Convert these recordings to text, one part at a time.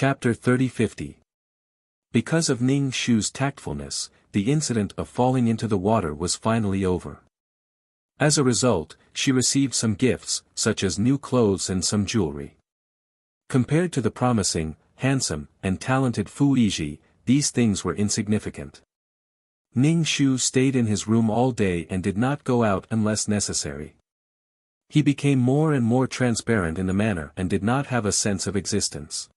Chapter 30-50. Because of Ning Shu's tactfulness, the incident of falling into the water was finally over. As a result, she received some gifts, such as new clothes and some jewelry. Compared to the promising, handsome, and talented Fu Yizhi, these things were insignificant. Ning Shu stayed in his room all day and did not go out unless necessary. He became more and more transparent in the manner and did not have a sense of existence.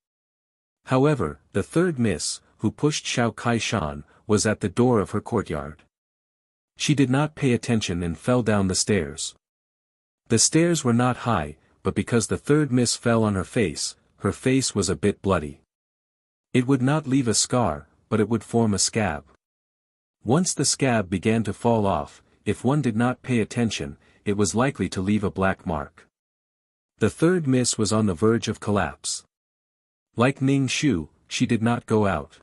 However, the third miss, who pushed Xiao Kai-shan, was at the door of her courtyard. She did not pay attention and fell down the stairs. The stairs were not high, but because the third miss fell on her face was a bit bloody. It would not leave a scar, but it would form a scab. Once the scab began to fall off, if one did not pay attention, it was likely to leave a black mark. The third miss was on the verge of collapse. Like Ning Shu, she did not go out.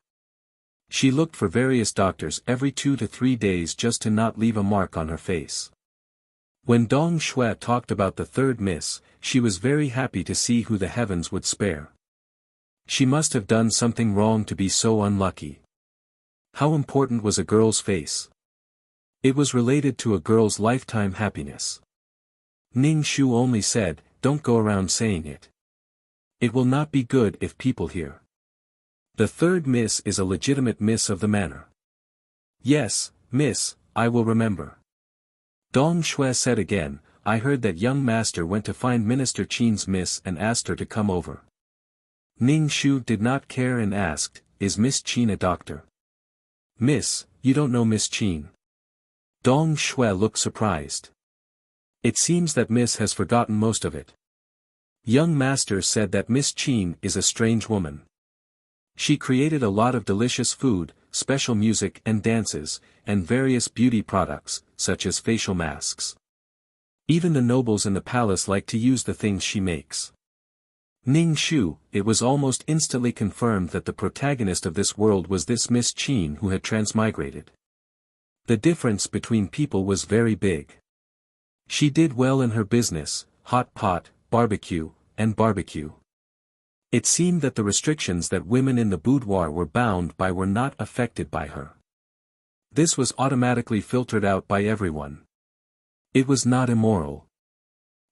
She looked for various doctors every 2 to 3 days just to not leave a mark on her face. When Dong Shui talked about the third miss, she was very happy to see who the heavens would spare. She must have done something wrong to be so unlucky. How important was a girl's face? It was related to a girl's lifetime happiness. Ning Shu only said, "Don't go around saying it. It will not be good if people hear." The third miss is a legitimate miss of the manor. "Yes, miss, I will remember." Dong Shui said again, "I heard that young master went to find Minister Qin's miss and asked her to come over." Ning Shu did not care and asked, "Is Miss Qin a doctor?" "Miss, you don't know Miss Qin." Dong Shui looked surprised. "It seems that Miss has forgotten most of it. Young master said that Miss Qin is a strange woman. She created a lot of delicious food, special music and dances, and various beauty products, such as facial masks. Even the nobles in the palace like to use the things she makes." Ning Shu, it was almost instantly confirmed that the protagonist of this world was this Miss Qin who had transmigrated. The difference between people was very big. She did well in her business, hot pot, barbecue, and barbecue. It seemed that the restrictions that women in the boudoir were bound by were not affected by her. This was automatically filtered out by everyone. It was not immoral.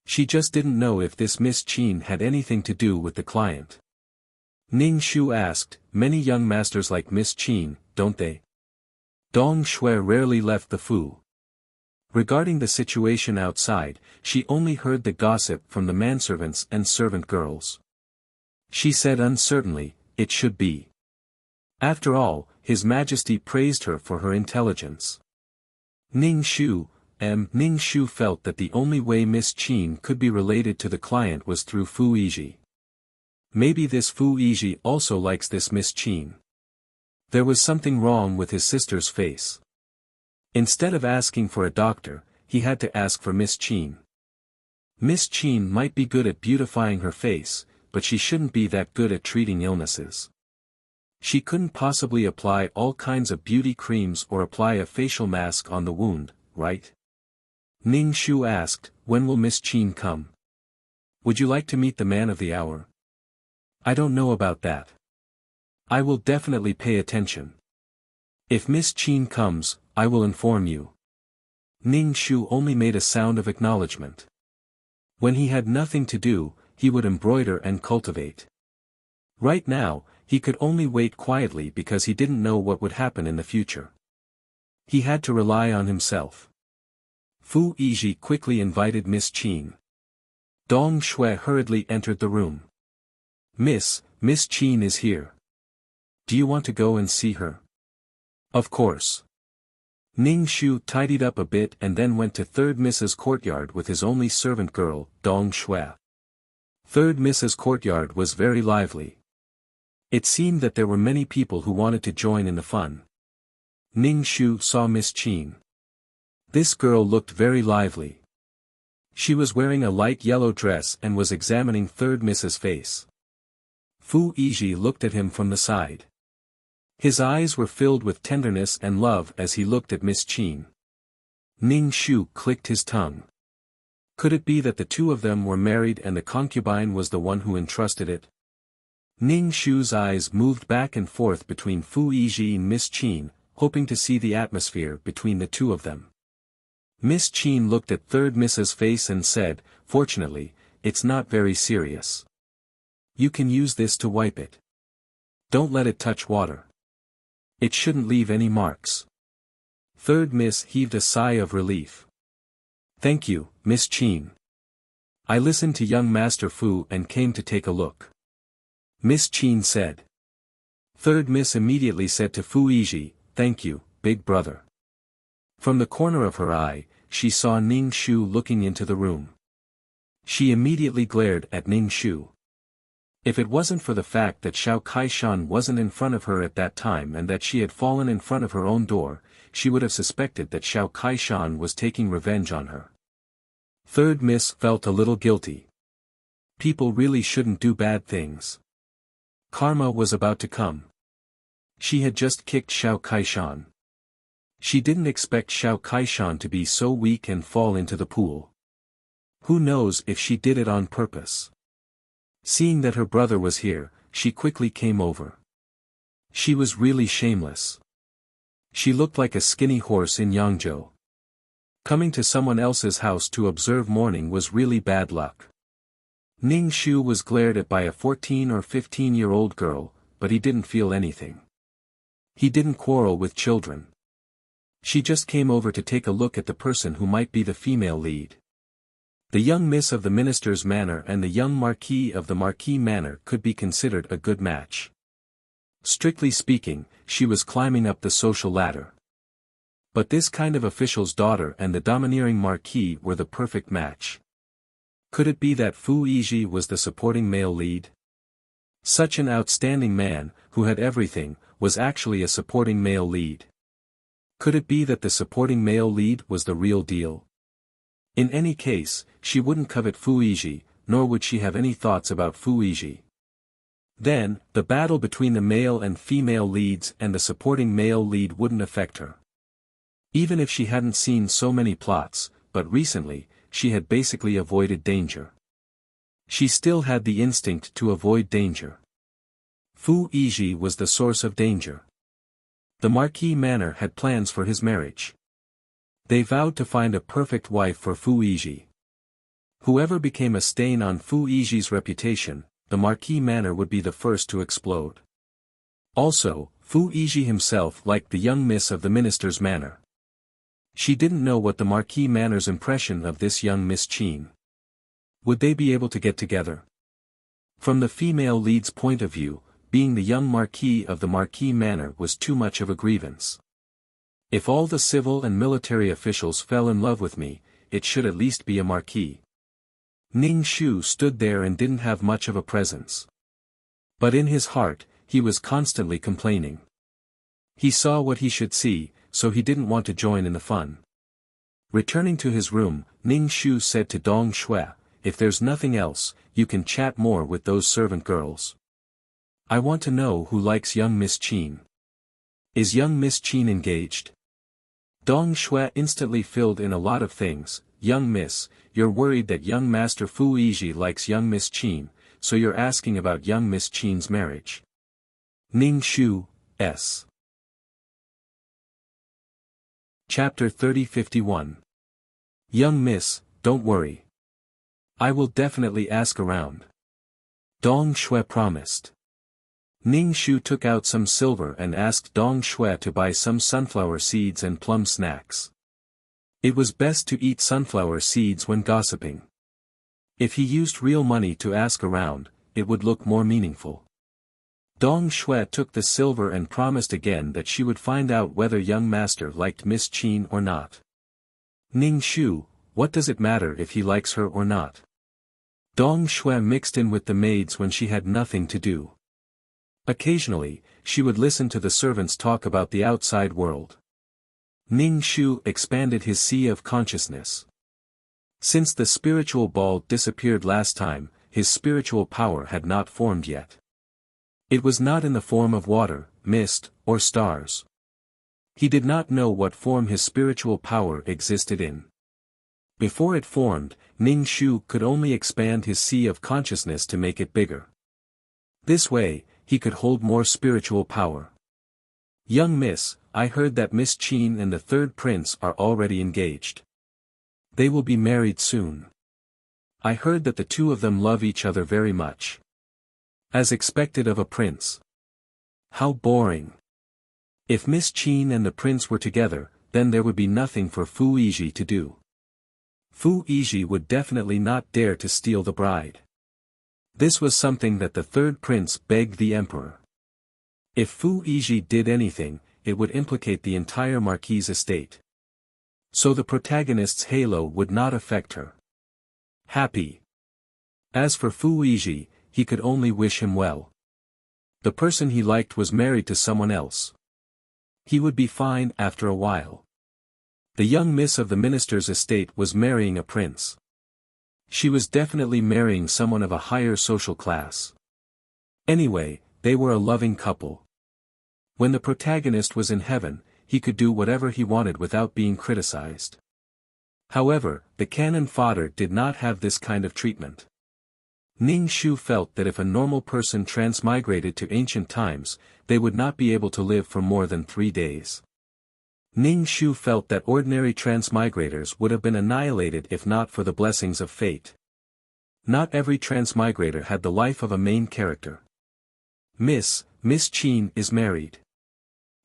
She just didn't know if this Miss Qin had anything to do with the client. Ning Shu asked, "Many young masters like Miss Qin, don't they?" Dong Shui rarely left the Fu. Regarding the situation outside, she only heard the gossip from the manservants and servant girls. She said uncertainly, "It should be. After all, His Majesty praised her for her intelligence." Ning Shu felt that the only way Miss Qin could be related to the client was through Fu Yizhi. Maybe this Fu Yizhi also likes this Miss Qin. There was something wrong with his sister's face. Instead of asking for a doctor, he had to ask for Miss Qin. Miss Qin might be good at beautifying her face, but she shouldn't be that good at treating illnesses. She couldn't possibly apply all kinds of beauty creams or apply a facial mask on the wound, right? Ning Shu asked, "When will Miss Qin come? Would you like to meet the man of the hour?" "I don't know about that. I will definitely pay attention. If Miss Qin comes, I will inform you." Ning Shu only made a sound of acknowledgement. When he had nothing to do, he would embroider and cultivate. Right now, he could only wait quietly because he didn't know what would happen in the future. He had to rely on himself. Fu Yizhi quickly invited Miss Qin. Dong Shui hurriedly entered the room. Miss Qin is here. Do you want to go and see her?" "Of course." Ning Shu tidied up a bit and then went to Third Miss's courtyard with his only servant girl, Dong Shui. Third Miss's courtyard was very lively. It seemed that there were many people who wanted to join in the fun. Ning Shu saw Miss Qin. This girl looked very lively. She was wearing a light yellow dress and was examining Third Miss's face. Fu Yizhi looked at him from the side. His eyes were filled with tenderness and love as he looked at Miss Qin. Ning Shu clicked his tongue. Could it be that the two of them were married and the concubine was the one who entrusted it? Ning Shu's eyes moved back and forth between Fu Yizhi and Miss Qin, hoping to see the atmosphere between the two of them. Miss Qin looked at third Miss's face and said, "Fortunately, it's not very serious. You can use this to wipe it. Don't let it touch water. It shouldn't leave any marks." Third Miss heaved a sigh of relief. "Thank you, Miss Qin. I listened to young Master Fu and came to take a look," Miss Qin said. Third Miss immediately said to Fu Yizhi, "Thank you, big brother." From the corner of her eye, she saw Ning Shu looking into the room. She immediately glared at Ning Shu. If it wasn't for the fact that Xiao Kaishan wasn't in front of her at that time and that she had fallen in front of her own door, she would have suspected that Xiao Kaishan was taking revenge on her. Third Miss felt a little guilty. People really shouldn't do bad things. Karma was about to come. She had just kicked Xiao Kaishan. She didn't expect Xiao Kaishan to be so weak and fall into the pool. Who knows if she did it on purpose. Seeing that her brother was here, she quickly came over. She was really shameless. She looked like a skinny horse in Yangzhou. Coming to someone else's house to observe mourning was really bad luck. Ning Shu was glared at by a 14 or 15-year-old girl, but he didn't feel anything. He didn't quarrel with children. She just came over to take a look at the person who might be the female lead. The young Miss of the Minister's Manor and the young Marquis of the Marquis Manor could be considered a good match. Strictly speaking, she was climbing up the social ladder. But this kind of official's daughter and the domineering Marquis were the perfect match. Could it be that Fu Yizhi was the supporting male lead? Such an outstanding man, who had everything, was actually a supporting male lead. Could it be that the supporting male lead was the real deal? In any case, she wouldn't covet Fu Yizhi, nor would she have any thoughts about Fu Yizhi. Then, the battle between the male and female leads and the supporting male lead wouldn't affect her. Even if she hadn't seen so many plots, but recently, she had basically avoided danger. She still had the instinct to avoid danger. Fu Yizhi was the source of danger. The Marquis Manor had plans for his marriage. They vowed to find a perfect wife for Fu Yizhi. Whoever became a stain on Fu Yizhi's reputation, the Marquis Manor would be the first to explode. Also, Fu Yizhi himself liked the young Miss of the Minister's Manor. She didn't know what the Marquis Manor's impression of this young Miss Qin. Would they be able to get together? From the female lead's point of view, being the young Marquis of the Marquis Manor was too much of a grievance. If all the civil and military officials fell in love with me, it should at least be a Marquis. Ning Shu stood there and didn't have much of a presence. But in his heart, he was constantly complaining. He saw what he should see, so he didn't want to join in the fun. Returning to his room, Ning Shu said to Dong Xue, "If there's nothing else, you can chat more with those servant girls. I want to know who likes young Miss Qin. Is young Miss Qin engaged?" Dong Xue instantly filled in a lot of things. "Young Miss, you're worried that young Master Fu Yizhi likes young Miss Qin, so you're asking about young Miss Qin's marriage." Ning Shu, S. Chapter 3051. Young Miss, don't worry. I will definitely ask around. Dong Xue promised. Ning Shu took out some silver and asked Dong Xue to buy some sunflower seeds and plum snacks. It was best to eat sunflower seeds when gossiping. If he used real money to ask around, it would look more meaningful. Dong Xue took the silver and promised again that she would find out whether young master liked Miss Qin or not. Ning Shu, what does it matter if he likes her or not? Dong Xue mixed in with the maids when she had nothing to do. Occasionally, she would listen to the servants talk about the outside world. Ning Shu expanded his sea of consciousness. Since the spiritual ball disappeared last time, his spiritual power had not formed yet. It was not in the form of water, mist, or stars. He did not know what form his spiritual power existed in. Before it formed, Ning Shu could only expand his sea of consciousness to make it bigger. This way, he could hold more spiritual power. Young miss, I heard that Miss Qin and the third prince are already engaged. They will be married soon. I heard that the two of them love each other very much. As expected of a prince. How boring. If Miss Qin and the prince were together, then there would be nothing for Fu Yizhi to do. Fu Yizhi would definitely not dare to steal the bride. This was something that the third prince begged the emperor. If Fu Yizhi did anything, it would implicate the entire marquise estate. So the protagonist's halo would not affect her. Happy. As for Fu Yizhi, he could only wish him well. The person he liked was married to someone else. He would be fine after a while. The young miss of the minister's estate was marrying a prince. She was definitely marrying someone of a higher social class. Anyway, they were a loving couple. When the protagonist was in heaven, he could do whatever he wanted without being criticized. However, the canon Fodder did not have this kind of treatment. Ning Shu felt that if a normal person transmigrated to ancient times, they would not be able to live for more than 3 days. Ning Shu felt that ordinary transmigrators would have been annihilated if not for the blessings of fate. Not every transmigrator had the life of a main character. Miss Qin is married.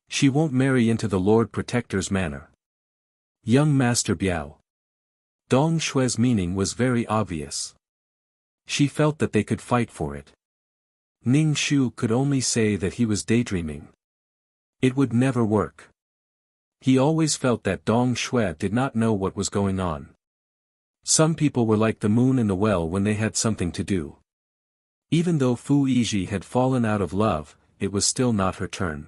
She won't marry into the Lord Protector's manor. Young Master Biao. Dong Shue's meaning was very obvious. She felt that they could fight for it. Ning Shu could only say that he was daydreaming. It would never work. He always felt that Dong Shue did not know what was going on. Some people were like the moon in the well when they had something to do. Even though Fu Yizhi had fallen out of love, it was still not her turn.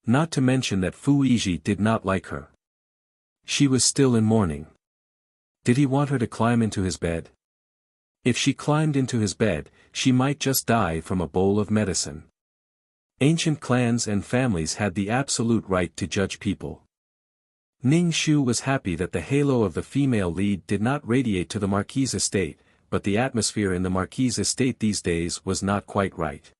Not to mention that Fu Yizhi did not like her. She was still in mourning. Did he want her to climb into his bed? If she climbed into his bed, she might just die from a bowl of medicine. Ancient clans and families had the absolute right to judge people. Ning Shu was happy that the halo of the female lead did not radiate to the marquise estate, but the atmosphere in the marquise estate these days was not quite right.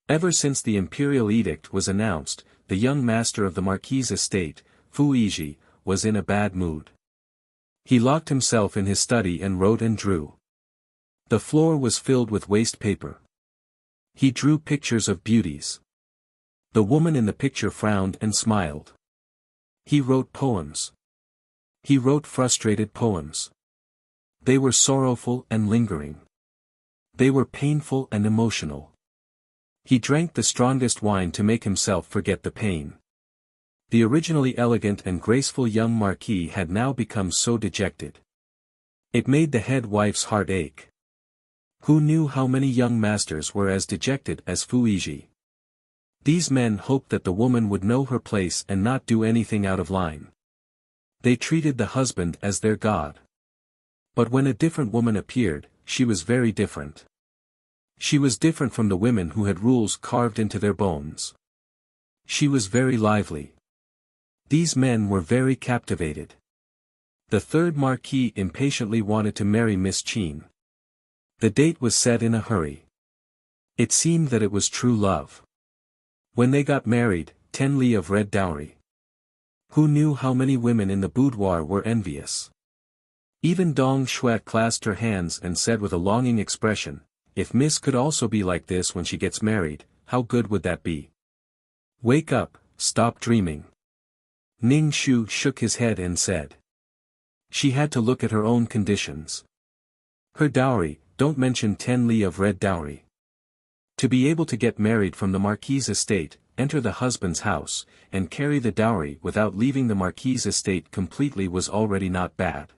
Ever since the imperial edict was announced, the young master of the marquise estate, Fu Yizhi, was in a bad mood. He locked himself in his study and wrote and drew. The floor was filled with waste paper. He drew pictures of beauties. The woman in the picture frowned and smiled. He wrote poems. He wrote frustrated poems. They were sorrowful and lingering. They were painful and emotional. He drank the strongest wine to make himself forget the pain. The originally elegant and graceful young marquis had now become so dejected. It made the head wife's heart ache. Who knew how many young masters were as dejected as Fu Yizhi? These men hoped that the woman would know her place and not do anything out of line. They treated the husband as their god. But when a different woman appeared, she was very different. She was different from the women who had rules carved into their bones. She was very lively. These men were very captivated. The third marquis impatiently wanted to marry Miss Qin. The date was set in a hurry. It seemed that it was true love. When they got married, 10 li of red dowry. Who knew how many women in the boudoir were envious? Even Dong Shue clasped her hands and said with a longing expression, if Miss could also be like this when she gets married, how good would that be? Wake up, stop dreaming. Ning Shu shook his head and said. She had to look at her own conditions. Her dowry, don't mention 10 li of red dowry. To be able to get married from the marquise estate, enter the husband's house, and carry the dowry without leaving the marquise estate completely was already not bad.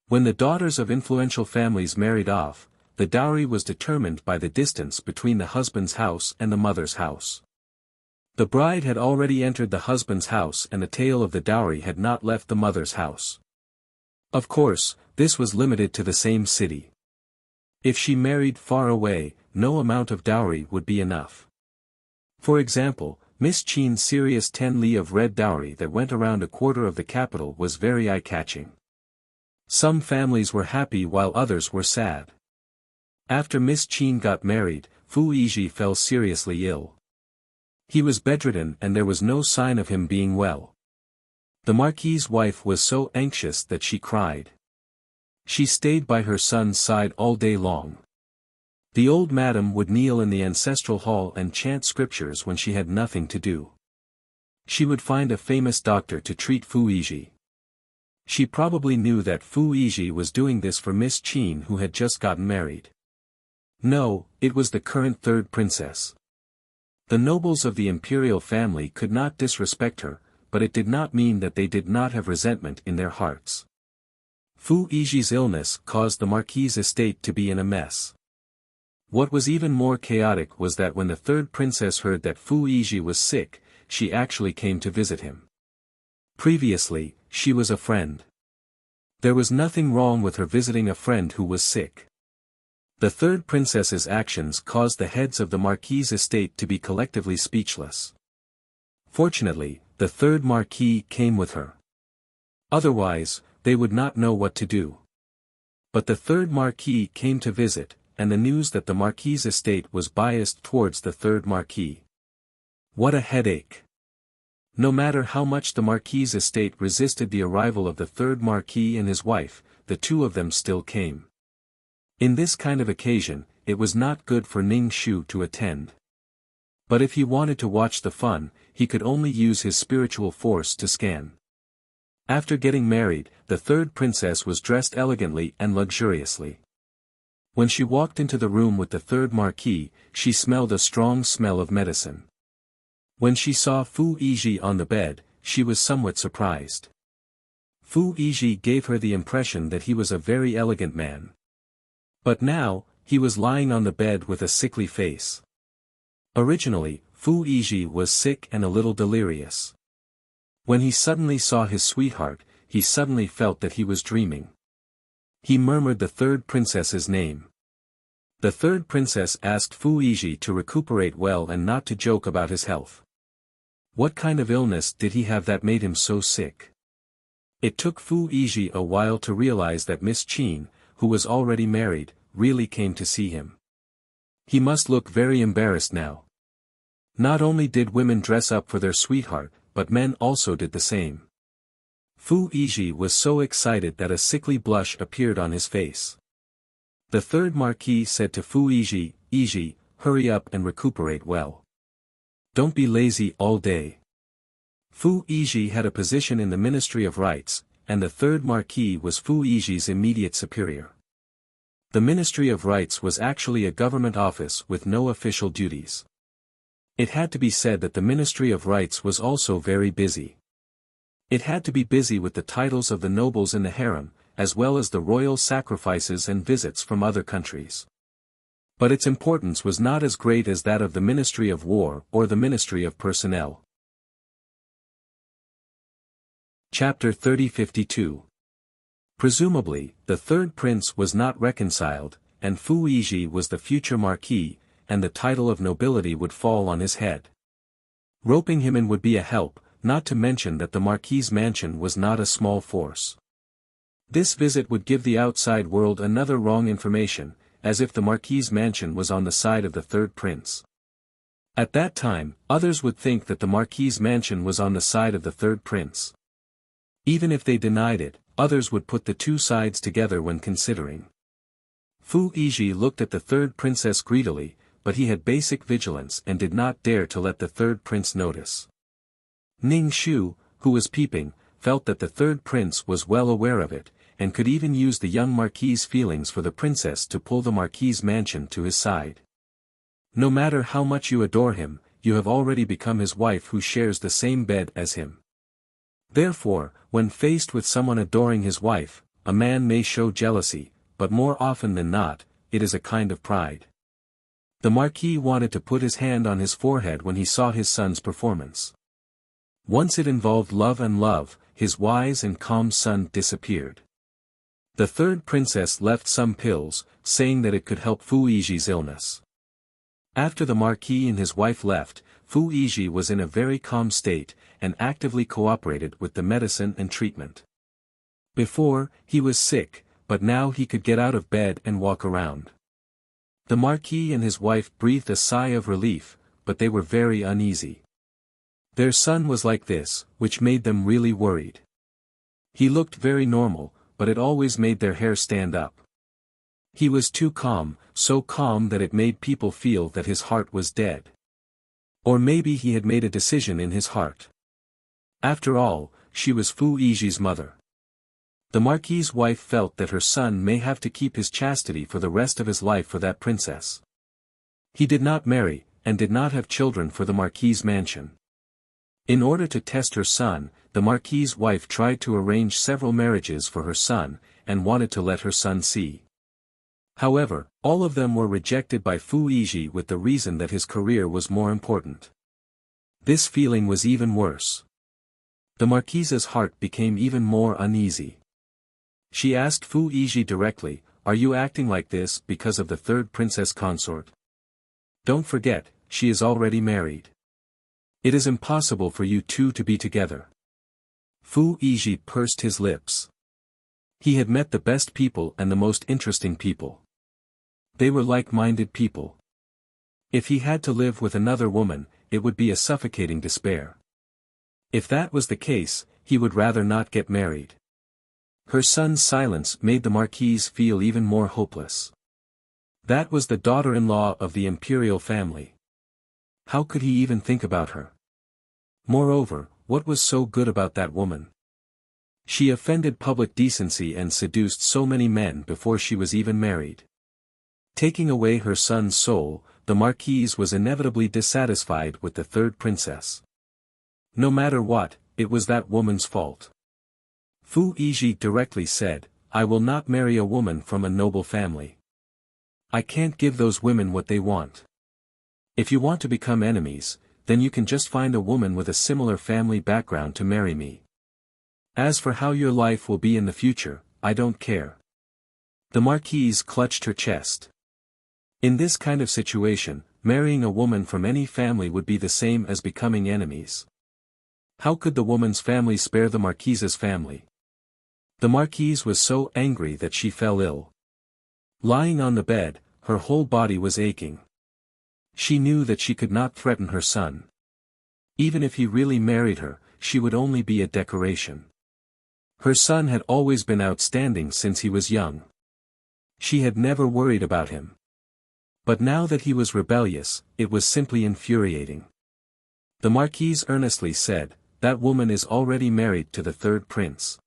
When the daughters of influential families married off, the dowry was determined by the distance between the husband's house and the mother's house. The bride had already entered the husband's house and the tail of the dowry had not left the mother's house. Of course, this was limited to the same city. If she married far away, no amount of dowry would be enough. For example, Miss Qin's serious 10 li of red dowry that went around a quarter of the capital was very eye-catching. Some families were happy while others were sad. After Miss Qin got married, Fu Yizhi fell seriously ill. He was bedridden and there was no sign of him being well. The Marquis's wife was so anxious that she cried. She stayed by her son's side all day long. The old madam would kneel in the ancestral hall and chant scriptures when she had nothing to do. She would find a famous doctor to treat Fu Yizhi. She probably knew that Fu Yizhi was doing this for Miss Qin, who had just gotten married. No, it was the current third princess. The nobles of the imperial family could not disrespect her, but it did not mean that they did not have resentment in their hearts. Fu Yizhi's illness caused the Marquis's estate to be in a mess. What was even more chaotic was that when the third princess heard that Fu Yizhi was sick, she actually came to visit him. Previously, she was a friend. There was nothing wrong with her visiting a friend who was sick. The third princess's actions caused the heads of the Marquis's estate to be collectively speechless. Fortunately, the third Marquis came with her. Otherwise, they would not know what to do. But the third Marquis came to visit, and the news that the Marquis's estate was biased towards the third Marquis. What a headache! No matter how much the Marquis's estate resisted the arrival of the third Marquis and his wife, the two of them still came. In this kind of occasion, it was not good for Ning Shu to attend. But if he wanted to watch the fun, he could only use his spiritual force to scan. After getting married, the third princess was dressed elegantly and luxuriously. When she walked into the room with the third Marquis, she smelled a strong smell of medicine. When she saw Fu Yizhi on the bed, she was somewhat surprised. Fu Yizhi gave her the impression that he was a very elegant man. But now, he was lying on the bed with a sickly face. Originally, Fu Yizhi was sick and a little delirious. When he suddenly saw his sweetheart, he suddenly felt that he was dreaming. He murmured the third princess's name. The third princess asked Fu Yizhi to recuperate well and not to joke about his health. What kind of illness did he have that made him so sick? It took Fu Yizhi a while to realize that Miss Qin, who was already married, really came to see him. He must look very embarrassed now. Not only did women dress up for their sweetheart, but men also did the same. Fu Yizhi was so excited that a sickly blush appeared on his face. The third Marquis said to Fu Yizhi, "Yizhi, hurry up and recuperate well. Don't be lazy all day." Fu Yizhi had a position in the Ministry of Rites, and the third Marquis was Fu Yizhi's immediate superior. The Ministry of Rites was actually a government office with no official duties. It had to be said that the Ministry of Rites was also very busy. It had to be busy with the titles of the nobles in the harem, as well as the royal sacrifices and visits from other countries. But its importance was not as great as that of the Ministry of War or the Ministry of Personnel. Chapter 3052. Presumably, the third prince was not reconciled, and Fu Yizhi was the future marquis, and the title of nobility would fall on his head. Roping him in would be a help, not to mention that the marquis's mansion was not a small force. This visit would give the outside world another wrong information, as if the marquis's mansion was on the side of the third prince. At that time, others would think that the marquis's mansion was on the side of the third prince. Even if they denied it, others would put the two sides together when considering. Fu Yizhi looked at the third princess greedily, but he had basic vigilance and did not dare to let the third prince notice. Ning Shu, who was peeping, felt that the third prince was well aware of it, and could even use the young marquis's feelings for the princess to pull the marquis's mansion to his side. No matter how much you adore him, you have already become his wife who shares the same bed as him. Therefore, when faced with someone adoring his wife, a man may show jealousy, but more often than not, it is a kind of pride. The marquis wanted to put his hand on his forehead when he saw his son's performance. Once it involved love, his wise and calm son disappeared. The third princess left some pills, saying that it could help Fu Yizhi's illness. After the marquis and his wife left, Fu Yizhi was in a very calm state, and actively cooperated with the medicine and treatment. Before, he was sick, but now he could get out of bed and walk around. The Marquis and his wife breathed a sigh of relief, but they were very uneasy. Their son was like this, which made them really worried. He looked very normal, but it always made their hair stand up. He was too calm, so calm that it made people feel that his heart was dead. Or maybe he had made a decision in his heart. After all, she was Fu Yiji's mother. The Marquis's wife felt that her son may have to keep his chastity for the rest of his life for that princess. He did not marry, and did not have children for the Marquis's mansion. In order to test her son, the Marquis's wife tried to arrange several marriages for her son, and wanted to let her son see. However, all of them were rejected by Fu Yiji with the reason that his career was more important. This feeling was even worse. The Marquise's heart became even more uneasy. She asked Fu Yiji directly, "Are you acting like this because of the third princess consort? Don't forget, she is already married. It is impossible for you two to be together." Fu Yiji pursed his lips. He had met the best people and the most interesting people. They were like-minded people. If he had to live with another woman, it would be a suffocating despair. If that was the case, he would rather not get married. Her son's silence made the Marquise feel even more hopeless. That was the daughter-in-law of the imperial family. How could he even think about her? Moreover, what was so good about that woman? She offended public decency and seduced so many men before she was even married. Taking away her son's soul, the Marquise was inevitably dissatisfied with the third princess. No matter what, it was that woman's fault. Fu Yiji directly said, "I will not marry a woman from a noble family. I can't give those women what they want. If you want to become enemies, then you can just find a woman with a similar family background to marry me. As for how your life will be in the future, I don't care." The Marquise clutched her chest. In this kind of situation, marrying a woman from any family would be the same as becoming enemies. How could the woman's family spare the Marquise's family? The Marquise was so angry that she fell ill. Lying on the bed, her whole body was aching. She knew that she could not threaten her son. Even if he really married her, she would only be a decoration. Her son had always been outstanding since he was young. She had never worried about him. But now that he was rebellious, it was simply infuriating. The Marquise earnestly said, "That woman is already married to the third prince.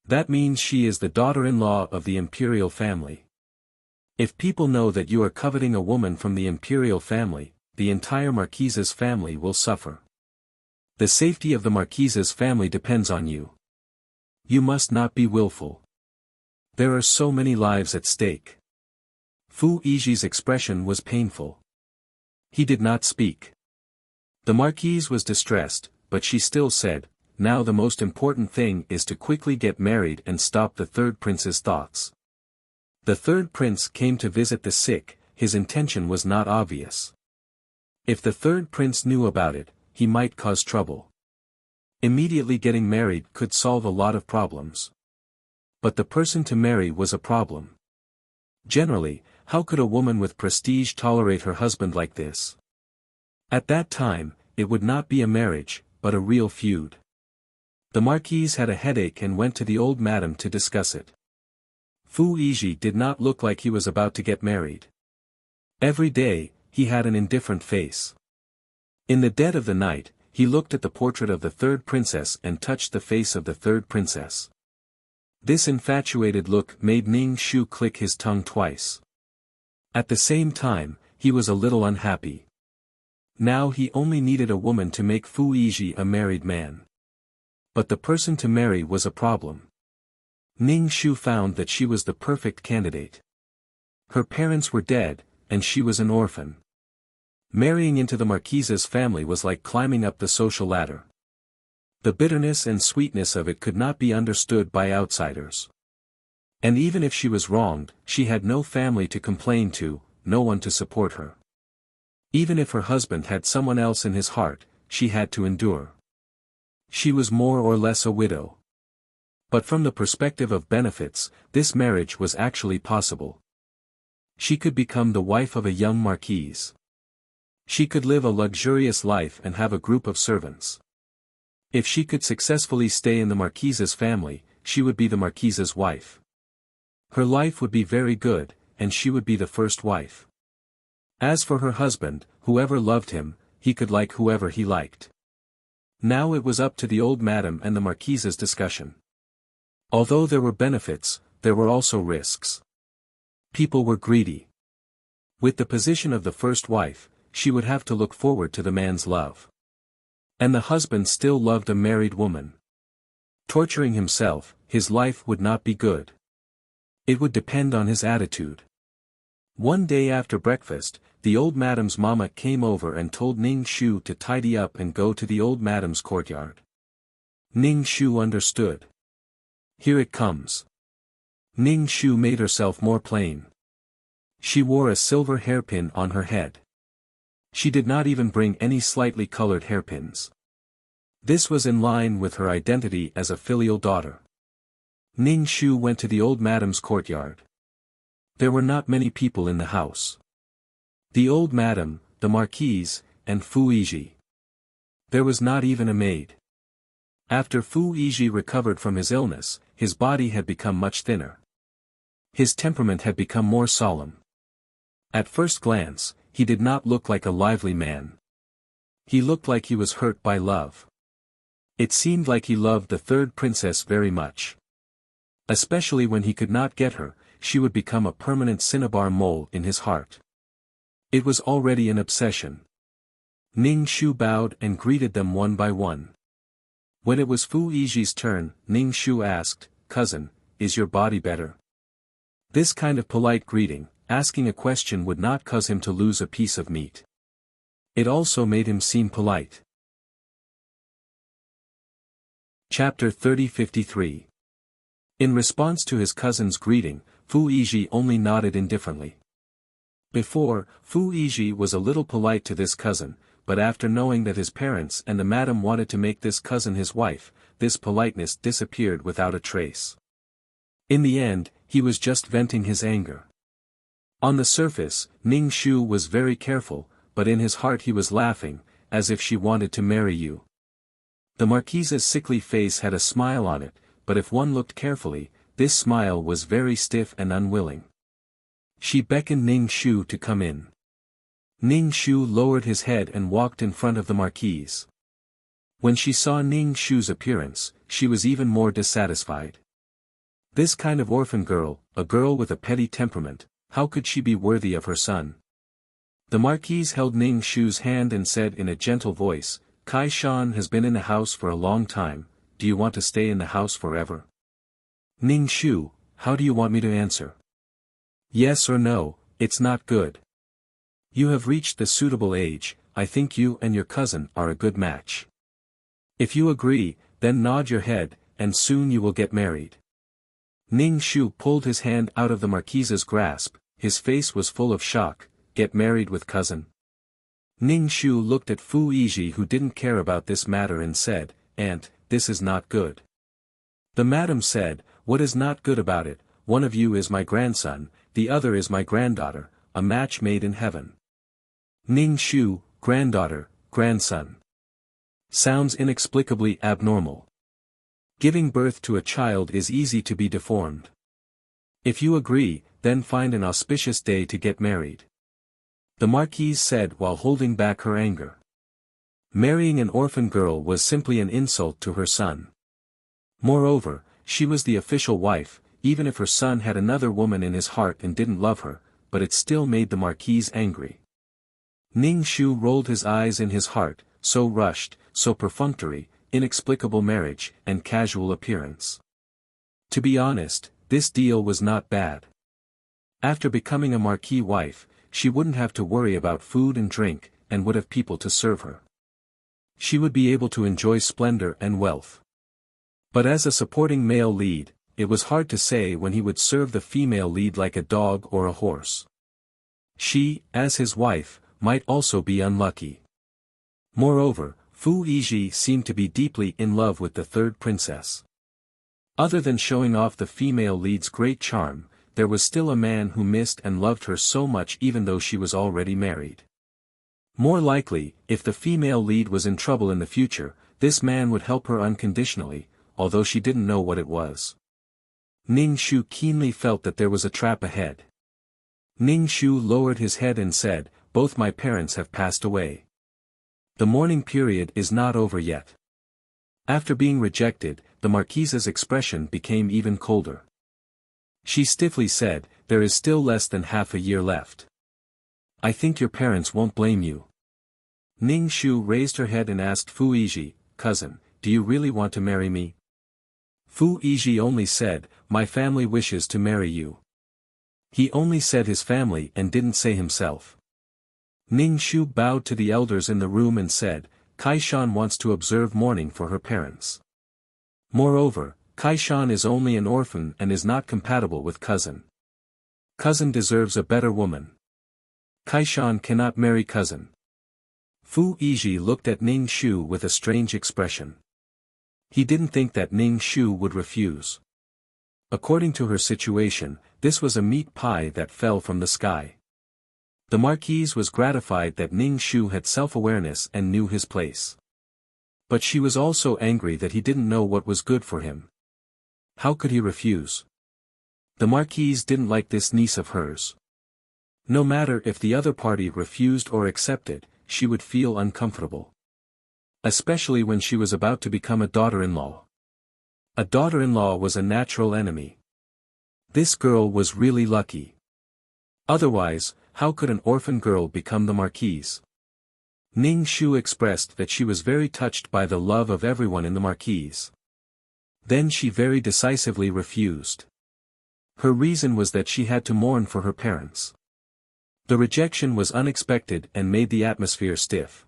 That means she is the daughter-in-law of the imperial family. If people know that you are coveting a woman from the imperial family, the entire Marquise's family will suffer. The safety of the Marquise's family depends on you. You must not be willful. There are so many lives at stake." Fu Yiji's expression was painful. He did not speak. The Marquise was distressed, but she still said, "Now the most important thing is to quickly get married and stop the third prince's thoughts." The third prince came to visit the sick. His intention was not obvious. If the third prince knew about it, he might cause trouble. Immediately getting married could solve a lot of problems. But the person to marry was a problem. Generally, how could a woman with prestige tolerate her husband like this? At that time, it would not be a marriage, but a real feud. The Marquise had a headache and went to the old madam to discuss it. Fu Yiji did not look like he was about to get married. Every day, he had an indifferent face. In the dead of the night, he looked at the portrait of the third princess and touched the face of the third princess. This infatuated look made Ning Shu click his tongue twice. At the same time, he was a little unhappy. Now he only needed a woman to make Fu Yiji a married man. But the person to marry was a problem. Ning Shu found that she was the perfect candidate. Her parents were dead, and she was an orphan. Marrying into the Marquise's family was like climbing up the social ladder. The bitterness and sweetness of it could not be understood by outsiders. And even if she was wronged, she had no family to complain to, no one to support her. Even if her husband had someone else in his heart, she had to endure. She was more or less a widow. But from the perspective of benefits, this marriage was actually possible. She could become the wife of a young marquise. She could live a luxurious life and have a group of servants. If she could successfully stay in the marquise's family, she would be the marquise's wife. Her life would be very good, and she would be the first wife. As for her husband, whoever loved him, he could like whoever he liked. Now it was up to the old madam and the marquise's discussion. Although there were benefits, there were also risks. People were greedy. With the position of the first wife, she would have to look forward to the man's love. And the husband still loved a married woman. Torturing himself, his life would not be good. It would depend on his attitude. One day after breakfast, the old madam's mama came over and told Ning Shu to tidy up and go to the old madam's courtyard. Ning Shu understood. Here it comes. Ning Shu made herself more plain. She wore a silver hairpin on her head. She did not even bring any slightly colored hairpins. This was in line with her identity as a filial daughter. Ning Shu went to the old madam's courtyard. There were not many people in the house. The old madam, the marquise, and Fu Yizhi. There was not even a maid. After Fu Yizhi recovered from his illness, his body had become much thinner. His temperament had become more solemn. At first glance, he did not look like a lively man. He looked like he was hurt by love. It seemed like he loved the third princess very much. Especially when he could not get her, she would become a permanent cinnabar mole in his heart. It was already an obsession. Ning Shu bowed and greeted them one by one. When it was Fu Yizhi's turn, Ning Shu asked, "Cousin, is your body better?" This kind of polite greeting, asking a question, would not cause him to lose a piece of meat. It also made him seem polite. Chapter 30:53. In response to his cousin's greeting, Fu Yizhi only nodded indifferently. Before, Fu Yizhi was a little polite to this cousin, but after knowing that his parents and the madam wanted to make this cousin his wife, this politeness disappeared without a trace. In the end, he was just venting his anger. On the surface, Ning Shu was very careful, but in his heart he was laughing, as if she wanted to marry you. The marquise's sickly face had a smile on it, but if one looked carefully, this smile was very stiff and unwilling. She beckoned Ning Shu to come in. Ning Shu lowered his head and walked in front of the marquise. When she saw Ning Shu's appearance, she was even more dissatisfied. This kind of orphan girl, a girl with a petty temperament, how could she be worthy of her son? The marquise held Ning Shu's hand and said in a gentle voice, "Kai Shan has been in the house for a long time, do you want to stay in the house forever?" "Ning Shu, how do you want me to answer? Yes or no, it's not good. You have reached the suitable age, I think you and your cousin are a good match. If you agree, then nod your head, and soon you will get married." Ning Shu pulled his hand out of the marquise's grasp, his face was full of shock. "Get married with cousin?" Ning Shu looked at Fu Yizhi, who didn't care about this matter, and said, "Aunt, this is not good." The madam said, "What is not good about it? One of you is my grandson, the other is my granddaughter, a match made in heaven." Ning Shu, granddaughter, grandson. Sounds inexplicably abnormal. Giving birth to a child is easy to be deformed. If you agree, then find an auspicious day to get married. The marquise said while holding back her anger. Marrying an orphan girl was simply an insult to her son. Moreover, she was the official wife, even if her son had another woman in his heart and didn't love her, but it still made the marquise angry. Ning Shu rolled his eyes in his heart, so rushed, so perfunctory, inexplicable marriage, and casual appearance. To be honest, this deal was not bad. After becoming a marquis wife, she wouldn't have to worry about food and drink, and would have people to serve her. She would be able to enjoy splendor and wealth. But as a supporting male lead, it was hard to say when he would serve the female lead like a dog or a horse. She, as his wife, might also be unlucky. Moreover, Fu Yizhi seemed to be deeply in love with the third princess. Other than showing off the female lead's great charm, there was still a man who missed and loved her so much even though she was already married. More likely, if the female lead was in trouble in the future, this man would help her unconditionally, although she didn't know what it was. Ning Shu keenly felt that there was a trap ahead. Ning Shu lowered his head and said, "Both my parents have passed away. The mourning period is not over yet." After being rejected, the Marquise's expression became even colder. She stiffly said, "There is still less than half a year left. I think your parents won't blame you." Ning Shu raised her head and asked Fu Yizhi, "Cousin, do you really want to marry me?" Fu Yizhi only said, "My family wishes to marry you." He only said his family and didn't say himself. Ning Shu bowed to the elders in the room and said, "Kai-shan wants to observe mourning for her parents. Moreover, Kai-shan is only an orphan and is not compatible with cousin. Cousin deserves a better woman. Kai-shan cannot marry cousin." Fu Yizhi looked at Ning Shu with a strange expression. He didn't think that Ning Shu would refuse. According to her situation, this was a meat pie that fell from the sky. The Marquise was gratified that Ning Shu had self-awareness and knew his place. But she was also angry that he didn't know what was good for him. How could he refuse? The Marquise didn't like this niece of hers. No matter if the other party refused or accepted, she would feel uncomfortable. Especially when she was about to become a daughter-in-law. A daughter-in-law was a natural enemy. This girl was really lucky. Otherwise, how could an orphan girl become the Marquise? Ning Shu expressed that she was very touched by the love of everyone in the Marquise. Then she very decisively refused. Her reason was that she had to mourn for her parents. The rejection was unexpected and made the atmosphere stiff.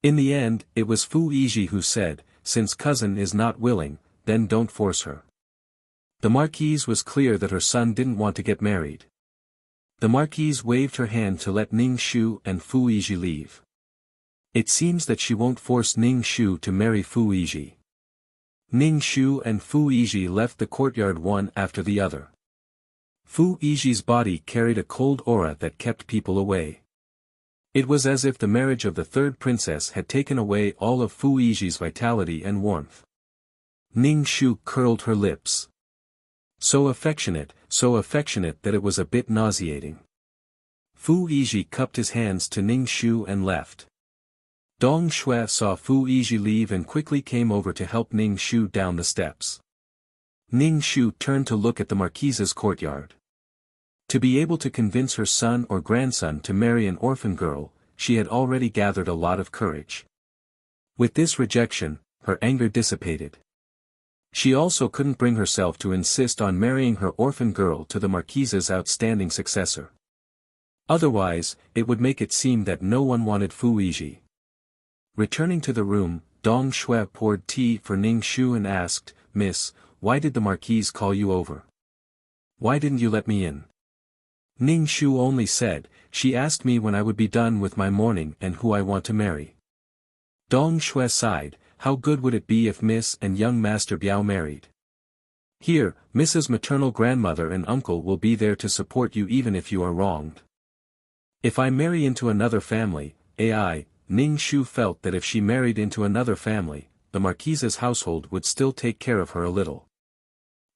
In the end, it was Fu Yizhi who said, "Since cousin is not willing, then don't force her." The Marquise was clear that her son didn't want to get married. The Marquise waved her hand to let Ning Shu and Fu Yizhi leave. It seems that she won't force Ning Shu to marry Fu Yizhi. Ning Shu and Fu Yizhi left the courtyard one after the other. Fu Yizhi's body carried a cold aura that kept people away. It was as if the marriage of the third princess had taken away all of Fu Yizhi's vitality and warmth. Ning Shu curled her lips. So affectionate that it was a bit nauseating. Fu Yizhi cupped his hands to Ning Shu and left. Dong Shui saw Fu Yizhi leave and quickly came over to help Ning Shu down the steps. Ning Shu turned to look at the Marquise's courtyard. To be able to convince her son or grandson to marry an orphan girl, she had already gathered a lot of courage. With this rejection, her anger dissipated. She also couldn't bring herself to insist on marrying her orphan girl to the Marquise's outstanding successor. Otherwise, it would make it seem that no one wanted Fu Yizhi. Returning to the room, Dong Shui poured tea for Ning Shu and asked, "Miss, why did the Marquise call you over? Why didn't you let me in?" Ning Shu only said, "She asked me when I would be done with my mourning and who I want to marry." Dong Shui sighed, "How good would it be if Miss and young Master Biao married? Here, Mrs. maternal grandmother and uncle will be there to support you even if you are wronged. If I marry into another family, Ning Shu felt that if she married into another family, the Marquise's household would still take care of her a little.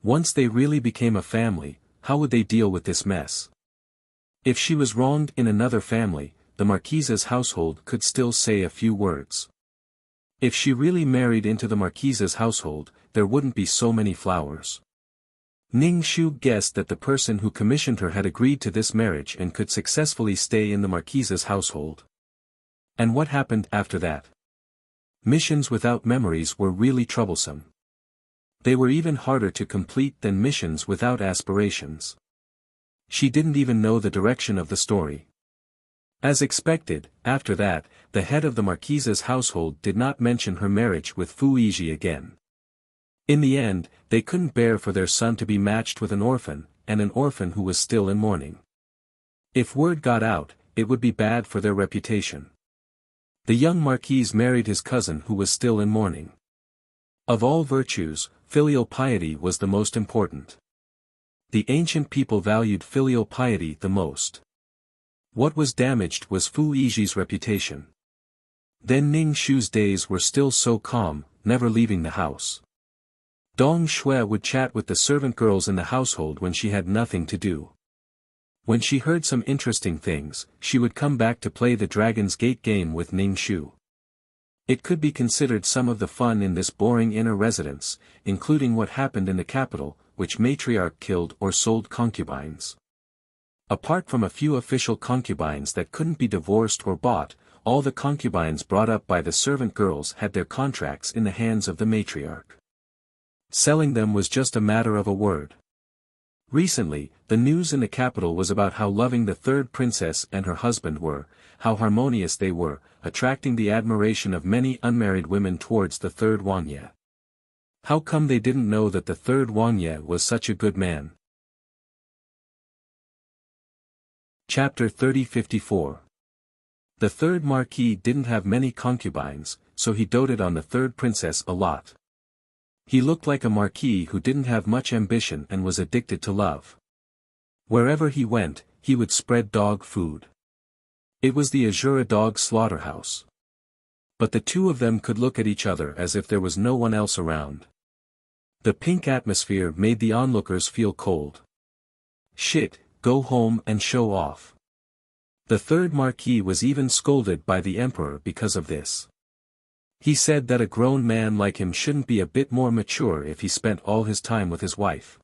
Once they really became a family, how would they deal with this mess? If she was wronged in another family, the Marquise's household could still say a few words. If she really married into the Marquise's household, there wouldn't be so many flowers. Ning Shu guessed that the person who commissioned her had agreed to this marriage and could successfully stay in the Marquise's household. And what happened after that? Missions without memories were really troublesome. They were even harder to complete than missions without aspirations. She didn't even know the direction of the story. As expected, after that, the head of the Marquise's household did not mention her marriage with Fu Yizhi again. In the end, they couldn't bear for their son to be matched with an orphan who was still in mourning. If word got out, it would be bad for their reputation. The young Marquise married his cousin who was still in mourning. Of all virtues, filial piety was the most important. The ancient people valued filial piety the most. What was damaged was Fu Yiji's reputation. Then Ning Shu's days were still so calm, never leaving the house. Dong Shui would chat with the servant girls in the household when she had nothing to do. When she heard some interesting things, she would come back to play the Dragon's Gate game with Ning Shu. It could be considered some of the fun in this boring inner residence, including what happened in the capital, which matriarch killed or sold concubines. Apart from a few official concubines that couldn't be divorced or bought, all the concubines brought up by the servant girls had their contracts in the hands of the matriarch. Selling them was just a matter of a word. Recently, the news in the capital was about how loving the third princess and her husband were, how harmonious they were, attracting the admiration of many unmarried women towards the third Wangye. How come they didn't know that the third Wangye was such a good man? Chapter 30-54. The third marquis didn't have many concubines, so he doted on the third princess a lot. He looked like a marquis who didn't have much ambition and was addicted to love. Wherever he went, he would spread dog food. It was the Azura dog slaughterhouse. But the two of them could look at each other as if there was no one else around. The pink atmosphere made the onlookers feel cold. Shit, go home and show off. The third marquis was even scolded by the emperor because of this. He said that a grown man like him shouldn't be a bit more mature if he spent all his time with his wife.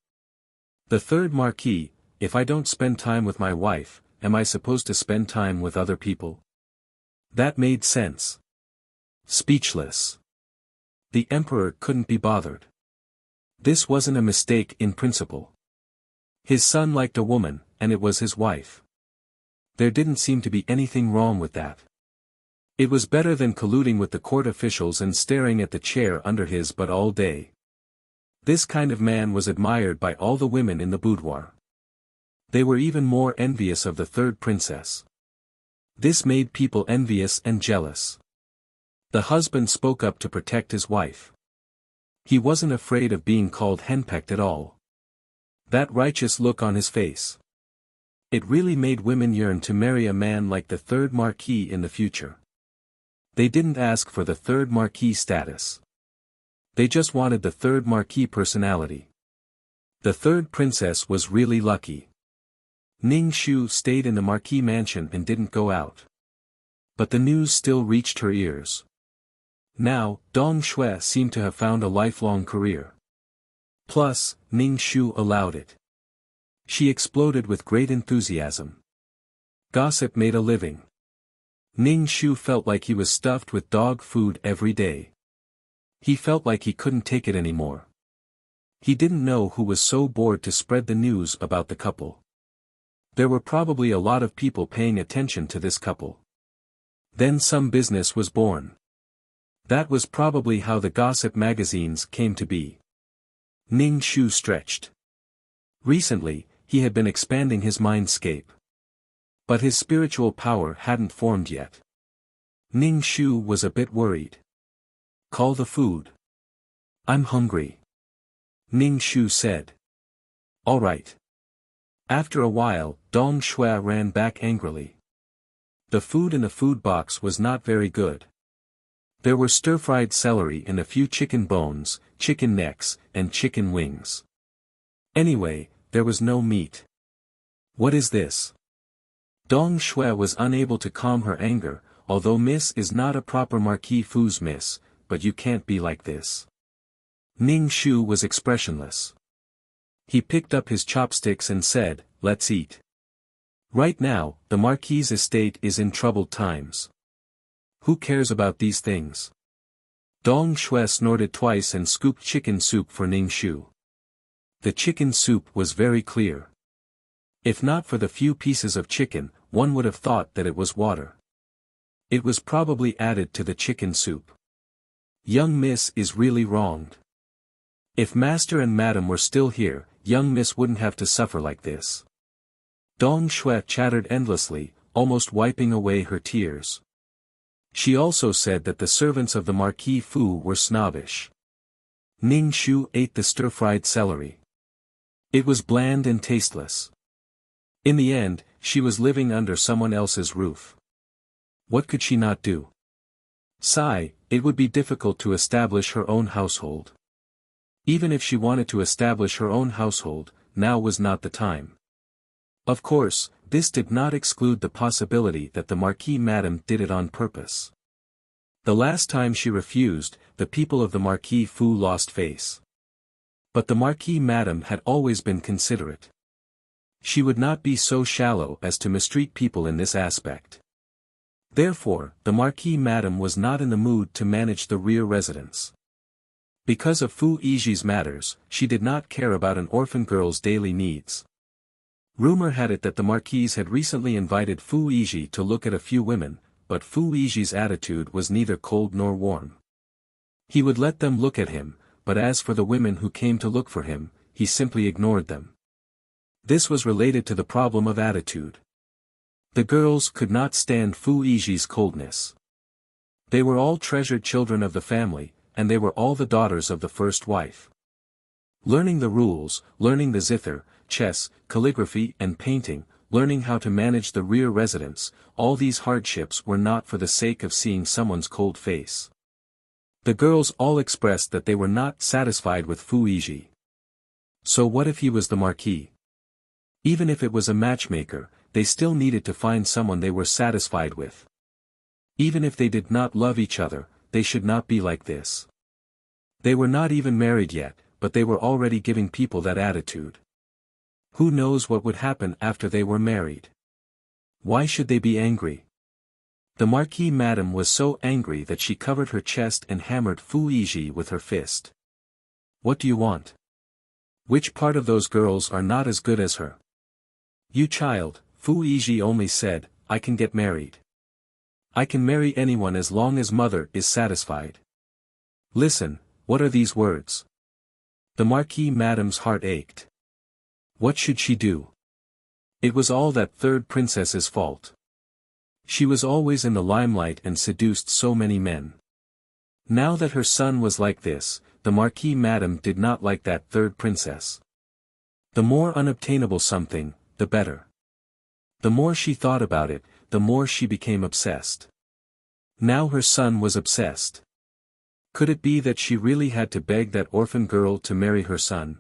The third marquis, if I don't spend time with my wife, am I supposed to spend time with other people? That made sense. Speechless. The emperor couldn't be bothered. This wasn't a mistake in principle. His son liked a woman, and it was his wife. There didn't seem to be anything wrong with that. It was better than colluding with the court officials and staring at the chair under his butt all day. This kind of man was admired by all the women in the boudoir. They were even more envious of the third princess. This made people envious and jealous. The husband spoke up to protect his wife. He wasn't afraid of being called henpecked at all. That righteous look on his face. It really made women yearn to marry a man like the third marquis in the future. They didn't ask for the third marquis status. They just wanted the third marquis personality. The third princess was really lucky. Ning Shu stayed in the marquis mansion and didn't go out. But the news still reached her ears. Now, Dong Shui seemed to have found a lifelong career. Plus, Ning Shu allowed it. She exploded with great enthusiasm. Gossip made a living. Ning Shu felt like he was stuffed with dog food every day. He felt like he couldn't take it anymore. He didn't know who was so bored to spread the news about the couple. There were probably a lot of people paying attention to this couple. Then some business was born. That was probably how the gossip magazines came to be. Ning Shu stretched. Recently, he had been expanding his mindscape. But his spiritual power hadn't formed yet. Ning Shu was a bit worried. Call the food. I'm hungry. Ning Shu said. All right. After a while, Dong Shui ran back angrily. The food in the food box was not very good. There were stir-fried celery and a few chicken bones, chicken necks, and chicken wings. Anyway, there was no meat. What is this? Dong Shui was unable to calm her anger, although Miss is not a proper Marquis Fu's Miss, but you can't be like this. Ning Shu was expressionless. He picked up his chopsticks and said, let's eat. Right now, the Marquis's estate is in troubled times. Who cares about these things? Dong Shui snorted twice and scooped chicken soup for Ning Shu. The chicken soup was very clear. If not for the few pieces of chicken, one would have thought that it was water. It was probably added to the chicken soup. Young Miss is really wronged. If Master and Madam were still here, young Miss wouldn't have to suffer like this. Dong Shui chattered endlessly, almost wiping away her tears. She also said that the servants of the Marquis Fu were snobbish. Ning Shu ate the stir-fried celery. It was bland and tasteless. In the end, she was living under someone else's roof. What could she not do? Sigh, it would be difficult to establish her own household. Even if she wanted to establish her own household, now was not the time. Of course, this did not exclude the possibility that the Marquis Madame did it on purpose. The last time she refused, the people of the Marquis Fu lost face. But the Marquis Madame had always been considerate. She would not be so shallow as to mistreat people in this aspect. Therefore, the Marquis Madame was not in the mood to manage the rear residence. Because of Fu Yiji's matters, she did not care about an orphan girl's daily needs. Rumor had it that the Marquise had recently invited Fu Yiji to look at a few women, but Fu Yiji's attitude was neither cold nor warm. He would let them look at him, but as for the women who came to look for him, he simply ignored them. This was related to the problem of attitude. The girls could not stand Fu Yiji's coldness. They were all treasured children of the family, and they were all the daughters of the first wife. Learning the rules, learning the zither, chess, calligraphy and painting, learning how to manage the rear residence, all these hardships were not for the sake of seeing someone's cold face. The girls all expressed that they were not satisfied with Fu Yiji. So what if he was the Marquis? Even if it was a matchmaker, they still needed to find someone they were satisfied with. Even if they did not love each other, they should not be like this. They were not even married yet, but they were already giving people that attitude. Who knows what would happen after they were married? Why should they be angry? The Marquis Madame was so angry that she covered her chest and hammered Fu Yiji with her fist. What do you want? Which part of those girls are not as good as her? You child, Fu Yiji only said, I can get married. I can marry anyone as long as mother is satisfied. Listen, what are these words? The Marquis Madame's heart ached. What should she do? It was all that third princess's fault. She was always in the limelight and seduced so many men. Now that her son was like this, the Marquis Madame did not like that third princess. The more unobtainable something, the better. The more she thought about it, the more she became obsessed. Now her son was obsessed. Could it be that she really had to beg that orphan girl to marry her son?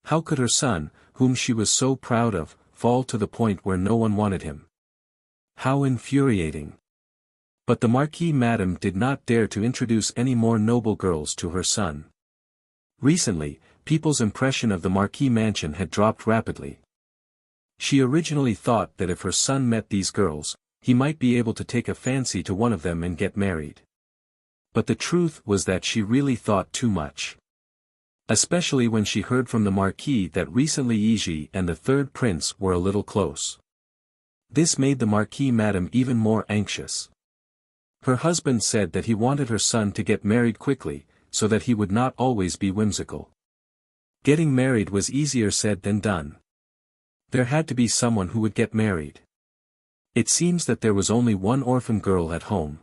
How could her son, whom she was so proud of, fall to the point where no one wanted him? How infuriating. But the Marquis Madame did not dare to introduce any more noble girls to her son. Recently, people's impression of the Marquis mansion had dropped rapidly. She originally thought that if her son met these girls, he might be able to take a fancy to one of them and get married. But the truth was that she really thought too much. Especially when she heard from the Marquis that recently Yiji and the third prince were a little close. This made the Marquis Madame even more anxious. Her husband said that he wanted her son to get married quickly, so that he would not always be whimsical. Getting married was easier said than done. There had to be someone who would get married. It seems that there was only one orphan girl at home.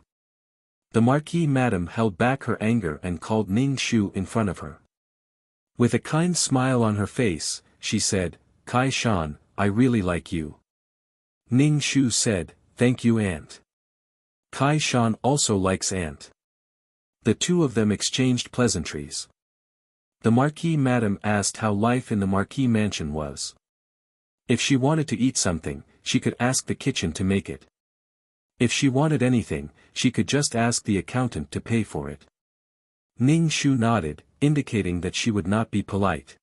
The Marquis Madame held back her anger and called Ning Shu in front of her. With a kind smile on her face, she said, Kai Shan, I really like you. Ning Shu said, thank you aunt. Kai Shan also likes aunt. The two of them exchanged pleasantries. The Marquis Madame asked how life in the Marquis mansion was. If she wanted to eat something, she could ask the kitchen to make it. If she wanted anything, she could just ask the accountant to pay for it. Ning Shu nodded, indicating that she would not be polite.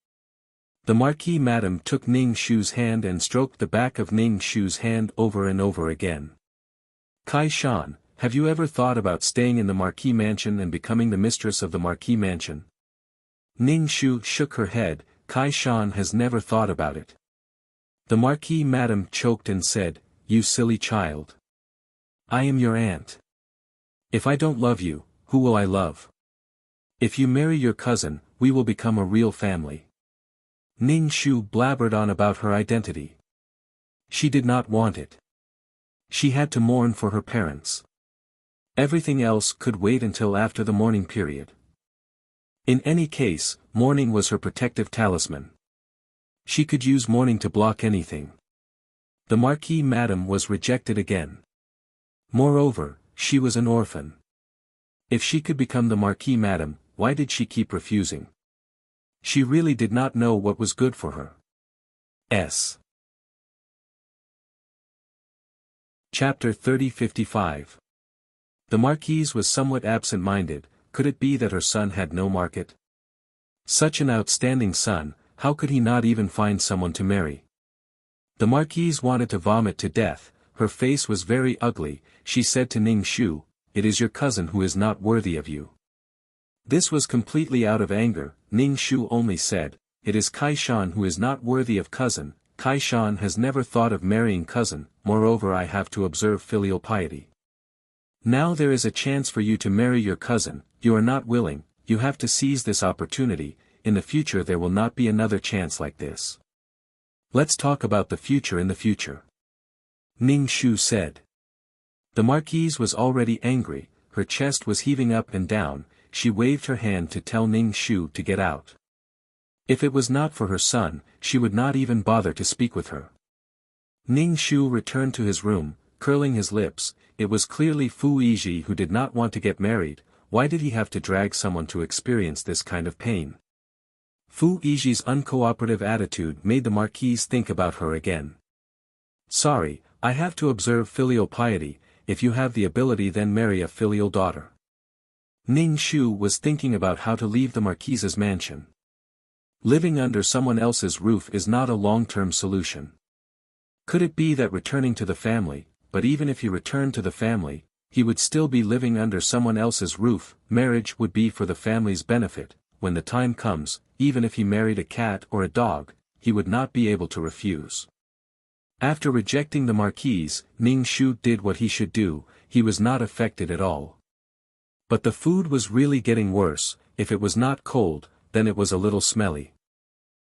The Marquis Madame took Ning Shu's hand and stroked the back of Ning Shu's hand over and over again. Kai Shan, have you ever thought about staying in the Marquis mansion and becoming the mistress of the Marquis mansion? Ning Shu shook her head, Kai Shan has never thought about it. The Marquis Madame choked and said, you silly child. I am your aunt. If I don't love you, who will I love? If you marry your cousin, we will become a real family. Ning Shu blabbered on about her identity. She did not want it. She had to mourn for her parents. Everything else could wait until after the mourning period. In any case, mourning was her protective talisman. She could use mourning to block anything. The Marquis Madam was rejected again. Moreover, she was an orphan. If she could become the Marquis Madam, why did she keep refusing? She really did not know what was good for her. Chapter 30:55. The Marquise was somewhat absent-minded. Could it be that her son had no market? Such an outstanding son, how could he not even find someone to marry? The Marquise wanted to vomit to death. Her face was very ugly. She said to Ning Shu, "It is your cousin who is not worthy of you." This was completely out of anger. Ning Shu only said, "It is Kai Shan who is not worthy of cousin. Kai Shan has never thought of marrying cousin, moreover I have to observe filial piety. Now there is a chance for you to marry your cousin, you are not willing, you have to seize this opportunity, in the future there will not be another chance like this. Let's talk about the future in the future." Ning Shu said. The Marquise was already angry, her chest was heaving up and down, she waved her hand to tell Ning Shu to get out. If it was not for her son, she would not even bother to speak with her. Ning Shu returned to his room, curling his lips. It was clearly Fu Yiji who did not want to get married. Why did he have to drag someone to experience this kind of pain? Fu Yiji's uncooperative attitude made the Marquise think about her again. "Sorry, I have to observe filial piety. If you have the ability then marry a filial daughter." Ning Shu was thinking about how to leave the Marquise's mansion. Living under someone else's roof is not a long-term solution. Could it be that returning to the family, but even if he returned to the family, he would still be living under someone else's roof? Marriage would be for the family's benefit. When the time comes, even if he married a cat or a dog, he would not be able to refuse. After rejecting the Marquise, Ning Shu did what he should do, he was not affected at all. But the food was really getting worse. If it was not cold, then it was a little smelly.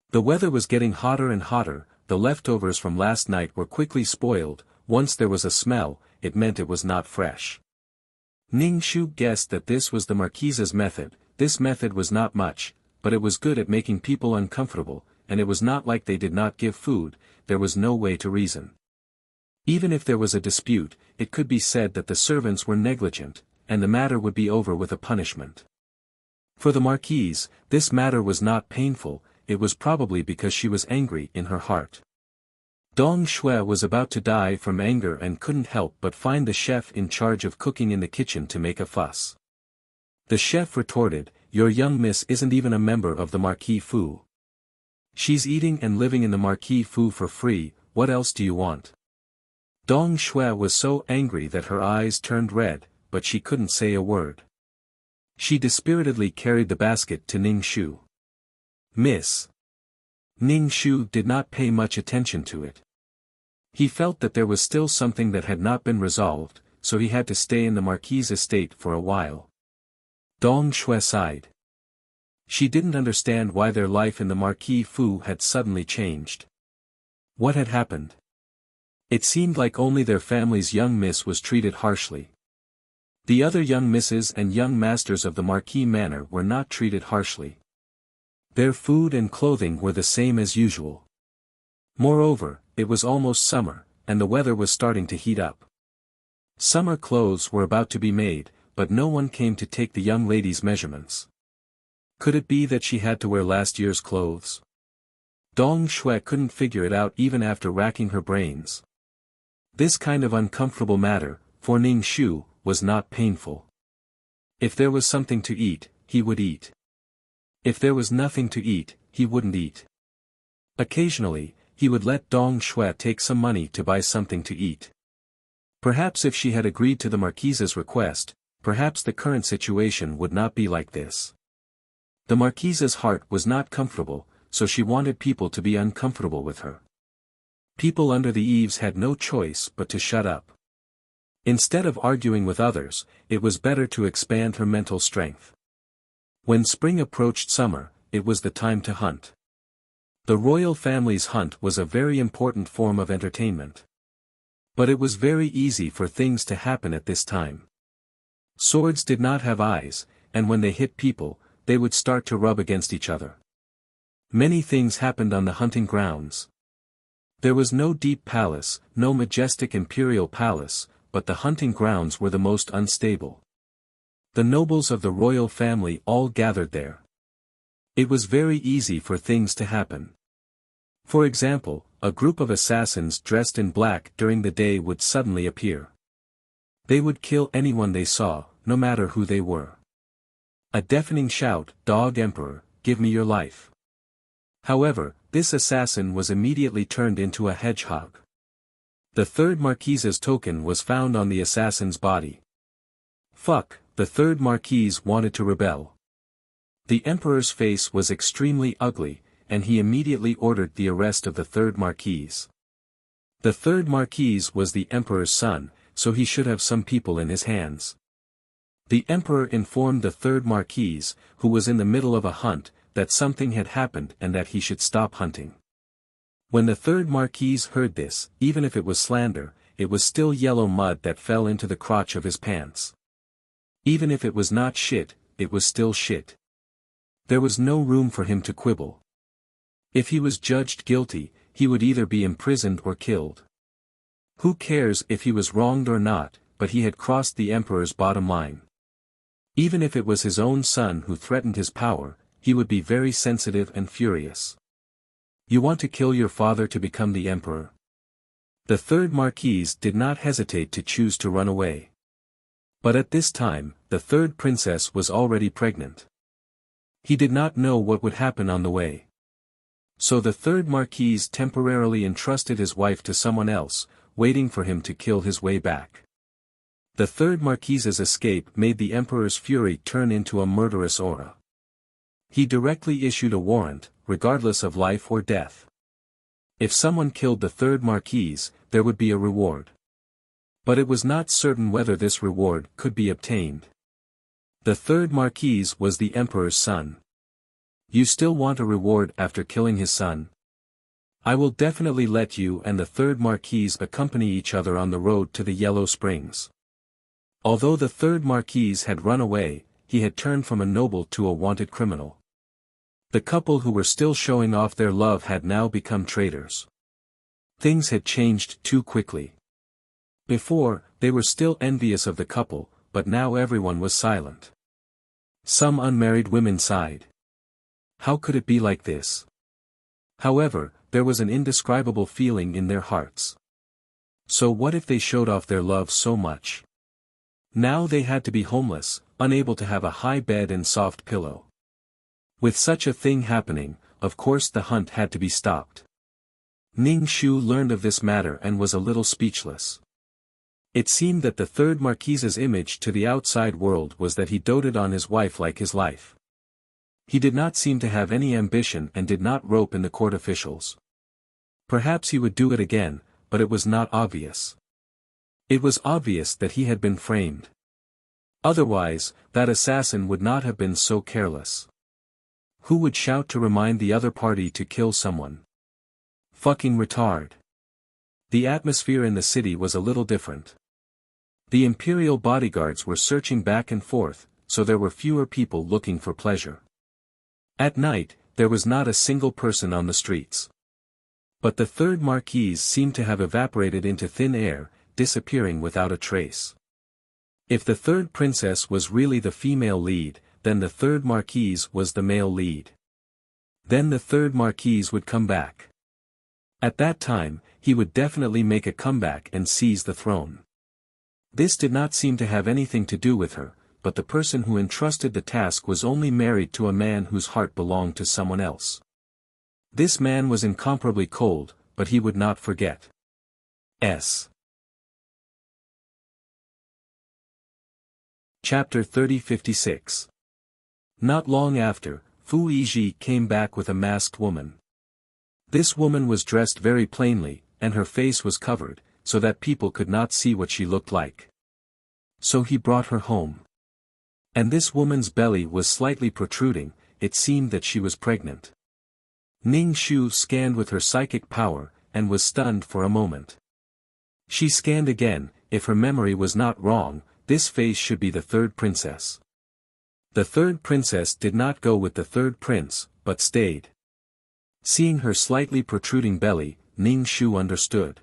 The weather was getting hotter and hotter, the leftovers from last night were quickly spoiled. Once there was a smell, it meant it was not fresh. Ning Shu guessed that this was the Marquise's method. This method was not much, but it was good at making people uncomfortable, and it was not like they did not give food. There was no way to reason. Even if there was a dispute, it could be said that the servants were negligent, and the matter would be over with a punishment. For the Marquise, this matter was not painful, it was probably because she was angry in her heart. Dong Shui was about to die from anger and couldn't help but find the chef in charge of cooking in the kitchen to make a fuss. The chef retorted, "Your young miss isn't even a member of the Marquis Fu. She's eating and living in the Marquis Fu for free, what else do you want?" Dong Shui was so angry that her eyes turned red, but she couldn't say a word. She dispiritedly carried the basket to Ning Shu. "Miss." Ning Shu did not pay much attention to it. He felt that there was still something that had not been resolved, so he had to stay in the Marquis' estate for a while. Dong Shui sighed. She didn't understand why their life in the Marquis Fu had suddenly changed. What had happened? It seemed like only their family's young miss was treated harshly. The other young misses and young masters of the Marquis Manor were not treated harshly. Their food and clothing were the same as usual. Moreover, it was almost summer, and the weather was starting to heat up. Summer clothes were about to be made, but no one came to take the young lady's measurements. Could it be that she had to wear last year's clothes? Dong Shui couldn't figure it out even after racking her brains. This kind of uncomfortable matter, for Ning Shu, was not painful. If there was something to eat, he would eat. If there was nothing to eat, he wouldn't eat. Occasionally, he would let Dong Shui take some money to buy something to eat. Perhaps if she had agreed to the Marquise's request, perhaps the current situation would not be like this. The Marquise's heart was not comfortable, so she wanted people to be uncomfortable with her. People under the eaves had no choice but to shut up. Instead of arguing with others, it was better to expand her mental strength. When spring approached summer, it was the time to hunt. The royal family's hunt was a very important form of entertainment. But it was very easy for things to happen at this time. Swords did not have eyes, and when they hit people, they would start to rub against each other. Many things happened on the hunting grounds. There was no deep palace, no majestic imperial palace, but the hunting grounds were the most unstable. The nobles of the royal family all gathered there. It was very easy for things to happen. For example, a group of assassins dressed in black during the day would suddenly appear. They would kill anyone they saw, no matter who they were. A deafening shout, "Dog Emperor, give me your life." However, this assassin was immediately turned into a hedgehog. The third Marquise's token was found on the assassin's body. Fuck, the third Marquise wanted to rebel. The Emperor's face was extremely ugly, and he immediately ordered the arrest of the third Marquise. The third Marquise was the Emperor's son, so he should have some people in his hands. The Emperor informed the third Marquise, who was in the middle of a hunt, that something had happened and that he should stop hunting. When the third Marquise heard this, even if it was slander, it was still yellow mud that fell into the crotch of his pants. Even if it was not shit, it was still shit. There was no room for him to quibble. If he was judged guilty, he would either be imprisoned or killed. Who cares if he was wronged or not, but he had crossed the Emperor's bottom line. Even if it was his own son who threatened his power, he would be very sensitive and furious. You want to kill your father to become the Emperor? The third Marquise did not hesitate to choose to run away. But at this time, the third princess was already pregnant. He did not know what would happen on the way. So the third Marquise temporarily entrusted his wife to someone else, waiting for him to kill his way back. The third Marquise's escape made the Emperor's fury turn into a murderous aura. He directly issued a warrant, regardless of life or death. If someone killed the third Marquise, there would be a reward. But it was not certain whether this reward could be obtained. The third Marquise was the Emperor's son. You still want a reward after killing his son? I will definitely let you and the third Marquise accompany each other on the road to the Yellow Springs. Although the third Marquise had run away, he had turned from a noble to a wanted criminal. The couple who were still showing off their love had now become traitors. Things had changed too quickly. Before, they were still envious of the couple, but now everyone was silent. Some unmarried women sighed. How could it be like this? However, there was an indescribable feeling in their hearts. So what if they showed off their love so much? Now they had to be homeless, unable to have a high bed and soft pillow. With such a thing happening, of course the hunt had to be stopped. Ning Shu learned of this matter and was a little speechless. It seemed that the third Marquise's image to the outside world was that he doted on his wife like his life. He did not seem to have any ambition and did not rope in the court officials. Perhaps he would do it again, but it was not obvious. It was obvious that he had been framed. Otherwise, that assassin would not have been so careless. Who would shout to remind the other party to kill someone? Fucking retard. The atmosphere in the city was a little different. The imperial bodyguards were searching back and forth, so there were fewer people looking for pleasure. At night, there was not a single person on the streets. But the third Marquise seemed to have evaporated into thin air, disappearing without a trace. If the third princess was really the female lead, then the third Marquise was the male lead. Then the third Marquise would come back. At that time, he would definitely make a comeback and seize the throne. This did not seem to have anything to do with her, but the person who entrusted the task was only married to a man whose heart belonged to someone else. This man was incomparably cold, but he would not forget. Chapter 3056. Not long after, Fu Yizhi came back with a masked woman. This woman was dressed very plainly, and her face was covered, so that people could not see what she looked like. So he brought her home. And this woman's belly was slightly protruding, it seemed that she was pregnant. Ning Shu scanned with her psychic power, and was stunned for a moment. She scanned again. If her memory was not wrong, this face should be the third princess. The third princess did not go with the third prince, but stayed. Seeing her slightly protruding belly, Ning Shu understood.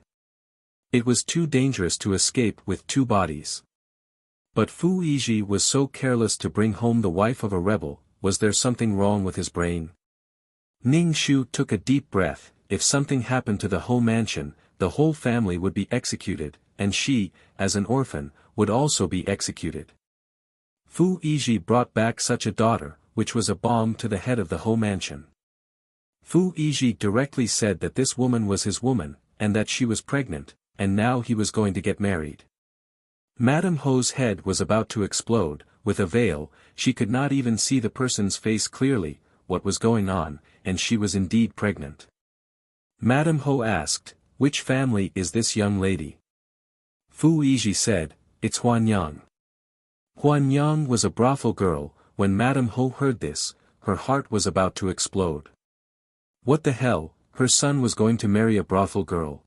It was too dangerous to escape with two bodies. But Fu Yizhi was so careless to bring home the wife of a rebel. Was there something wrong with his brain? Ning Shu took a deep breath. If something happened to the Ho mansion, the whole family would be executed, and she, as an orphan, would also be executed. Fu Yizhi brought back such a daughter, which was a bomb to the head of the Ho mansion. Fu Yizhi directly said that this woman was his woman, and that she was pregnant, and now he was going to get married. Madame Ho's head was about to explode. With a veil, she could not even see the person's face clearly, what was going on, and she was indeed pregnant. Madame Ho asked, "Which family is this young lady?" Fu Yizhi said, "It's Huanyang." Huanyang was a brothel girl. When Madame Ho heard this, her heart was about to explode. What the hell, her son was going to marry a brothel girl.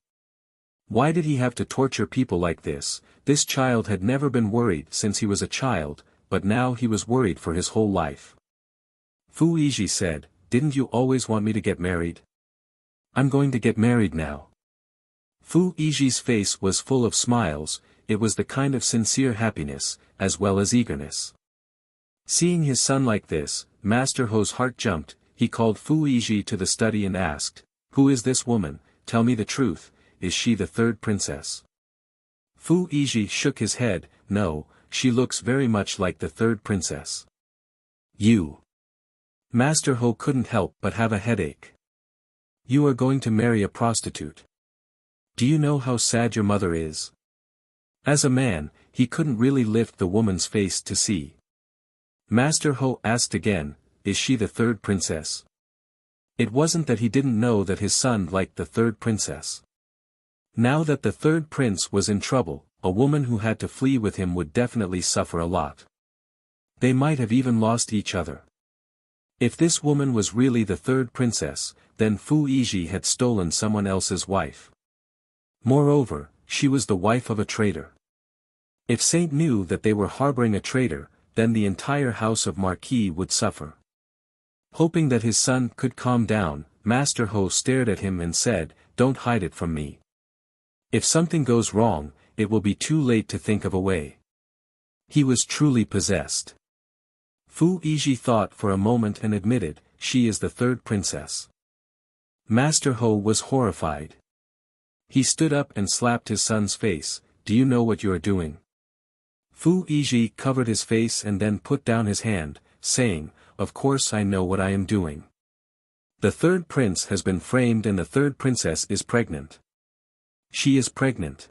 Why did he have to torture people like this? This child had never been worried since he was a child, but now he was worried for his whole life. Fu Yizhi said, "Didn't you always want me to get married? I'm going to get married now." Fu Yizhi's face was full of smiles. It was the kind of sincere happiness, as well as eagerness. Seeing his son like this, Master Ho's heart jumped. He called Fu Yizhi to the study and asked, "Who is this woman? Tell me the truth, is she the third princess?" Fu Yizhi shook his head. "No, she looks very much like the third princess." "You." Master Ho couldn't help but have a headache. "You are going to marry a prostitute. Do you know how sad your mother is?" As a man, he couldn't really lift the woman's face to see. Master Ho asked again, "Is she the third princess?" It wasn't that he didn't know that his son liked the third princess. Now that the third prince was in trouble, a woman who had to flee with him would definitely suffer a lot. They might have even lost each other. If this woman was really the third princess, then Fu Yizhi had stolen someone else's wife. Moreover, she was the wife of a traitor. If Saint knew that they were harboring a traitor, then the entire house of Marquis would suffer. Hoping that his son could calm down, Master Ho stared at him and said, "Don't hide it from me. If something goes wrong, it will be too late to think of a way." He was truly possessed. Fu Yizhi thought for a moment and admitted, "She is the third princess." Master Ho was horrified. He stood up and slapped his son's face. "Do you know what you are doing?" Fu Yizhi covered his face and then put down his hand, saying, "Of course I know what I am doing. The third prince has been framed and the third princess is pregnant. She is pregnant.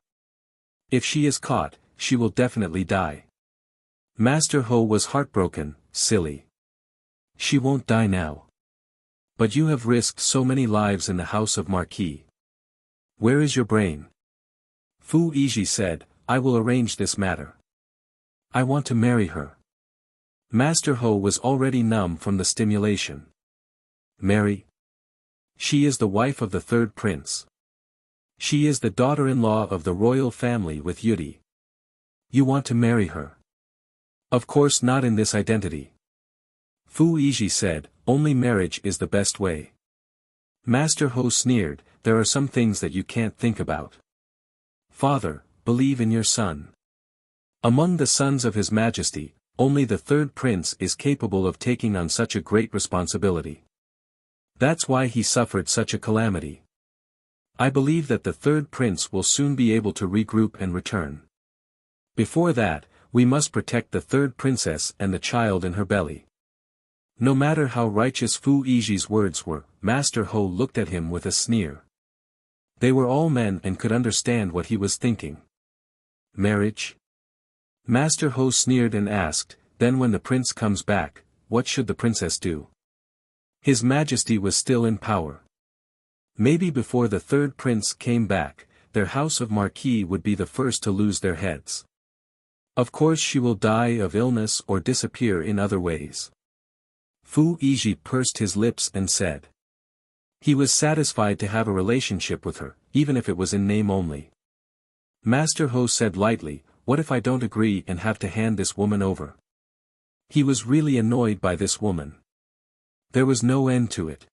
If she is caught, she will definitely die." Master Ho was heartbroken. "Silly. She won't die now. But you have risked so many lives in the house of Marquis. Where is your brain?" Fu Yizhi said, "I will arrange this matter. I want to marry her." Master Ho was already numb from the stimulation. "Marry? She is the wife of the third prince. She is the daughter-in-law of the royal family with Yudi. You want to marry her? Of course not in this identity." Fu Yizhi said, "Only marriage is the best way." Master Ho sneered, "There are some things that you can't think about. Father, believe in your son. Among the sons of His Majesty, only the third prince is capable of taking on such a great responsibility. That's why he suffered such a calamity. I believe that the third prince will soon be able to regroup and return. Before that, we must protect the third princess and the child in her belly." No matter how righteous Fu Yizhi's words were, Master Ho looked at him with a sneer. They were all men and could understand what he was thinking. "Marriage?" Master Ho sneered and asked, "Then when the prince comes back, what should the princess do?" His Majesty was still in power. Maybe before the third prince came back, their house of Marquis would be the first to lose their heads. Of course she will die of illness or disappear in other ways. Fu Yizhi pursed his lips and said. He was satisfied to have a relationship with her, even if it was in name only. Master Ho said lightly, "What if I don't agree and have to hand this woman over?" He was really annoyed by this woman. There was no end to it.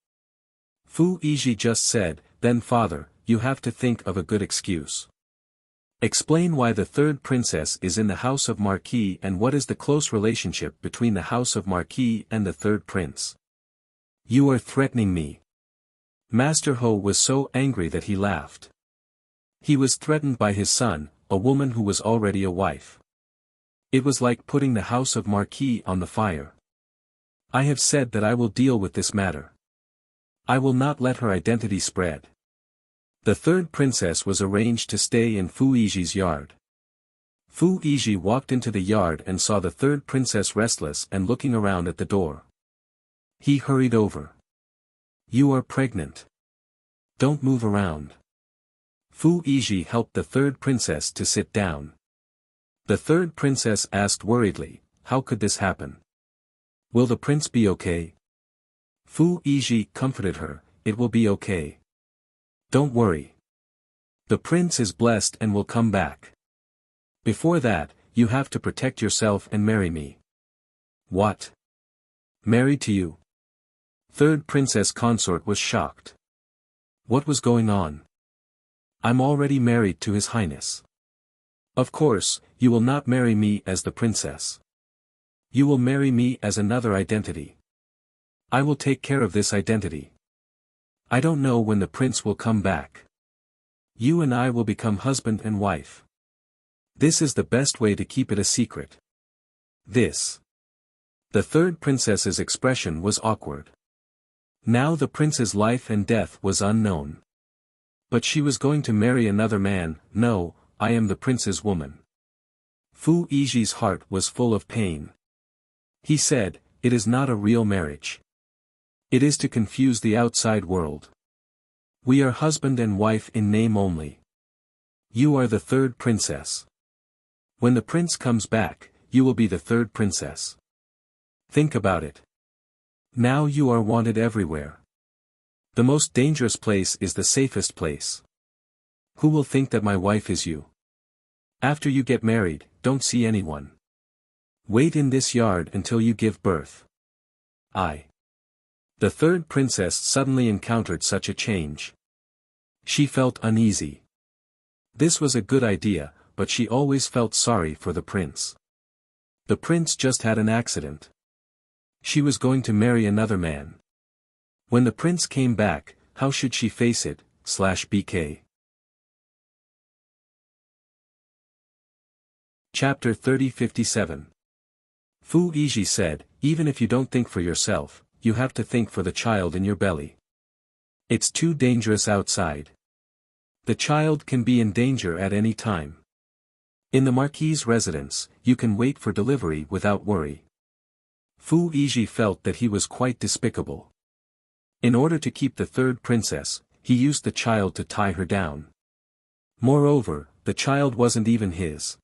Fu Yizhi just said, then father, you have to think of a good excuse. Explain why the third princess is in the house of Marquis and what is the close relationship between the house of Marquis and the third prince. You are threatening me. Master Ho was so angry that he laughed. He was threatened by his son, a woman who was already a wife. It was like putting the house of Marquis on the fire. I have said that I will deal with this matter. I will not let her identity spread. The third princess was arranged to stay in Fu Yizhi's yard. Fu Yizhi walked into the yard and saw the third princess restless and looking around at the door. He hurried over. You are pregnant. Don't move around. Fu Yizhi helped the third princess to sit down. The third princess asked worriedly, how could this happen? Will the prince be okay? Fu Yizhi comforted her, it will be okay. Don't worry. The prince is blessed and will come back. Before that, you have to protect yourself and marry me. What? Married to you? Third princess consort was shocked. What was going on? I'm already married to His Highness. Of course, you will not marry me as the princess. You will marry me as another identity. I will take care of this identity. I don't know when the prince will come back. You and I will become husband and wife. This is the best way to keep it a secret. This. The third princess's expression was awkward. Now the prince's life and death was unknown. But she was going to marry another man. No, I am the prince's woman. Fu Yizhi's heart was full of pain. He said, it is not a real marriage. It is to confuse the outside world. We are husband and wife in name only. You are the third princess. When the prince comes back, you will be the third princess. Think about it. Now you are wanted everywhere. The most dangerous place is the safest place. Who will think that my wife is you? After you get married, don't see anyone. Wait in this yard until you give birth. The third princess suddenly encountered such a change. She felt uneasy. This was a good idea, but she always felt sorry for the prince. The prince just had an accident. She was going to marry another man. When the prince came back, how should she face it, /BK? Chapter 30:57. Fu Yizhi said, even if you don't think for yourself, you have to think for the child in your belly. It's too dangerous outside. The child can be in danger at any time. In the Marquis's residence, you can wait for delivery without worry. Fu Yizhi felt that he was quite despicable. In order to keep the third princess, he used the child to tie her down. Moreover, the child wasn't even his.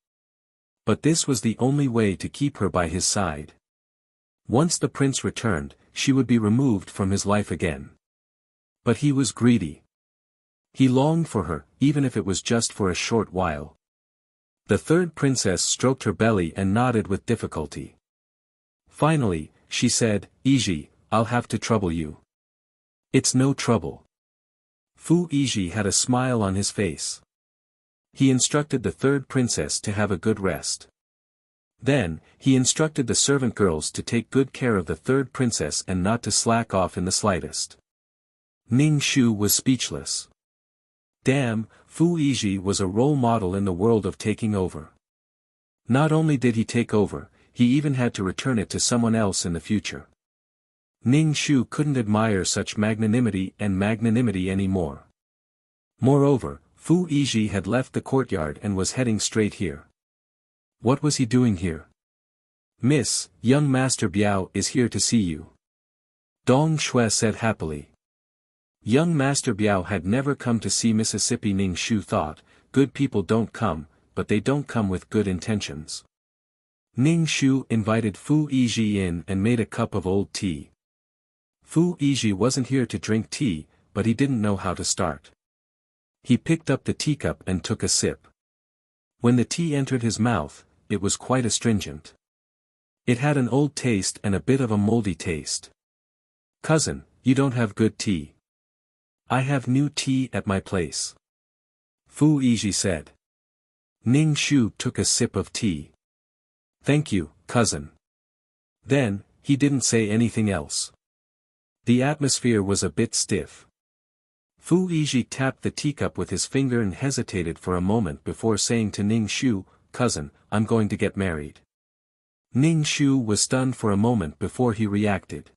But this was the only way to keep her by his side. Once the prince returned, she would be removed from his life again. But he was greedy. He longed for her, even if it was just for a short while. The third princess stroked her belly and nodded with difficulty. Finally, she said, Yizhi, I'll have to trouble you. It's no trouble. Fu Yizhi had a smile on his face. He instructed the third princess to have a good rest. Then, he instructed the servant girls to take good care of the third princess and not to slack off in the slightest. Ning Shu was speechless. Damn, Fu Yizhi was a role model in the world of taking over. Not only did he take over, he even had to return it to someone else in the future. Ning Shu couldn't admire such magnanimity anymore. Moreover, Fu Yizhi had left the courtyard and was heading straight here. What was he doing here? Miss, young Master Biao is here to see you. Dong Shui said happily. Young Master Biao had never come to see Mississippi. Ning Shu thought, good people don't come, but they don't come with good intentions. Ning Shu invited Fu Yizhi in and made a cup of old tea. Fu Yizhi wasn't here to drink tea, but he didn't know how to start. He picked up the teacup and took a sip. When the tea entered his mouth, it was quite astringent. It had an old taste and a bit of a moldy taste. Cousin, you don't have good tea. I have new tea at my place. Fu Yizhi said. Ning Shu took a sip of tea. Thank you, cousin. Then, he didn't say anything else. The atmosphere was a bit stiff. Fu Yizhi tapped the teacup with his finger and hesitated for a moment before saying to Ning Shu, cousin, I'm going to get married. Ning Shu was stunned for a moment before he reacted.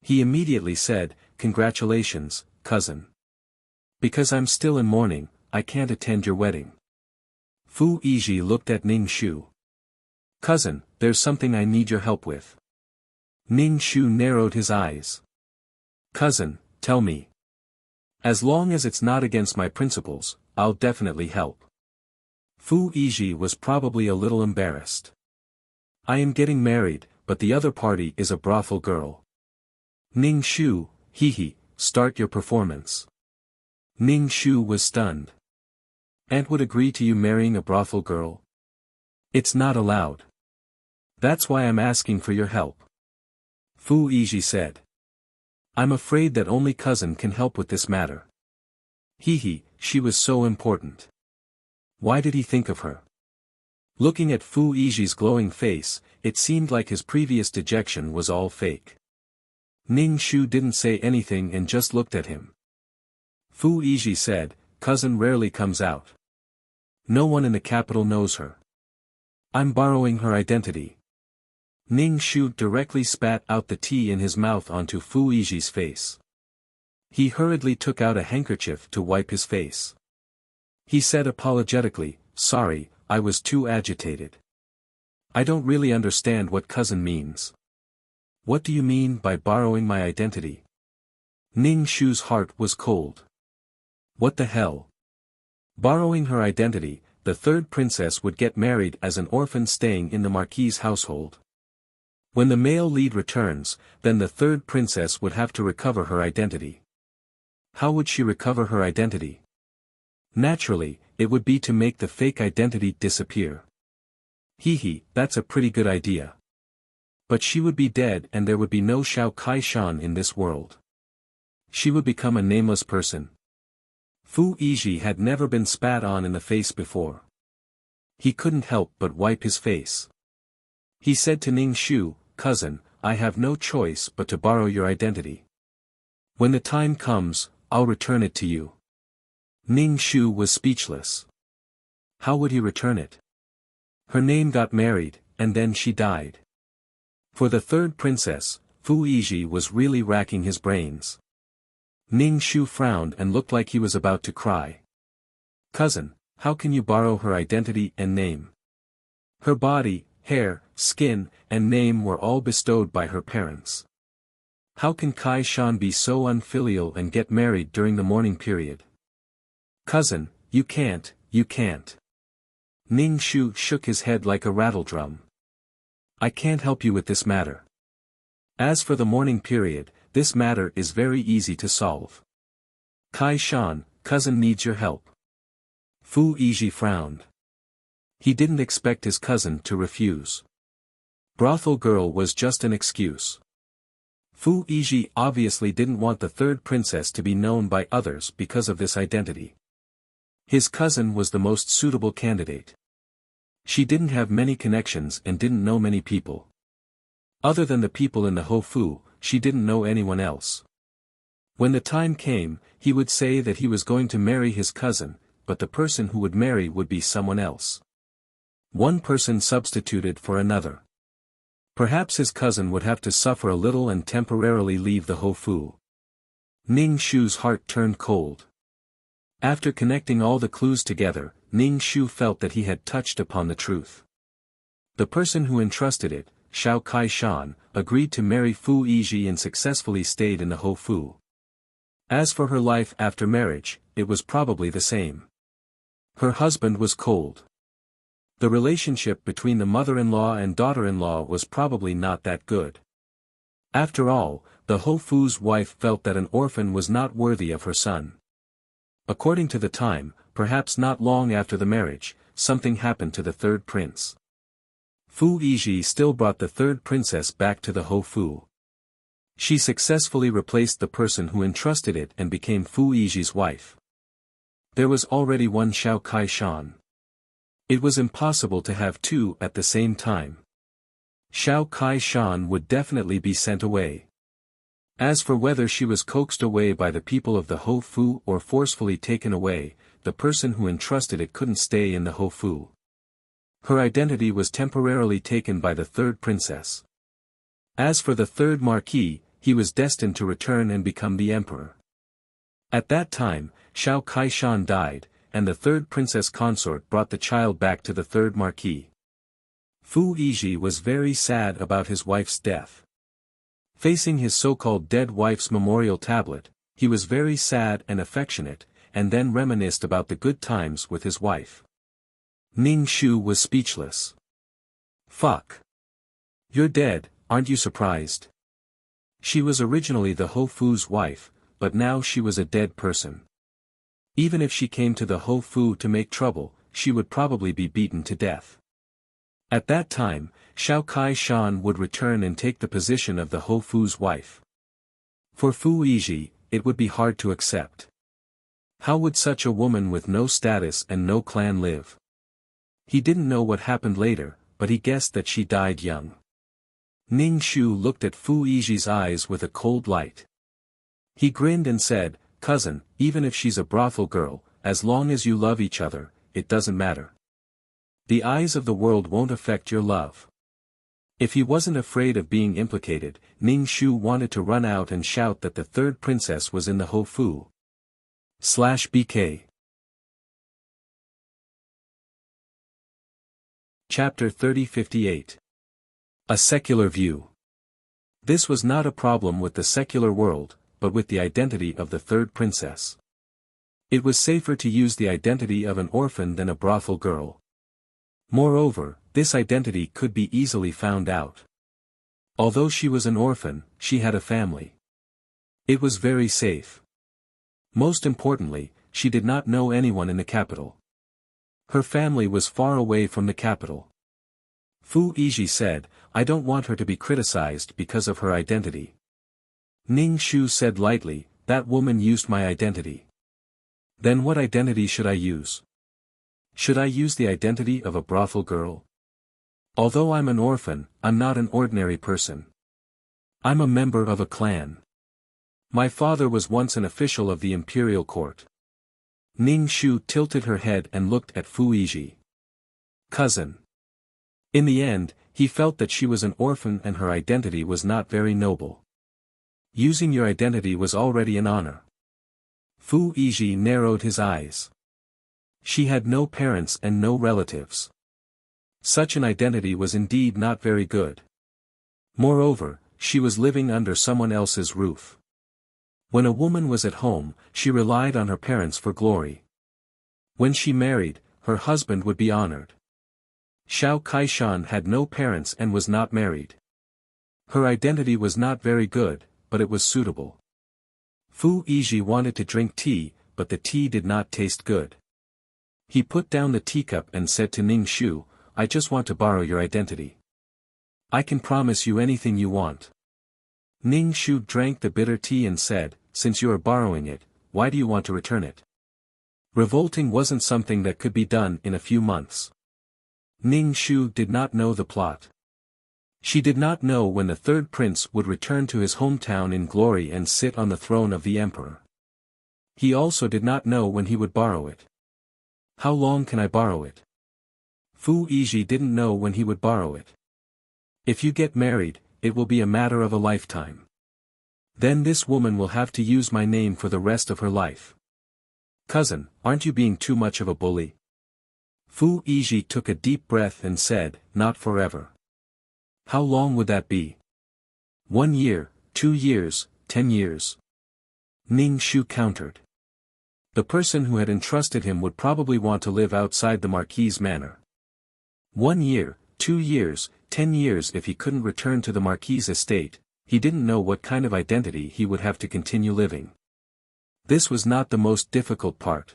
He immediately said, congratulations, cousin. Because I'm still in mourning, I can't attend your wedding. Fu Yizhi looked at Ning Shu. Cousin, there's something I need your help with. Ning Shu narrowed his eyes. Cousin, tell me. As long as it's not against my principles, I'll definitely help. Fu Yizhi was probably a little embarrassed. I am getting married, but the other party is a brothel girl. Ning Shu, hee, start your performance. Ning Shu was stunned. Aunt would agree to you marrying a brothel girl? It's not allowed. That's why I'm asking for your help. Fu Yizhi said. I'm afraid that only cousin can help with this matter. Hee, she was so important. Why did he think of her? Looking at Fu Yizhi's glowing face, it seemed like his previous dejection was all fake. Ning Shu didn't say anything and just looked at him. Fu Yizhi said, cousin rarely comes out. No one in the capital knows her. I'm borrowing her identity. Ning Shu directly spat out the tea in his mouth onto Fu Yizhi's face. He hurriedly took out a handkerchief to wipe his face. He said apologetically, sorry, I was too agitated. I don't really understand what cousin means. What do you mean by borrowing my identity? Ning Shu's heart was cold. What the hell? Borrowing her identity, the third princess would get married as an orphan staying in the Marquis's household. When the male lead returns, then the third princess would have to recover her identity. How would she recover her identity? Naturally, it would be to make the fake identity disappear. Hee, that's a pretty good idea. But she would be dead and there would be no Xiao Kai-shan in this world. She would become a nameless person. Fu Yizhi had never been spat on in the face before. He couldn't help but wipe his face. He said to Ning Shu, cousin, I have no choice but to borrow your identity. When the time comes, I'll return it to you. Ning Shu was speechless. How would he return it? Her name got married, and then she died. For the third princess, Fu Yizhi was really racking his brains. Ning Shu frowned and looked like he was about to cry. Cousin, how can you borrow her identity and name? Her body, hair, skin, and name were all bestowed by her parents. How can Kai-shan be so unfilial and get married during the mourning period? Cousin, you can't. Ning Shu shook his head like a rattledrum. I can't help you with this matter. As for the mourning period, this matter is very easy to solve. Kai-shan, cousin needs your help. Fu Yizhi frowned. He didn't expect his cousin to refuse. Brothel girl was just an excuse. Fu Yizhi obviously didn't want the third princess to be known by others because of this identity. His cousin was the most suitable candidate. She didn't have many connections and didn't know many people. Other than the people in the Hofu, she didn't know anyone else. When the time came, he would say that he was going to marry his cousin, but the person who would marry would be someone else. One person substituted for another. Perhaps his cousin would have to suffer a little and temporarily leave the Hofu. Ning Shu's heart turned cold. After connecting all the clues together, Ning Shu felt that he had touched upon the truth. The person who entrusted it, Xiao Kai-shan, agreed to marry Fu Yizhi and successfully stayed in the Hofu. As for her life after marriage, it was probably the same. Her husband was cold. The relationship between the mother-in-law and daughter-in-law was probably not that good. After all, the Hofu's wife felt that an orphan was not worthy of her son. According to the time, perhaps not long after the marriage, something happened to the third prince. Fu Yizhi still brought the third princess back to the Hofu. She successfully replaced the person who entrusted it and became Fu Yiji's wife. There was already one Xiao Kai-shan. It was impossible to have two at the same time. Xiao Kai-shan would definitely be sent away. As for whether she was coaxed away by the people of the Ho Fu or forcefully taken away, the person who entrusted it couldn't stay in the Ho Fu. Her identity was temporarily taken by the third princess. As for the third marquis, he was destined to return and become the emperor. At that time, Xiao Kai-shan died, and the third princess consort brought the child back to the third marquis. Fu Yiji was very sad about his wife's death. Facing his so-called dead wife's memorial tablet, he was very sad and affectionate, and then reminisced about the good times with his wife. Ning Shu was speechless. "Fuck. You're dead, aren't you surprised?" She was originally the Ho Fu's wife, but now she was a dead person. Even if she came to the Ho Fu to make trouble, she would probably be beaten to death. At that time, Xiao Kai-shan would return and take the position of the Ho Fu's wife. For Fu Yiji, it would be hard to accept. How would such a woman with no status and no clan live? He didn't know what happened later, but he guessed that she died young. Ning Shu looked at Fu Yiji's eyes with a cold light. He grinned and said, "Cousin, even if she's a brothel girl, as long as you love each other, it doesn't matter. The eyes of the world won't affect your love." If he wasn't afraid of being implicated, Ning Shu wanted to run out and shout that the third princess was in the Ho Fu. /BK Chapter 3058. A Secular View. This was not a problem with the secular world, but with the identity of the third princess. It was safer to use the identity of an orphan than a brothel girl. Moreover, this identity could be easily found out. Although she was an orphan, she had a family. It was very safe. Most importantly, she did not know anyone in the capital. Her family was far away from the capital. Fu Yiji said, "I don't want her to be criticized because of her identity." Ning Shu said lightly, "That woman used my identity. Then what identity should I use? Should I use the identity of a brothel girl? Although I'm an orphan, I'm not an ordinary person. I'm a member of a clan. My father was once an official of the imperial court." Ning Shu tilted her head and looked at Fu Yiji. "Cousin." In the end, he felt that she was an orphan and her identity was not very noble. Using your identity was already an honor. Fu Yiji narrowed his eyes. She had no parents and no relatives. Such an identity was indeed not very good. Moreover, she was living under someone else's roof. When a woman was at home, she relied on her parents for glory. When she married, her husband would be honored. Xiao Kai-shan had no parents and was not married. Her identity was not very good, but it was suitable. Fu Yiji wanted to drink tea, but the tea did not taste good. He put down the teacup and said to Ning Shu, "I just want to borrow your identity. I can promise you anything you want." Ning Shu drank the bitter tea and said, "Since you are borrowing it, why do you want to return it?" Revolting wasn't something that could be done in a few months. Ning Shu did not know the plot. She did not know when the third prince would return to his hometown in glory and sit on the throne of the emperor. He also did not know when he would borrow it. "How long can I borrow it?" Fu Yiji didn't know when he would borrow it. "If you get married, it will be a matter of a lifetime. Then this woman will have to use my name for the rest of her life." "Cousin, aren't you being too much of a bully?" Fu Yiji took a deep breath and said, "Not forever." "How long would that be?" 1 year, 2 years, 10 years. Ning Shu countered. The person who had entrusted him would probably want to live outside the marquis's manor. 1 year, 2 years, 10 years. If he couldn't return to the marquis's estate, he didn't know what kind of identity he would have to continue living. This was not the most difficult part.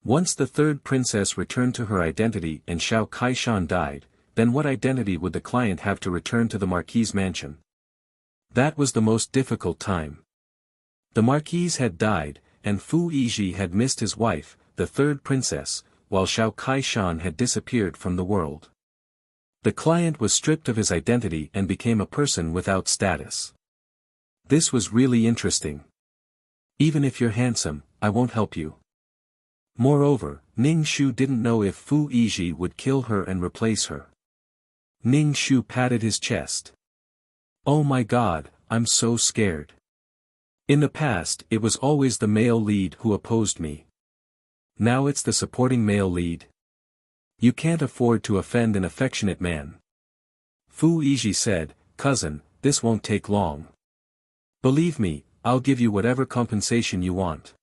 Once the third princess returned to her identity and Xiao Kai-shan died, then what identity would the client have to return to the marquis's mansion? That was the most difficult time. The Marquise had died, and Fu Yizhi had missed his wife, the third princess, while Xiao Kaishan had disappeared from the world. The client was stripped of his identity and became a person without status. This was really interesting. Even if you're handsome, I won't help you. Moreover, Ning Shu didn't know if Fu Yizhi would kill her and replace her. Ning Shu patted his chest. Oh my god, I'm so scared. In the past it was always the male lead who opposed me. Now it's the supporting male lead. You can't afford to offend an affectionate man. Fu Yizhi said, cousin, this won't take long. Believe me, I'll give you whatever compensation you want.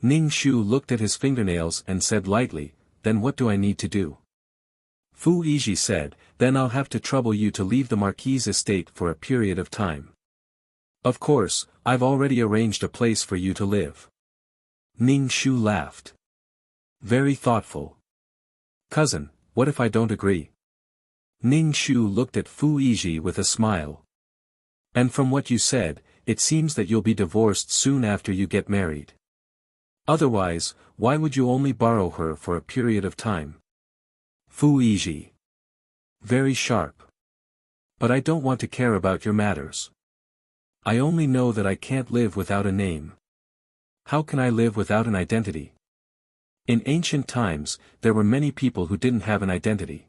Ning Shu looked at his fingernails and said lightly, then what do I need to do? Fu Yizhi said, then I'll have to trouble you to leave the Marquise estate for a period of time. Of course, I've already arranged a place for you to live. Ning Shu laughed. Very thoughtful. Cousin, what if I don't agree? Ning Shu looked at Fu Yizhi with a smile. And from what you said, it seems that you'll be divorced soon after you get married. Otherwise, why would you only borrow her for a period of time? Fu Yizhi. Very sharp. But I don't want to care about your matters. I only know that I can't live without a name. How can I live without an identity? In ancient times, there were many people who didn't have an identity.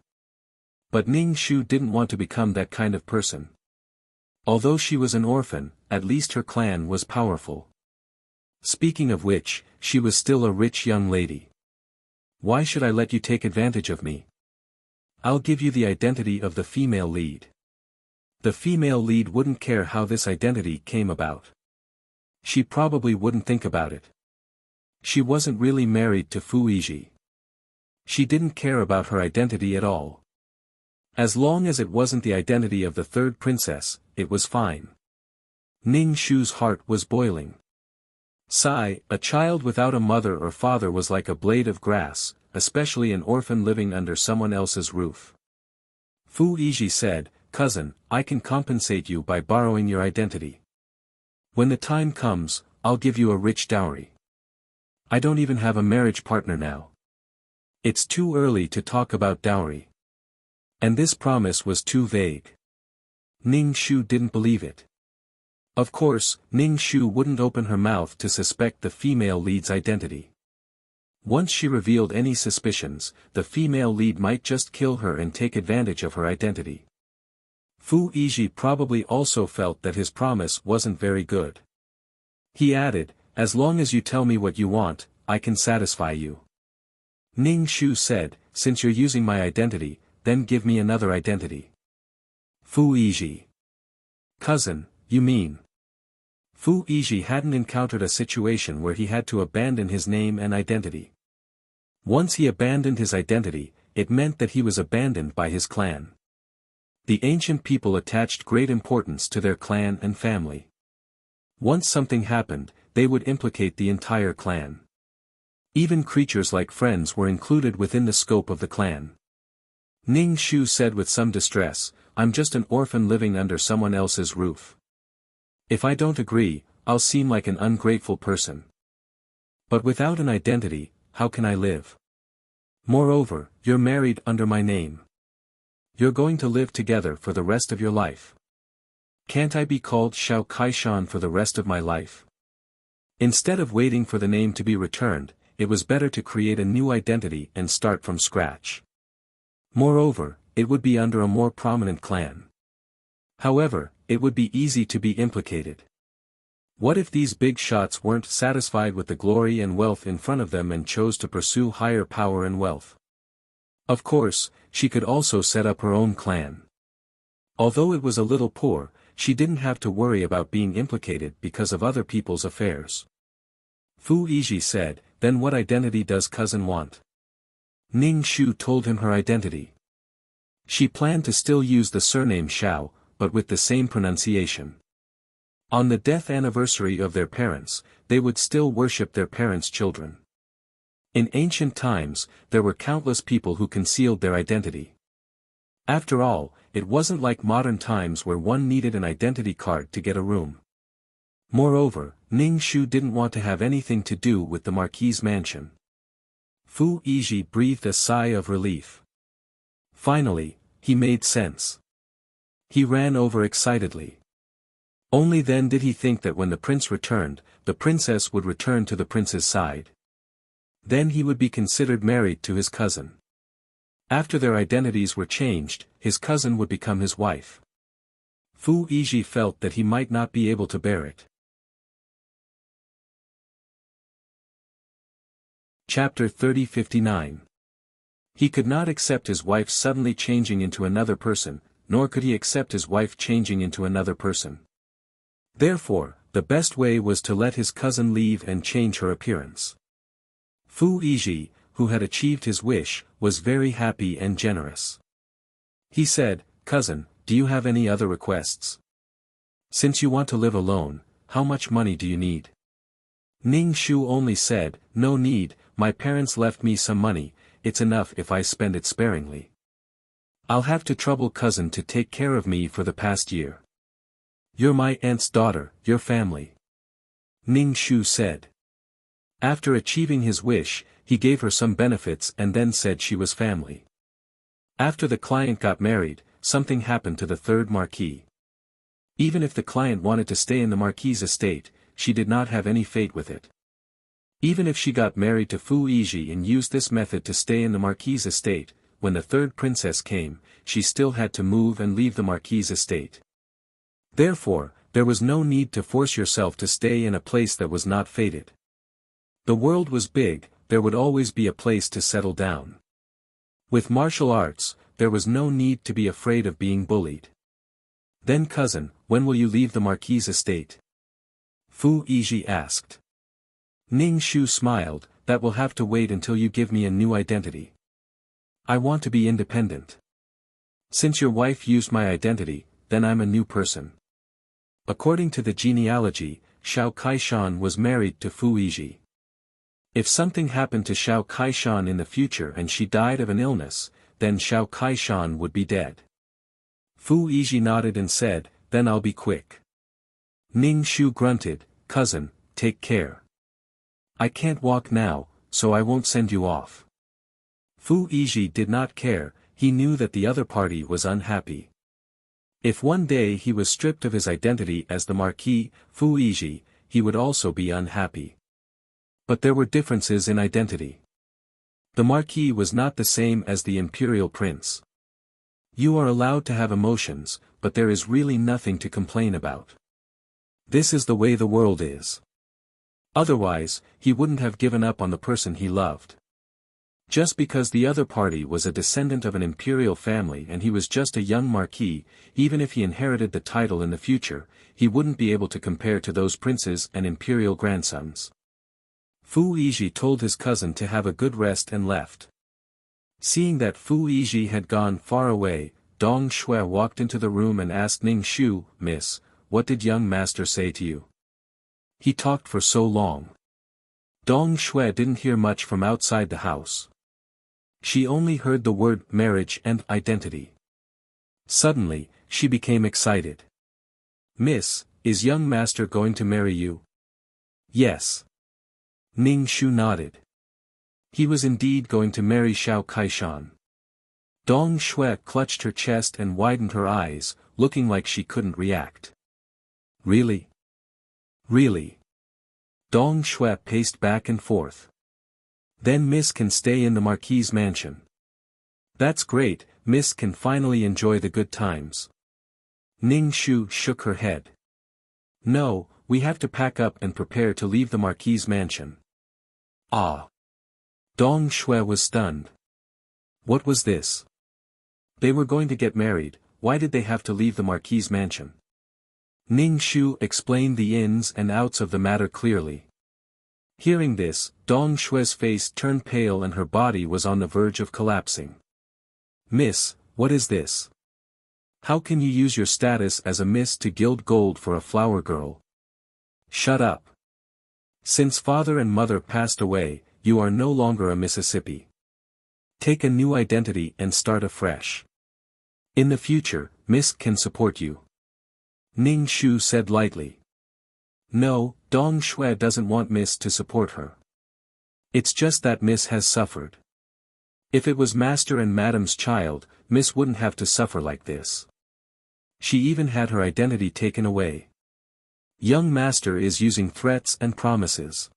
But Ning Shu didn't want to become that kind of person. Although she was an orphan, at least her clan was powerful. Speaking of which, she was still a rich young lady. Why should I let you take advantage of me? I'll give you the identity of the female lead. The female lead wouldn't care how this identity came about. She probably wouldn't think about it. She wasn't really married to Fu Yizhi. She didn't care about her identity at all. As long as it wasn't the identity of the third princess, it was fine. Ning Shu's heart was boiling. Sigh, a child without a mother or father was like a blade of grass, especially an orphan living under someone else's roof. Fu Yizhi said, cousin, I can compensate you by borrowing your identity. When the time comes, I'll give you a rich dowry. I don't even have a marriage partner now. It's too early to talk about dowry. And this promise was too vague. Ning Shu didn't believe it. Of course, Ning Shu wouldn't open her mouth to suspect the female lead's identity. Once she revealed any suspicions, the female lead might just kill her and take advantage of her identity. Fu Yizhi probably also felt that his promise wasn't very good. He added, as long as you tell me what you want, I can satisfy you. Ning Shu said, since you're using my identity, then give me another identity. Fu Yizhi. Cousin, you mean? Fu Yizhi hadn't encountered a situation where he had to abandon his name and identity. Once he abandoned his identity, it meant that he was abandoned by his clan. The ancient people attached great importance to their clan and family. Once something happened, they would implicate the entire clan. Even creatures like friends were included within the scope of the clan. Ning Shu said with some distress, I'm just an orphan living under someone else's roof. If I don't agree, I'll seem like an ungrateful person. But without an identity, how can I live? Moreover, you're married under my name. You're going to live together for the rest of your life. Can't I be called Xiao Kaishan for the rest of my life? Instead of waiting for the name to be returned, it was better to create a new identity and start from scratch. Moreover, it would be under a more prominent clan. However, it would be easy to be implicated. What if these big shots weren't satisfied with the glory and wealth in front of them and chose to pursue higher power and wealth? Of course, she could also set up her own clan. Although it was a little poor, she didn't have to worry about being implicated because of other people's affairs. Fu Yizhi said, then what identity does cousin want? Ning Shu told him her identity. She planned to still use the surname Xiao, but with the same pronunciation. On the death anniversary of their parents, they would still worship their parents' children. In ancient times, there were countless people who concealed their identity. After all, it wasn't like modern times where one needed an identity card to get a room. Moreover, Ning Shu didn't want to have anything to do with the Marquis's mansion. Fu Yizhi breathed a sigh of relief. Finally, he made sense. He ran over excitedly. Only then did he think that when the prince returned, the princess would return to the prince's side. Then he would be considered married to his cousin. After their identities were changed, his cousin would become his wife. Fu Yizhi felt that he might not be able to bear it. Chapter 3059. He could not accept his wife suddenly changing into another person, nor could he accept his wife changing into another person. Therefore, the best way was to let his cousin leave and change her appearance. Fu Yizhi, who had achieved his wish, was very happy and generous. He said, "Cousin, do you have any other requests? Since you want to live alone, how much money do you need?" Ning Shu only said, "No need, my parents left me some money, it's enough if I spend it sparingly. I'll have to trouble cousin to take care of me for the past year. You're my aunt's daughter, your family." Ning Shu said. After achieving his wish, he gave her some benefits and then said she was family. After the client got married, something happened to the third Marquis. Even if the client wanted to stay in the Marquis's estate, she did not have any fate with it. Even if she got married to Fu Yizhi and used this method to stay in the Marquis's estate, when the third princess came, she still had to move and leave the Marquis's estate. Therefore, there was no need to force yourself to stay in a place that was not fated. The world was big, there would always be a place to settle down. With martial arts, there was no need to be afraid of being bullied. "Then cousin, when will you leave the Marquis's estate?" Fu Yizhi asked. Ning Shu smiled, "That will have to wait until you give me a new identity. I want to be independent. Since your wife used my identity, then I'm a new person." According to the genealogy, Xiao Kaishan was married to Fu Yizhi. If something happened to Xiao Kaishan in the future and she died of an illness, then Xiao Kaishan would be dead. Fu Yizhi nodded and said, "Then I'll be quick." Ning Shu grunted, "Cousin, take care. I can't walk now, so I won't send you off." Fu Yizhi did not care, he knew that the other party was unhappy. If one day he was stripped of his identity as the Marquis, Fu Yizhi, he would also be unhappy. But there were differences in identity. The Marquis was not the same as the Imperial Prince. You are allowed to have emotions, but there is really nothing to complain about. This is the way the world is. Otherwise, he wouldn't have given up on the person he loved. Just because the other party was a descendant of an imperial family and he was just a young marquis, even if he inherited the title in the future, he wouldn't be able to compare to those princes and imperial grandsons. Fu Yizhi told his cousin to have a good rest and left. Seeing that Fu Yizhi had gone far away, Dong Shui walked into the room and asked Ning Shu, "Miss, what did young master say to you? He talked for so long." Dong Shui didn't hear much from outside the house. She only heard the word marriage and identity. Suddenly, she became excited. "Miss, is young master going to marry you?" "Yes." Ning Shu nodded. He was indeed going to marry Xiao Kaishan. Dong Shui clutched her chest and widened her eyes, looking like she couldn't react. "Really? Really?" Dong Shui paced back and forth. "Then Miss can stay in the Marquis's mansion." "That's great, Miss can finally enjoy the good times." Ning Shu shook her head. "No, we have to pack up and prepare to leave the Marquis's mansion." "Ah!" Dong Shui was stunned. What was this? They were going to get married, why did they have to leave the Marquis's mansion? Ning Shu explained the ins and outs of the matter clearly. Hearing this, Dong Shui's face turned pale and her body was on the verge of collapsing. "Miss, what is this? How can you use your status as a miss to gild gold for a flower girl?" "Shut up. Since father and mother passed away, you are no longer a Mississippi. Take a new identity and start afresh." In the future, Miss can support you. Ning Shu said lightly. No, Dong Shui doesn't want Miss to support her. It's just that Miss has suffered. If it was Master and Madam's child, Miss wouldn't have to suffer like this. She even had her identity taken away. Young Master is using threats and promises.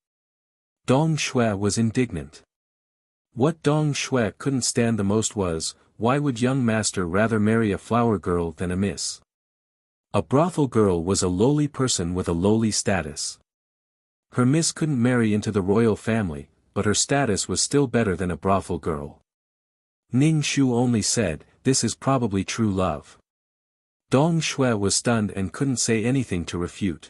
Dong Shui was indignant. What Dong Shui couldn't stand the most was, why would young Master rather marry a flower girl than a miss? A brothel girl was a lowly person with a lowly status. Her miss couldn't marry into the royal family, but her status was still better than a brothel girl. Ning Shu only said, this is probably true love. Dong Shui was stunned and couldn't say anything to refute.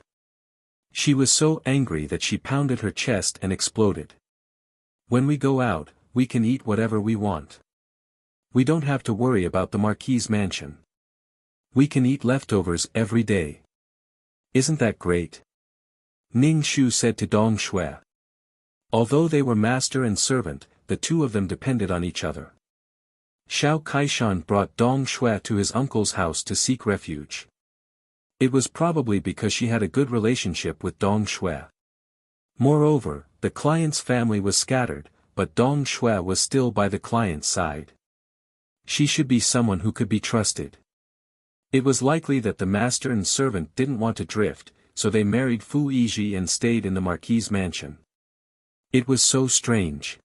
She was so angry that she pounded her chest and exploded. When we go out, we can eat whatever we want. We don't have to worry about the Marquis' mansion. We can eat leftovers every day. Isn't that great? Ning Shu said to Dong Shui. Although they were master and servant, the two of them depended on each other. Xiao Kaishan brought Dong Shui to his uncle's house to seek refuge. It was probably because she had a good relationship with Dong Shui. Moreover, the client's family was scattered, but Dong Shui was still by the client's side. She should be someone who could be trusted. It was likely that the master and servant didn't want to drift, so they married Fu Yiji and stayed in the Marquis' mansion. It was so strange.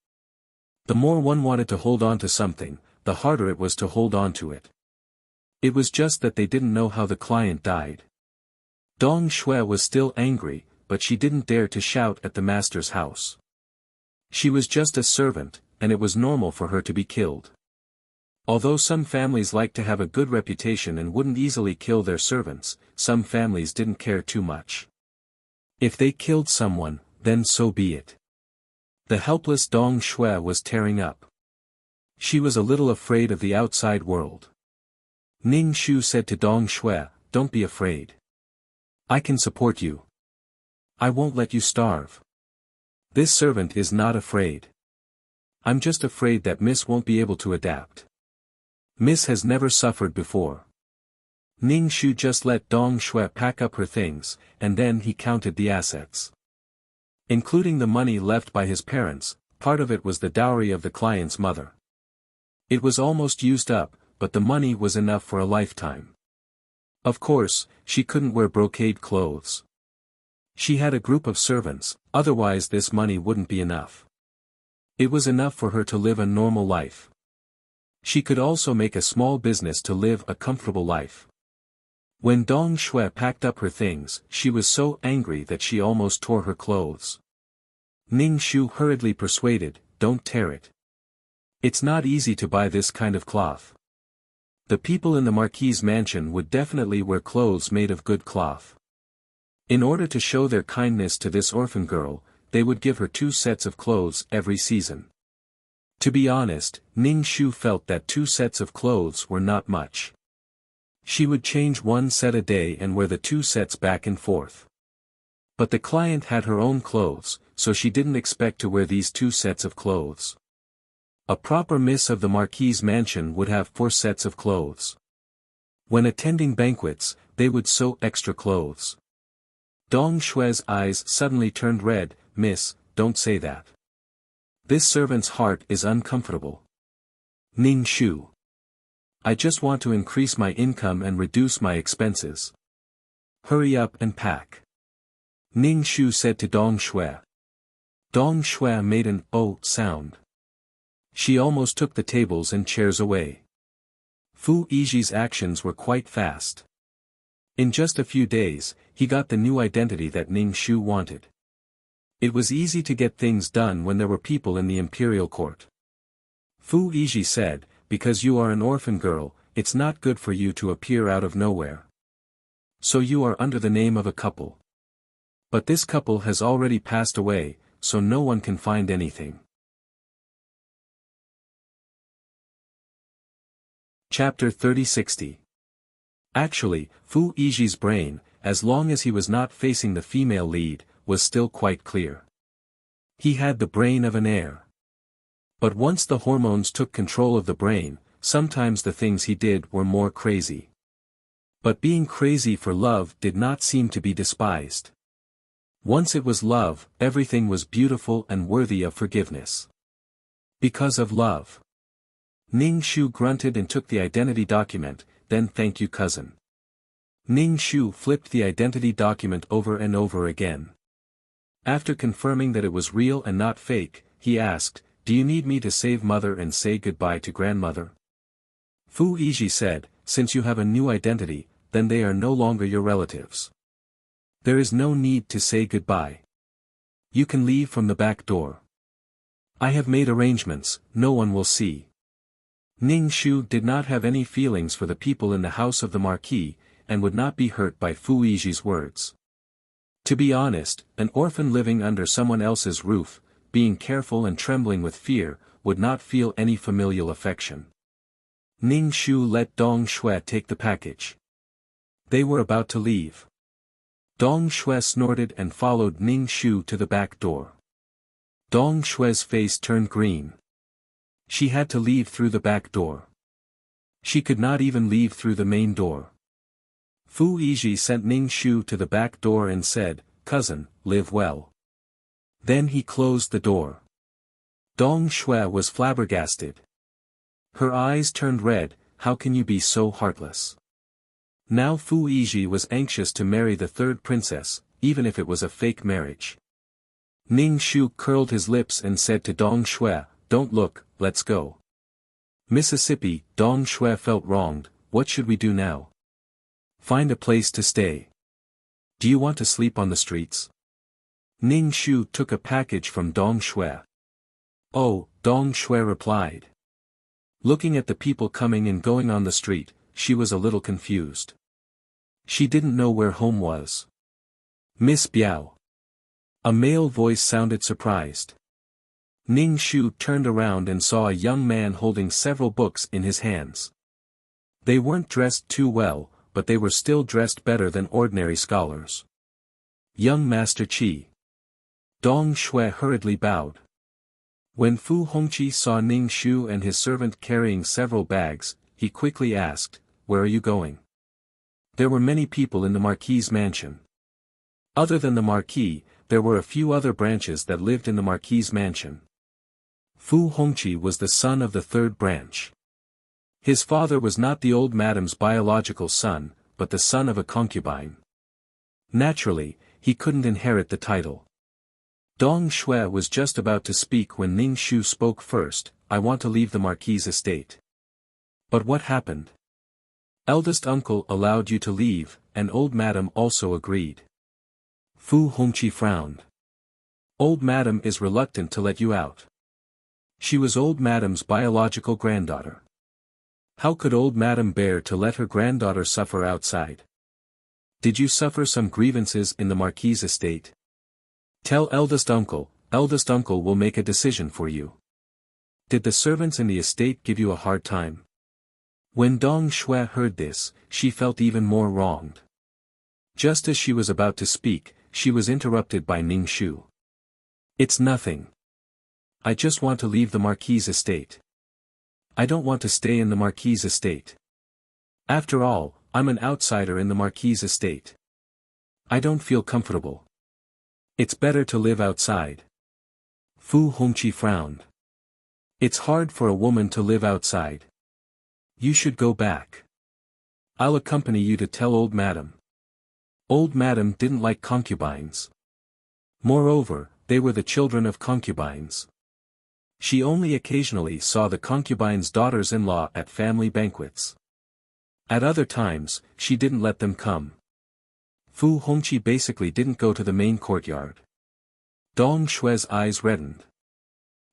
The more one wanted to hold on to something, the harder it was to hold on to it. It was just that they didn't know how the client died. Dong Shui was still angry, but she didn't dare to shout at the master's house. She was just a servant, and it was normal for her to be killed. Although some families liked to have a good reputation and wouldn't easily kill their servants, some families didn't care too much. If they killed someone, then so be it. The helpless Dong Shui was tearing up. She was a little afraid of the outside world. Ning Shu said to Dong Shui, don't be afraid. I can support you. I won't let you starve. This servant is not afraid. I'm just afraid that Miss won't be able to adapt. Miss has never suffered before. Ning Shu just let Dong Shui pack up her things, and then he counted the assets. Including the money left by his parents, part of it was the dowry of the client's mother. It was almost used up, but the money was enough for a lifetime. Of course, she couldn't wear brocade clothes. She had a group of servants, otherwise this money wouldn't be enough. It was enough for her to live a normal life. She could also make a small business to live a comfortable life. When Dong Shui packed up her things, she was so angry that she almost tore her clothes. Ning Shu hurriedly persuaded, don't tear it. It's not easy to buy this kind of cloth. The people in the Marquis' mansion would definitely wear clothes made of good cloth. In order to show their kindness to this orphan girl, they would give her 2 sets of clothes every season. To be honest, Ning Shu felt that 2 sets of clothes were not much. She would change 1 set a day and wear the 2 sets back and forth. But the client had her own clothes, so she didn't expect to wear these 2 sets of clothes. A proper miss of the Marquis' mansion would have 4 sets of clothes. When attending banquets, they would sew extra clothes. Dong Shui's eyes suddenly turned red. Miss, don't say that. This servant's heart is uncomfortable. Ning Shu. I just want to increase my income and reduce my expenses. Hurry up and pack. Ning Shu said to Dong Shui. Dong Shui made an "oh" sound. She almost took the tables and chairs away. Fu Yiji's actions were quite fast. In just a few days, he got the new identity that Ning Shu wanted. It was easy to get things done when there were people in the imperial court. Fu Yiji said, because you are an orphan girl, it's not good for you to appear out of nowhere. So you are under the name of a couple. But this couple has already passed away, so no one can find anything. Chapter 3060. Actually, Fu Yiji's brain, as long as he was not facing the female lead, was still quite clear. He had the brain of an heir. But once the hormones took control of the brain, sometimes the things he did were more crazy. But being crazy for love did not seem to be despised. Once it was love, everything was beautiful and worthy of forgiveness. Because of love. Ning Shu grunted and took the identity document, then thank you cousin. Ning Shu flipped the identity document over and over again. After confirming that it was real and not fake, he asked, do you need me to save mother and say goodbye to grandmother? Fu Yiji said, since you have a new identity, then they are no longer your relatives. There is no need to say goodbye. You can leave from the back door. I have made arrangements, no one will see. Ning Shu did not have any feelings for the people in the house of the Marquis, and would not be hurt by Fu Yiji's words. To be honest, an orphan living under someone else's roof, being careful and trembling with fear, would not feel any familial affection. Ning Shu let Dong Shui take the package. They were about to leave. Dong Shui snorted and followed Ning Shu to the back door. Dong Shui's face turned green. She had to leave through the back door. She could not even leave through the main door. Fu Yiji sent Ning Shu to the back door and said, cousin, live well. Then he closed the door. Dong Shui was flabbergasted. Her eyes turned red, how can you be so heartless? Now Fu Yiji was anxious to marry the third princess, even if it was a fake marriage. Ning Shu curled his lips and said to Dong Shui, don't look, let's go. Mississippi, Dong Shui felt wronged, what should we do now? Find a place to stay. Do you want to sleep on the streets? Ning Shu took a package from Dong Shui. Oh, Dong Shui replied. Looking at the people coming and going on the street, she was a little confused. She didn't know where home was. Miss Biao. A male voice sounded surprised. Ning Shu turned around and saw a young man holding several books in his hands. They weren't dressed too well, but they were still dressed better than ordinary scholars. Young Master Qi. Dong Shui hurriedly bowed. When Fu Hongqi saw Ning Shu and his servant carrying several bags, he quickly asked, where are you going? There were many people in the Marquis's mansion. Other than the Marquis, there were a few other branches that lived in the Marquis's mansion. Fu Hongqi was the son of the third branch. His father was not the old madam's biological son, but the son of a concubine. Naturally, he couldn't inherit the title. Dong Shui was just about to speak when Ning Shu spoke first, I want to leave the Marquis's estate. But what happened? Eldest uncle allowed you to leave, and old madam also agreed. Fu Hongqi frowned. Old madam is reluctant to let you out. She was old madam's biological granddaughter. How could old madam bear to let her granddaughter suffer outside? Did you suffer some grievances in the Marquis's estate? Tell eldest uncle will make a decision for you. Did the servants in the estate give you a hard time? When Dong Shui heard this, she felt even more wronged. Just as she was about to speak, she was interrupted by Ning Shu. It's nothing. I just want to leave the Marquis's estate. I don't want to stay in the Marquis's estate. After all, I'm an outsider in the Marquis's estate. I don't feel comfortable. It's better to live outside. Fu Hongqi frowned. It's hard for a woman to live outside. You should go back. I'll accompany you to tell old madam. Old madam didn't like concubines. Moreover, they were the children of concubines. She only occasionally saw the concubines' daughters-in-law at family banquets. At other times, she didn't let them come. Fu Hongqi basically didn't go to the main courtyard. Dong Shui's eyes reddened.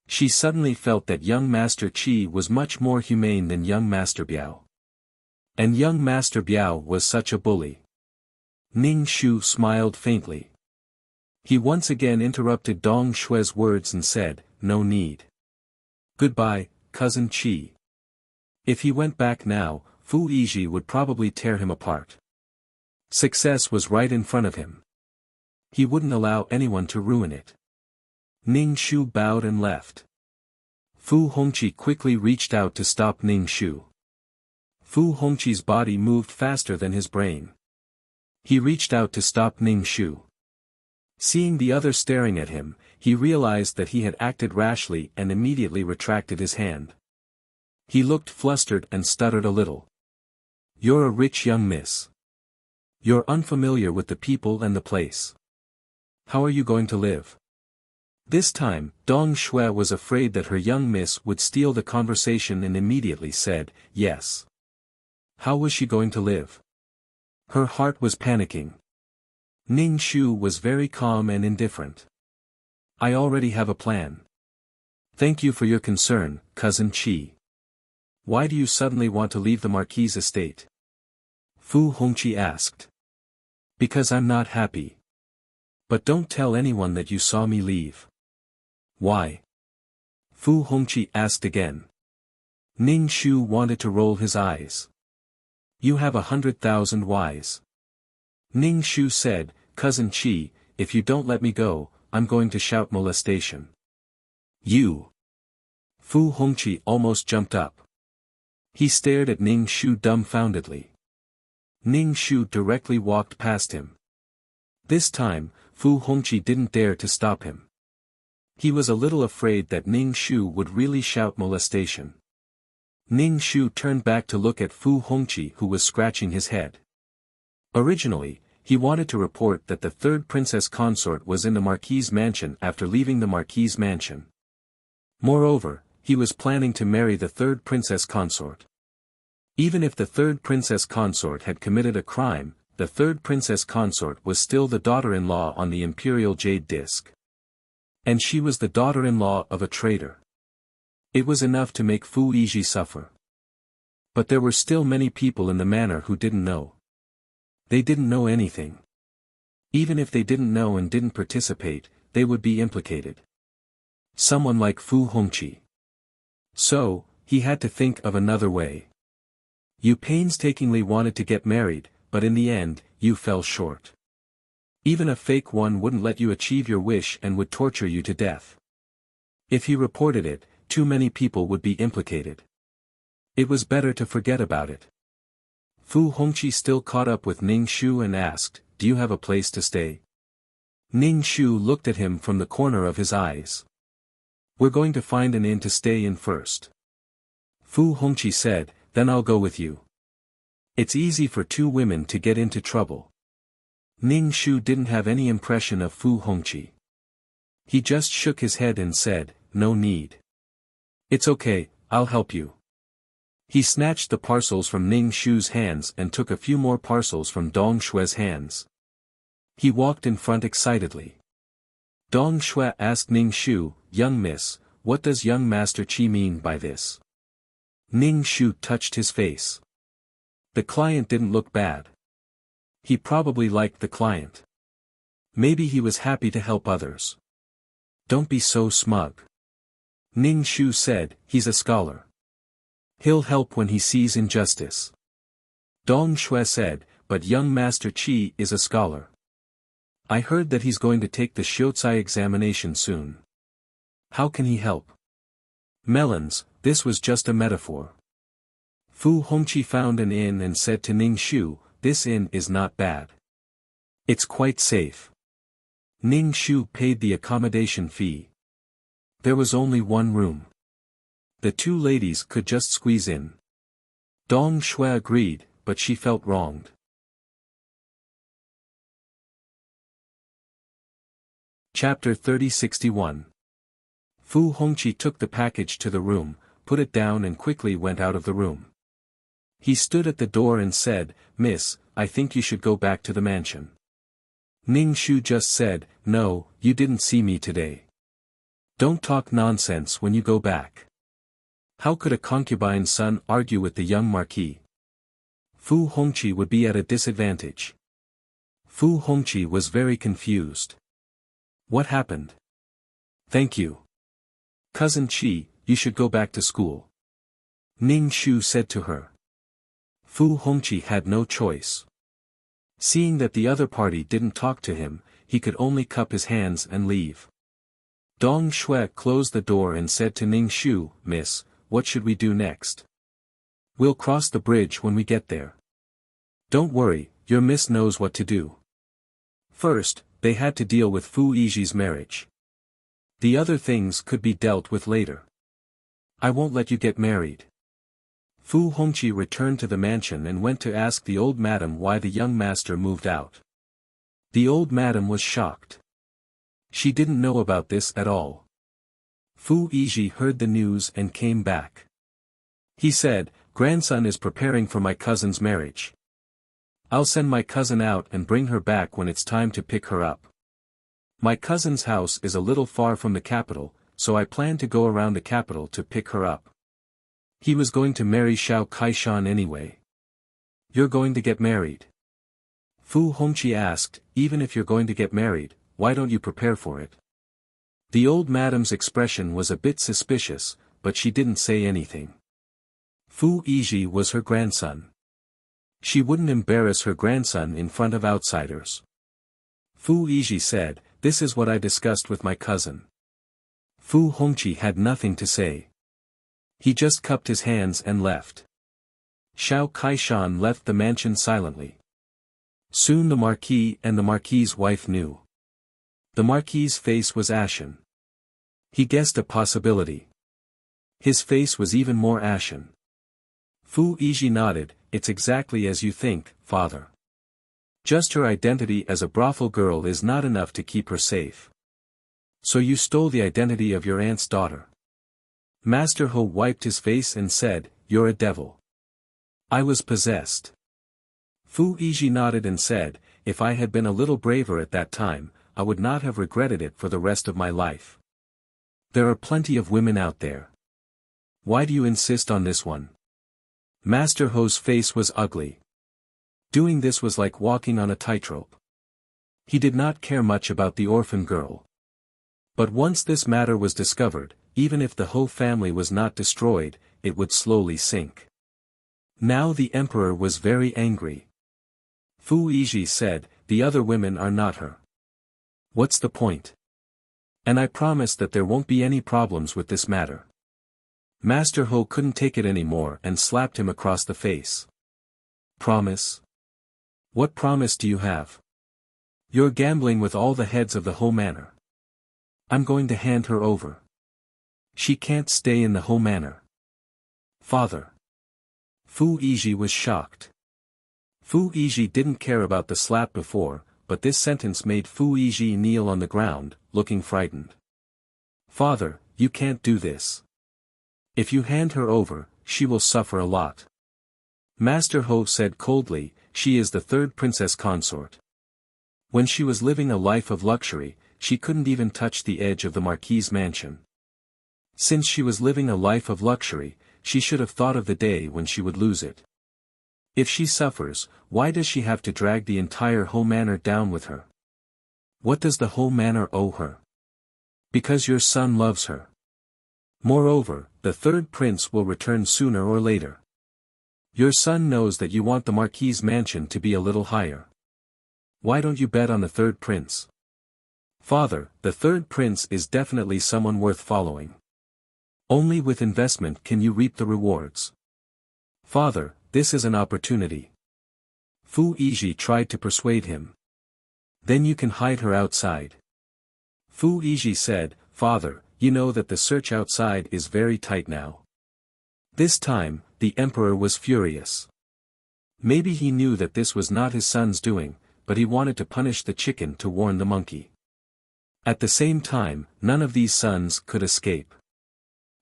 She suddenly felt that young Master Qi was much more humane than young Master Biao. And young Master Biao was such a bully. Ning Shu smiled faintly. He once again interrupted Dong Shui's words and said, no need. Goodbye, cousin Qi. If he went back now, Fu Yiji would probably tear him apart. Success was right in front of him. He wouldn't allow anyone to ruin it. Ning Shu bowed and left. Fu Hongqi quickly reached out to stop Ning Shu. Fu Hongqi's body moved faster than his brain. He reached out to stop Ning Shu. Seeing the other staring at him, he realized that he had acted rashly and immediately retracted his hand. He looked flustered and stuttered a little. "You're a rich young miss. You're unfamiliar with the people and the place. How are you going to live?" This time, Dong Shui was afraid that her young miss would steal the conversation and immediately said, "Yes." How was she going to live? Her heart was panicking. Ning Shu was very calm and indifferent. "I already have a plan." "Thank you for your concern, cousin Qi. Why do you suddenly want to leave the Marquis' estate?" Fu Hongqi asked. "Because I'm not happy. But don't tell anyone that you saw me leave." "Why?" Fu Hongqi asked again. Ning Shu wanted to roll his eyes. "You have 100,000 whys." Ning Shu said, "Cousin Qi, if you don't let me go, I'm going to shout molestation." "You!" Fu Hongqi almost jumped up. He stared at Ning Shu dumbfoundedly. Ning Shu directly walked past him. This time, Fu Hongqi didn't dare to stop him. He was a little afraid that Ning Shu would really shout molestation. Ning Shu turned back to look at Fu Hongqi, who was scratching his head. Originally, he wanted to report that the third princess consort was in the Marquis' mansion after leaving the Marquis' mansion. Moreover, he was planning to marry the third princess consort. Even if the third princess consort had committed a crime, the third princess consort was still the daughter-in-law on the imperial jade disc. And she was the daughter-in-law of a traitor. It was enough to make Fu Yiji suffer. But there were still many people in the manor who didn't know. They didn't know anything. Even if they didn't know and didn't participate, they would be implicated. Someone like Fu Hongqi. So, he had to think of another way. You painstakingly wanted to get married, but in the end, you fell short. Even a fake one wouldn't let you achieve your wish and would torture you to death. If he reported it, too many people would be implicated. It was better to forget about it. Fu Hongqi still caught up with Ning Shu and asked, "Do you have a place to stay?" Ning Shu looked at him from the corner of his eyes. "We're going to find an inn to stay in first." Fu Hongqi said, "Then I'll go with you. It's easy for two women to get into trouble." Ning Shu didn't have any impression of Fu Hongqi. He just shook his head and said, "No need. It's okay, I'll help you." He snatched the parcels from Ning Shu's hands and took a few more parcels from Dong Shui's hands. He walked in front excitedly. Dong Shui asked Ning Shu, "Young miss, what does young Master Qi mean by this?" Ning Shu touched his face. The client didn't look bad. He probably liked the client. Maybe he was happy to help others. "Don't be so smug." Ning Shu said, "He's a scholar. He'll help when he sees injustice." Dong Shui said, "But young Master Qi is a scholar. I heard that he's going to take the Shiozai examination soon. How can he help?" Melons, this was just a metaphor. Fu Hongqi found an inn and said to Ning Shu, "This inn is not bad. It's quite safe." Ning Shu paid the accommodation fee. There was only one room. The two ladies could just squeeze in. Dong Shui agreed, but she felt wronged. Chapter 3061. Fu Hongqi took the package to the room, put it down and quickly went out of the room. He stood at the door and said, "Miss, I think you should go back to the mansion." Ning Shu just said, "No, you didn't see me today. Don't talk nonsense when you go back." How could a concubine's son argue with the young marquis? Fu Hongqi would be at a disadvantage. Fu Hongqi was very confused. What happened? "Thank you. Cousin Qi, you should go back to school," Ning Shu said to her. Fu Hongqi had no choice. Seeing that the other party didn't talk to him, he could only cup his hands and leave. Dong Shui closed the door and said to Ning Shu, "Miss, what should we do next? We'll cross the bridge when we get there. Don't worry, your miss knows what to do." First, they had to deal with Fu Yiji's marriage. The other things could be dealt with later. "I won't let you get married." Fu Hongqi returned to the mansion and went to ask the old madam why the young master moved out. The old madam was shocked. She didn't know about this at all. Fu Yiji heard the news and came back. He said, "Grandson is preparing for my cousin's marriage. I'll send my cousin out and bring her back when it's time to pick her up. My cousin's house is a little far from the capital, so I plan to go around the capital to pick her up. He was going to marry Xiao Kaishan anyway." "You're going to get married?" Fu Hongqi asked. "Even if you're going to get married, why don't you prepare for it?" The old madam's expression was a bit suspicious, but she didn't say anything. Fu Yiji was her grandson. She wouldn't embarrass her grandson in front of outsiders. Fu Yiji said, "This is what I discussed with my cousin." Fu Hongqi had nothing to say. He just cupped his hands and left. Xiao Kaishan left the mansion silently. Soon the Marquis and the Marquis's wife knew. The Marquis's face was ashen. He guessed a possibility. His face was even more ashen. Fu Yiji nodded. "It's exactly as you think, father. Just her identity as a brothel girl is not enough to keep her safe. So you stole the identity of your aunt's daughter." Master Ho wiped his face and said, "You're a devil." "I was possessed." Fu Yiji nodded and said, "If I had been a little braver at that time, I would not have regretted it for the rest of my life. There are plenty of women out there. Why do you insist on this one?" Master Ho's face was ugly. Doing this was like walking on a tightrope. He did not care much about the orphan girl. But once this matter was discovered, even if the Ho family was not destroyed, it would slowly sink. Now the emperor was very angry. Fu Yiji said, "The other women are not her. What's the point? And I promise that there won't be any problems with this matter." Master Ho couldn't take it anymore and slapped him across the face. "Promise? What promise do you have? You're gambling with all the heads of the Ho manor. I'm going to hand her over. She can't stay in the Ho manor." "Father." Fu Yiji was shocked. Fu Yiji didn't care about the slap before, but this sentence made Fu Yiji kneel on the ground, looking frightened. "Father, you can't do this. If you hand her over, she will suffer a lot." Master Ho said coldly, "She is the third princess consort. When she was living a life of luxury, she couldn't even touch the edge of the Marquis's mansion. Since she was living a life of luxury, she should have thought of the day when she would lose it. If she suffers, why does she have to drag the entire Ho manor down with her? What does the Ho manor owe her? Because your son loves her. Moreover, the third prince will return sooner or later. Your son knows that you want the Marquis's mansion to be a little higher. Why don't you bet on the third prince? Father, the third prince is definitely someone worth following. Only with investment can you reap the rewards. Father, this is an opportunity." Fu Yiji tried to persuade him. "Then you can hide her outside." Fu Yiji said, "Father, you know that the search outside is very tight now." This time, the emperor was furious. Maybe he knew that this was not his son's doing, but he wanted to punish the chicken to warn the monkey. At the same time, none of these sons could escape.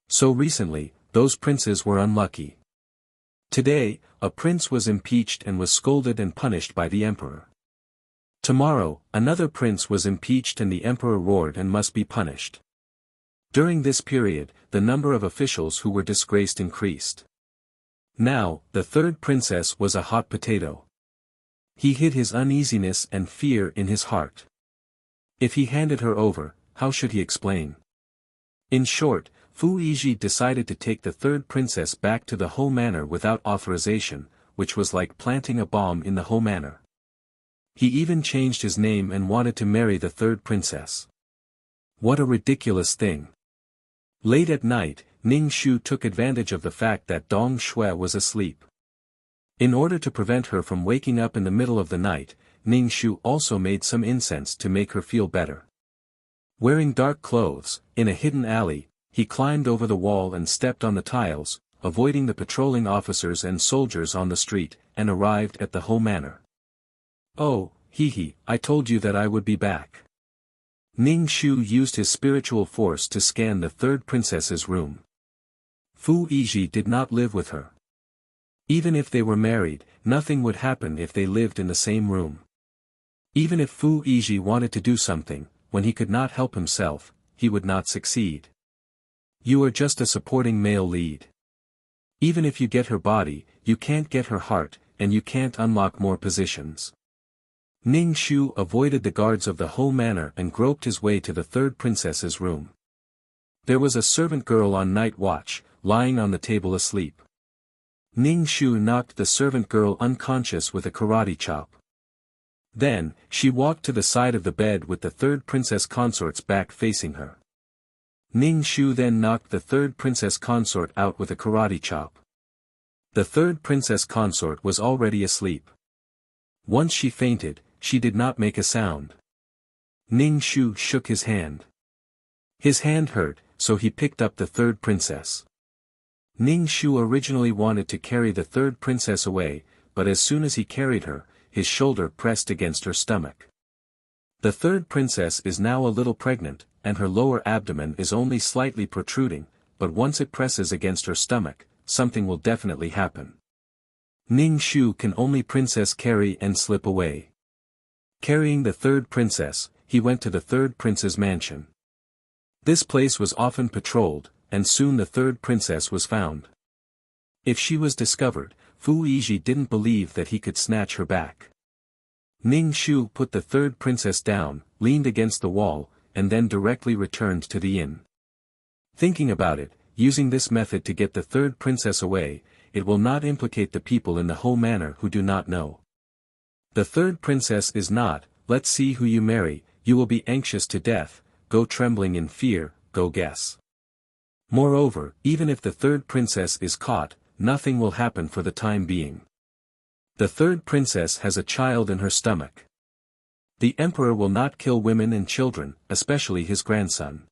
So recently, those princes were unlucky. Today, a prince was impeached and was scolded and punished by the emperor. Tomorrow, another prince was impeached and the emperor roared and must be punished. During this period, the number of officials who were disgraced increased. Now, the third princess was a hot potato. He hid his uneasiness and fear in his heart. If he handed her over, how should he explain? In short, Fu Yiji decided to take the third princess back to the Ho manor without authorization, which was like planting a bomb in the Ho manor. He even changed his name and wanted to marry the third princess. What a ridiculous thing. Late at night, Ning Shu took advantage of the fact that Dong Shui was asleep. In order to prevent her from waking up in the middle of the night, Ning Shu also made some incense to make her feel better. Wearing dark clothes, in a hidden alley, he climbed over the wall and stepped on the tiles, avoiding the patrolling officers and soldiers on the street, and arrived at the Ho Manor. Oh, I told you that I would be back. Ning Shu used his spiritual force to scan the third princess's room. Fu Yizhi did not live with her. Even if they were married, nothing would happen if they lived in the same room. Even if Fu Yizhi wanted to do something, when he could not help himself, he would not succeed. You are just a supporting male lead. Even if you get her body, you can't get her heart, and you can't unlock more positions. Ning Shu avoided the guards of the Ho Manor and groped his way to the third princess's room. There was a servant girl on night watch, lying on the table asleep. Ning Shu knocked the servant girl unconscious with a karate chop. Then, she walked to the side of the bed with the third princess consort's back facing her. Ning Shu then knocked the third princess consort out with a karate chop. The third princess consort was already asleep. Once she fainted, she did not make a sound. Ning Shu shook his hand. His hand hurt, so he picked up the third princess. Ning Shu originally wanted to carry the third princess away, but as soon as he carried her, his shoulder pressed against her stomach. The third princess is now a little pregnant, and her lower abdomen is only slightly protruding, but once it presses against her stomach, something will definitely happen. Ning Shu can only princess carry and slip away. Carrying the third princess, he went to the third prince's mansion. This place was often patrolled, and soon the third princess was found. If she was discovered, Fu Yizhi didn't believe that he could snatch her back. Ning Shu put the third princess down, leaned against the wall, and then directly returned to the inn. Thinking about it, using this method to get the third princess away, it will not implicate the people in the Ho Manor who do not know. The third princess is not, let's see who you marry, you will be anxious to death, go trembling in fear, go guess. Moreover, even if the third princess is caught, nothing will happen for the time being. The third princess has a child in her stomach. The emperor will not kill women and children, especially his grandson.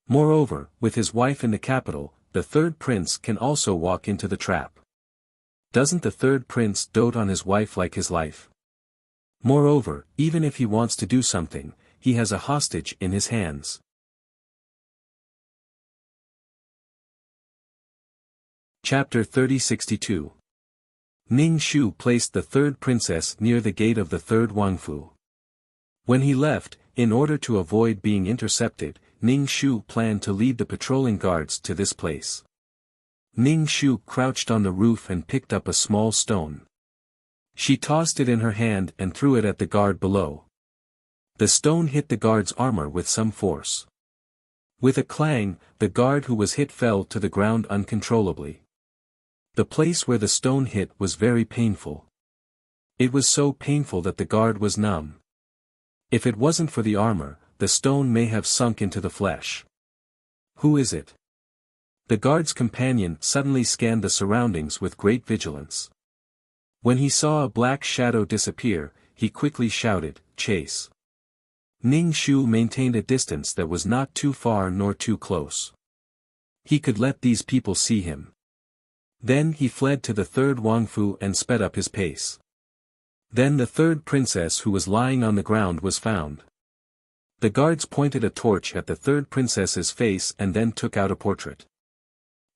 Moreover, with his wife in the capital, the third prince can also walk into the trap. Doesn't the third prince dote on his wife like his life? Moreover, even if he wants to do something, he has a hostage in his hands. Chapter 3062. Ning Shu placed the third princess near the gate of the third Wangfu. When he left, in order to avoid being intercepted, Ning Shu planned to lead the patrolling guards to this place. Ning Shu crouched on the roof and picked up a small stone. She tossed it in her hand and threw it at the guard below. The stone hit the guard's armor with some force. With a clang, the guard who was hit fell to the ground uncontrollably. The place where the stone hit was very painful. It was so painful that the guard was numb. If it wasn't for the armor, the stone may have sunk into the flesh. Who is it? The guard's companion suddenly scanned the surroundings with great vigilance. When he saw a black shadow disappear, he quickly shouted, "Chase!" Ning Shu maintained a distance that was not too far nor too close. He could let these people see him. Then he fled to the third Wangfu and sped up his pace. Then the third princess who was lying on the ground was found. The guards pointed a torch at the third princess's face and then took out a portrait.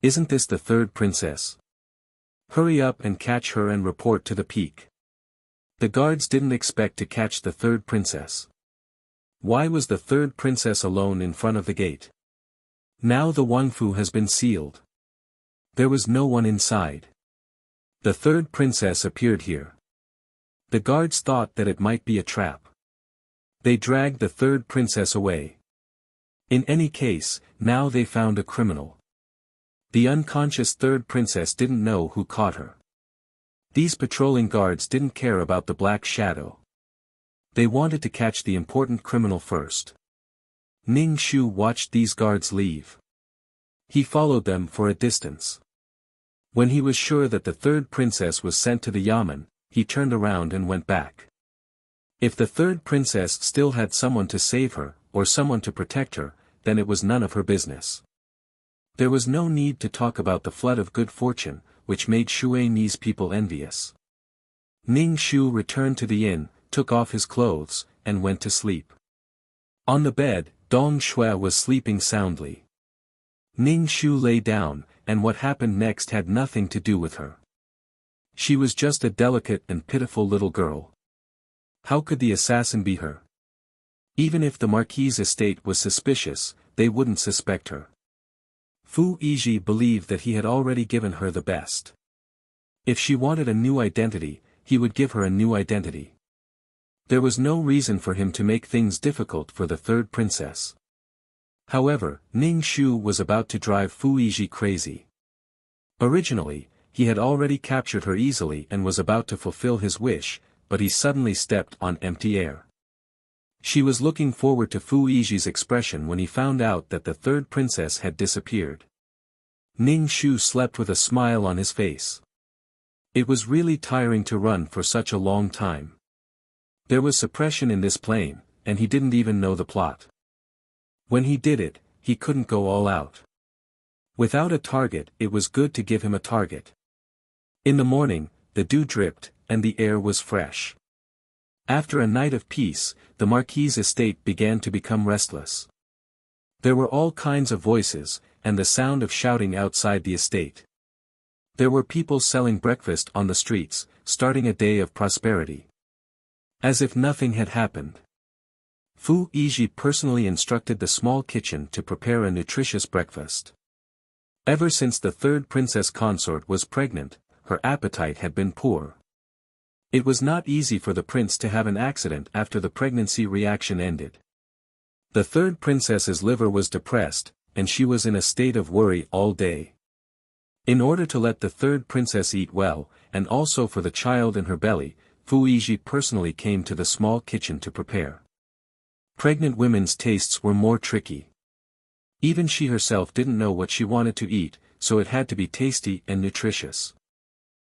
Isn't this the third princess? Hurry up and catch her and report to the peak. The guards didn't expect to catch the third princess. Why was the third princess alone in front of the gate? Now the Wangfu has been sealed. There was no one inside. The third princess appeared here. The guards thought that it might be a trap. They dragged the third princess away. In any case, now they found a criminal. The unconscious third princess didn't know who caught her. These patrolling guards didn't care about the black shadow. They wanted to catch the important criminal first. Ning Shu watched these guards leave. He followed them for a distance. When he was sure that the third princess was sent to the yamen, he turned around and went back. If the third princess still had someone to save her, or someone to protect her, then it was none of her business. There was no need to talk about the flood of good fortune, which made Shui Ni's people envious. Ning Shu returned to the inn, took off his clothes, and went to sleep. On the bed, Dong Shui was sleeping soundly. Ning Shu lay down, and what happened next had nothing to do with her. She was just a delicate and pitiful little girl. How could the assassin be her? Even if the Marquis's estate was suspicious, they wouldn't suspect her. Fu Yizhi believed that he had already given her the best. If she wanted a new identity, he would give her a new identity. There was no reason for him to make things difficult for the third princess. However, Ning Shu was about to drive Fu Yizhi crazy. Originally, he had already captured her easily and was about to fulfill his wish, but he suddenly stepped on empty air. She was looking forward to Fu Yizhi's expression when he found out that the third princess had disappeared. Ning Shu slept with a smile on his face. It was really tiring to run for such a long time. There was suppression in this plane, and he didn't even know the plot. When he did it, he couldn't go all out. Without a target, it was good to give him a target. In the morning, the dew dripped, and the air was fresh. After a night of peace, the Marquis's estate began to become restless. There were all kinds of voices, and the sound of shouting outside the estate. There were people selling breakfast on the streets, starting a day of prosperity. As if nothing had happened. Fu Yizhi personally instructed the small kitchen to prepare a nutritious breakfast. Ever since the third princess consort was pregnant, her appetite had been poor. It was not easy for the prince to have an accident after the pregnancy reaction ended. The third princess's liver was depressed, and she was in a state of worry all day. In order to let the third princess eat well, and also for the child in her belly, Fu Yizhi personally came to the small kitchen to prepare. Pregnant women's tastes were more tricky. Even she herself didn't know what she wanted to eat, so it had to be tasty and nutritious.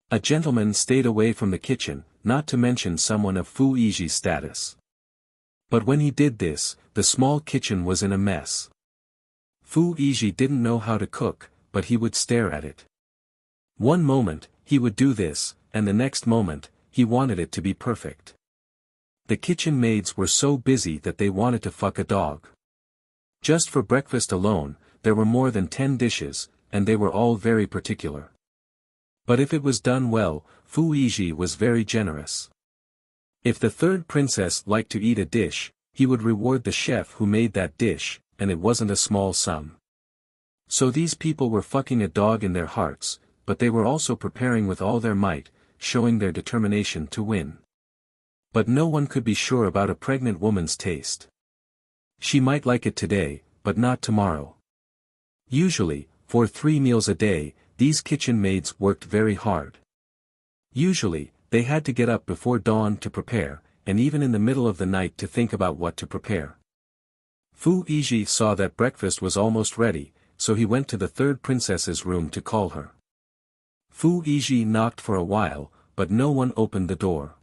A gentleman stayed away from the kitchen, not to mention someone of Fu Yizhi's status. But when he did this, the small kitchen was in a mess. Fu Yizhi didn't know how to cook, but he would stare at it. One moment, he would do this, and the next moment, he wanted it to be perfect. The kitchen maids were so busy that they wanted to fuck a dog. Just for breakfast alone, there were more than 10 dishes, and they were all very particular. But if it was done well, Fu Yizhi was very generous. If the third princess liked to eat a dish, he would reward the chef who made that dish, and it wasn't a small sum. So these people were fucking a dog in their hearts, but they were also preparing with all their might, showing their determination to win. But no one could be sure about a pregnant woman's taste. She might like it today, but not tomorrow. Usually, for 3 meals a day, these kitchen maids worked very hard. Usually, they had to get up before dawn to prepare, and even in the middle of the night to think about what to prepare. Fu Yizhi saw that breakfast was almost ready, so he went to the third princess's room to call her. Fu Yizhi knocked for a while, but no one opened the door.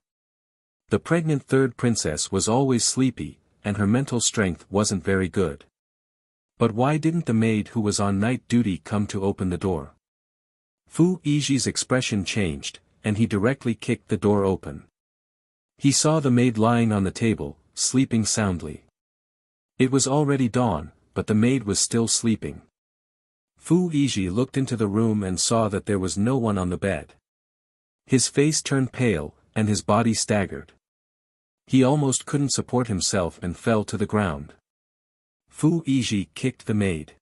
The pregnant third princess was always sleepy, and her mental strength wasn't very good. But why didn't the maid who was on night duty come to open the door? Fu Yizhi's expression changed, and he directly kicked the door open. He saw the maid lying on the table, sleeping soundly. It was already dawn, but the maid was still sleeping. Fu Yizhi looked into the room and saw that there was no one on the bed. His face turned pale, and his body staggered. He almost couldn't support himself and fell to the ground. Fu Yizhi kicked the maid.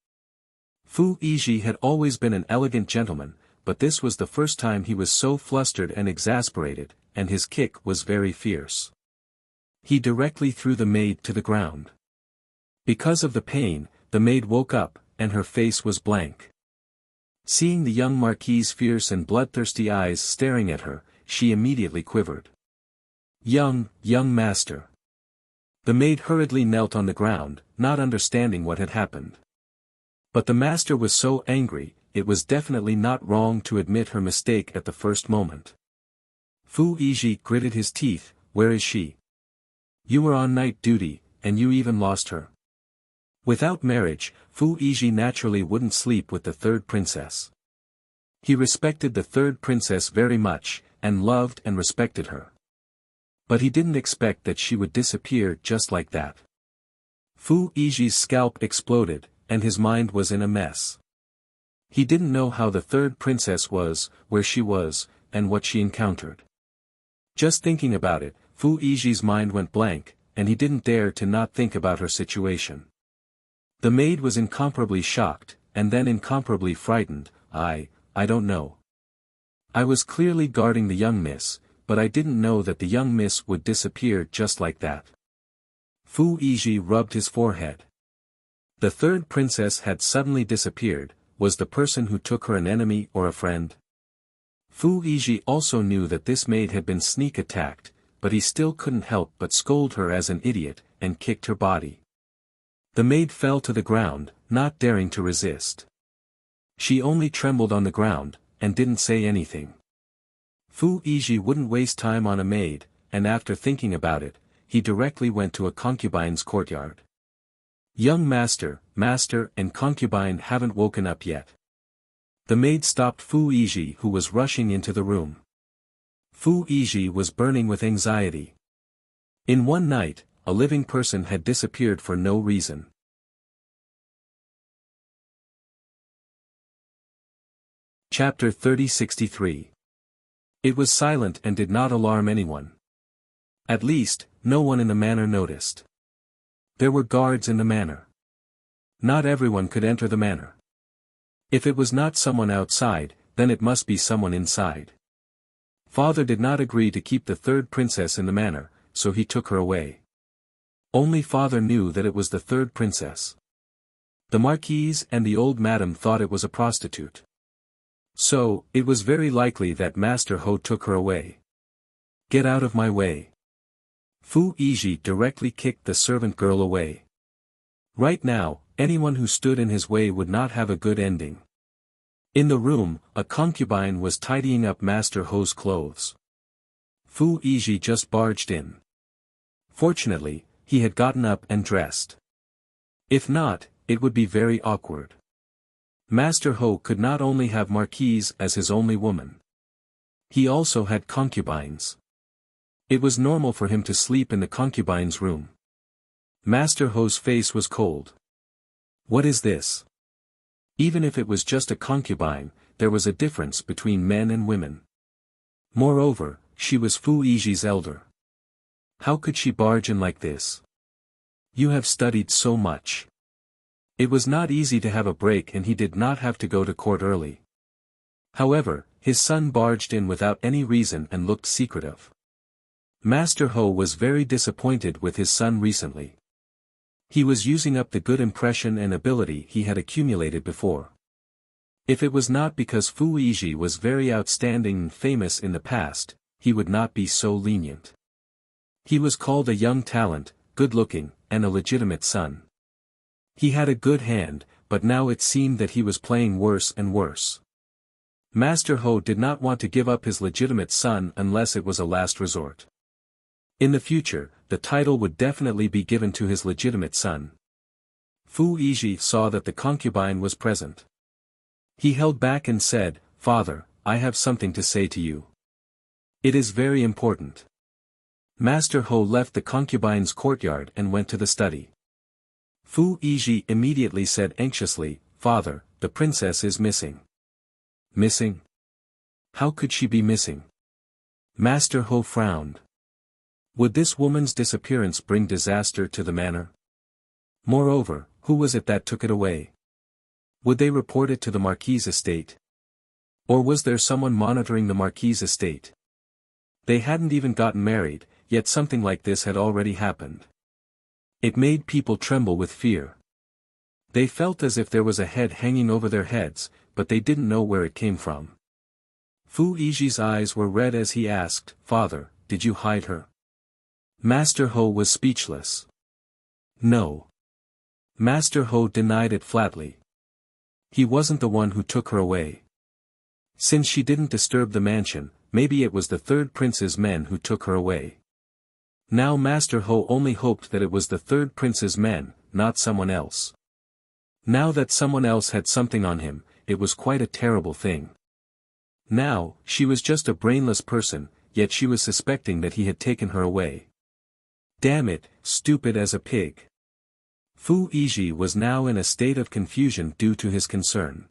Fu Yizhi had always been an elegant gentleman, but this was the first time he was so flustered and exasperated, and his kick was very fierce. He directly threw the maid to the ground. Because of the pain, the maid woke up, and her face was blank. Seeing the young Marquis's fierce and bloodthirsty eyes staring at her, she immediately quivered. Young master. The maid hurriedly knelt on the ground, not understanding what had happened. But the master was so angry, it was definitely not wrong to admit her mistake at the first moment. Fu Yizhi gritted his teeth. Where is she? You were on night duty, and you even lost her. Without marriage, Fu Yizhi naturally wouldn't sleep with the third princess. He respected the third princess very much, and loved and respected her. But he didn't expect that she would disappear just like that. Fu Yizhi's scalp exploded, and his mind was in a mess. He didn't know how the third princess was, where she was, and what she encountered. Just thinking about it, Fu Yizhi's mind went blank, and he didn't dare to not think about her situation. The maid was incomparably shocked, and then incomparably frightened. I don't know. I was clearly guarding the young miss, but I didn't know that the young miss would disappear just like that. Fu Yizhi rubbed his forehead. The third princess had suddenly disappeared. Was the person who took her an enemy or a friend? Fu Yizhi also knew that this maid had been sneak attacked, but he still couldn't help but scold her as an idiot, and kicked her body. The maid fell to the ground, not daring to resist. She only trembled on the ground, and didn't say anything. Fu Yizhi wouldn't waste time on a maid, and after thinking about it, he directly went to a concubine's courtyard. Young master and concubine haven't woken up yet. The maid stopped Fu Yizhi, who was rushing into the room. Fu Yizhi was burning with anxiety. In one night, a living person had disappeared for no reason. Chapter 3063. It was silent and did not alarm anyone. At least, no one in the manor noticed. There were guards in the manor. Not everyone could enter the manor. If it was not someone outside, then it must be someone inside. Father did not agree to keep the third princess in the manor, so he took her away. Only father knew that it was the third princess. The marquise and the old madam thought it was a prostitute. So, it was very likely that Master Ho took her away. Get out of my way. Fu Yizhi directly kicked the servant girl away. Right now, anyone who stood in his way would not have a good ending. In the room, a concubine was tidying up Master Ho's clothes. Fu Yizhi just barged in. Fortunately, he had gotten up and dressed. If not, it would be very awkward. Master Ho could not only have Marquise as his only woman. He also had concubines. It was normal for him to sleep in the concubine's room. Master Ho's face was cold. What is this? Even if it was just a concubine, there was a difference between men and women. Moreover, she was Fu Yizhi's elder. How could she barge in like this? You have studied so much. It was not easy to have a break and he did not have to go to court early. However, his son barged in without any reason and looked secretive. Master Ho was very disappointed with his son recently. He was using up the good impression and ability he had accumulated before. If it was not because Fu Yizhi was very outstanding and famous in the past, he would not be so lenient. He was called a young talent, good-looking, and a legitimate son. He had a good hand, but now it seemed that he was playing worse and worse. Master Ho did not want to give up his legitimate son unless it was a last resort. In the future, the title would definitely be given to his legitimate son. Fu Yizhi saw that the concubine was present. He held back and said, "Father, I have something to say to you. It is very important." Master Ho left the concubine's courtyard and went to the study. Fu Yizhi immediately said anxiously, "Father, the princess is missing." Missing? How could she be missing? Master Ho frowned. Would this woman's disappearance bring disaster to the manor? Moreover, who was it that took it away? Would they report it to the Marquis' estate? Or was there someone monitoring the Marquis' estate? They hadn't even gotten married, yet something like this had already happened. It made people tremble with fear. They felt as if there was a head hanging over their heads, but they didn't know where it came from. Fu Yizhi's eyes were red as he asked, "Father, did you hide her?" Master Ho was speechless. No. Master Ho denied it flatly. He wasn't the one who took her away. Since she didn't disturb the mansion, maybe it was the third prince's men who took her away. Now Master Ho only hoped that it was the third prince's men, not someone else. Now that someone else had something on him, it was quite a terrible thing. Now, she was just a brainless person, yet she was suspecting that he had taken her away. Damn it, stupid as a pig. Fu Yiji was now in a state of confusion due to his concern.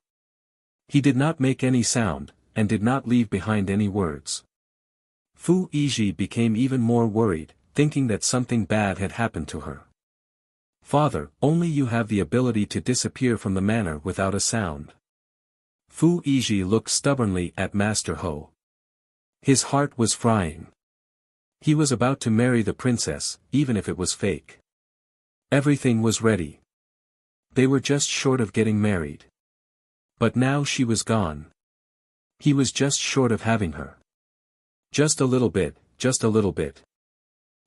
He did not make any sound, and did not leave behind any words. Fu Yiji became even more worried, thinking that something bad had happened to her. Father, only you have the ability to disappear from the manor without a sound. Fu Yiji looked stubbornly at Master Ho. His heart was frying. He was about to marry the princess, even if it was fake. Everything was ready. They were just short of getting married. But now she was gone. He was just short of having her. Just a little bit, just a little bit.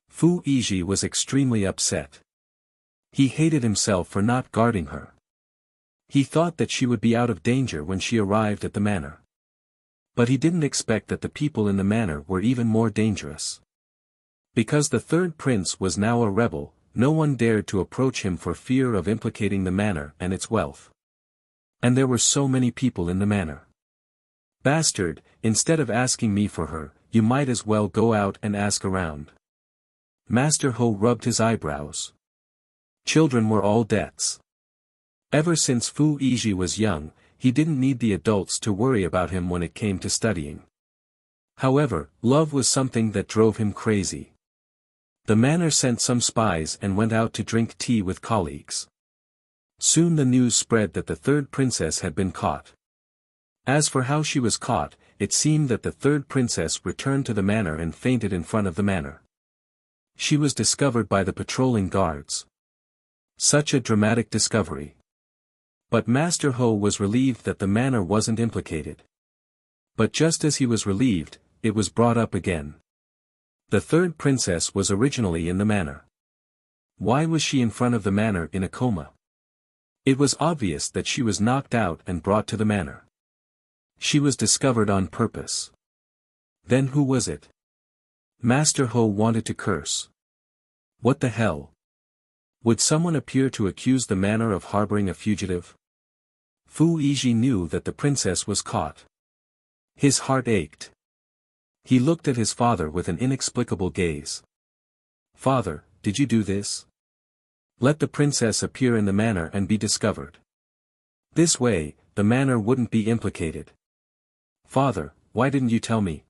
Fu Yiji was extremely upset. He hated himself for not guarding her. He thought that she would be out of danger when she arrived at the manor. But he didn't expect that the people in the manor were even more dangerous. Because the third prince was now a rebel, no one dared to approach him for fear of implicating the manor and its wealth. And there were so many people in the manor. Bastard, instead of asking me for her, you might as well go out and ask around. Master Ho rubbed his eyebrows. Children were all debts. Ever since Fu Yiji was young, he didn't need the adults to worry about him when it came to studying. However, love was something that drove him crazy. The manor sent some spies and went out to drink tea with colleagues. Soon the news spread that the third princess had been caught. As for how she was caught, it seemed that the third princess returned to the manor and fainted in front of the manor. She was discovered by the patrolling guards. Such a dramatic discovery. But Master Ho was relieved that the manor wasn't implicated. But just as he was relieved, it was brought up again. The third princess was originally in the manor. Why was she in front of the manor in a coma? It was obvious that she was knocked out and brought to the manor. She was discovered on purpose. Then who was it? Master Ho wanted to curse. What the hell? Would someone appear to accuse the manor of harboring a fugitive? Fu Yiji knew that the princess was caught. His heart ached. He looked at his father with an inexplicable gaze. Father, did you do this? Let the princess appear in the manor and be discovered. This way, the manor wouldn't be implicated. Father, why didn't you tell me?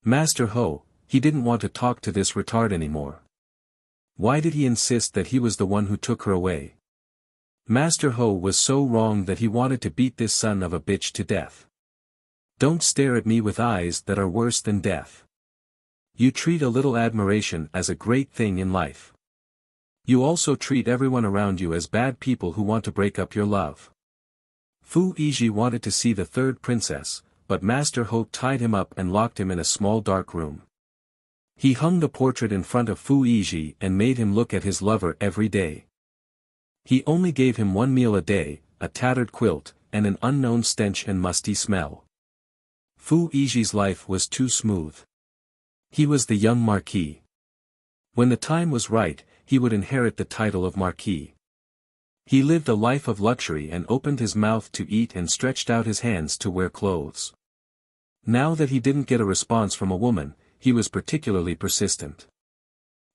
Master Ho, he didn't want to talk to this retard anymore. Why did he insist that he was the one who took her away? Master Ho was so wrong that he wanted to beat this son of a bitch to death. Don't stare at me with eyes that are worse than death. You treat a little admiration as a great thing in life. You also treat everyone around you as bad people who want to break up your love. Fu Yiji wanted to see the third princess, but Master Ho tied him up and locked him in a small dark room. He hung the portrait in front of Fu Yiji and made him look at his lover every day. He only gave him one meal a day, a tattered quilt, and an unknown stench and musty smell. Fu Yiji's life was too smooth. He was the young marquis. When the time was right, he would inherit the title of marquis. He lived a life of luxury and opened his mouth to eat and stretched out his hands to wear clothes. Now that he didn't get a response from a woman, he was particularly persistent.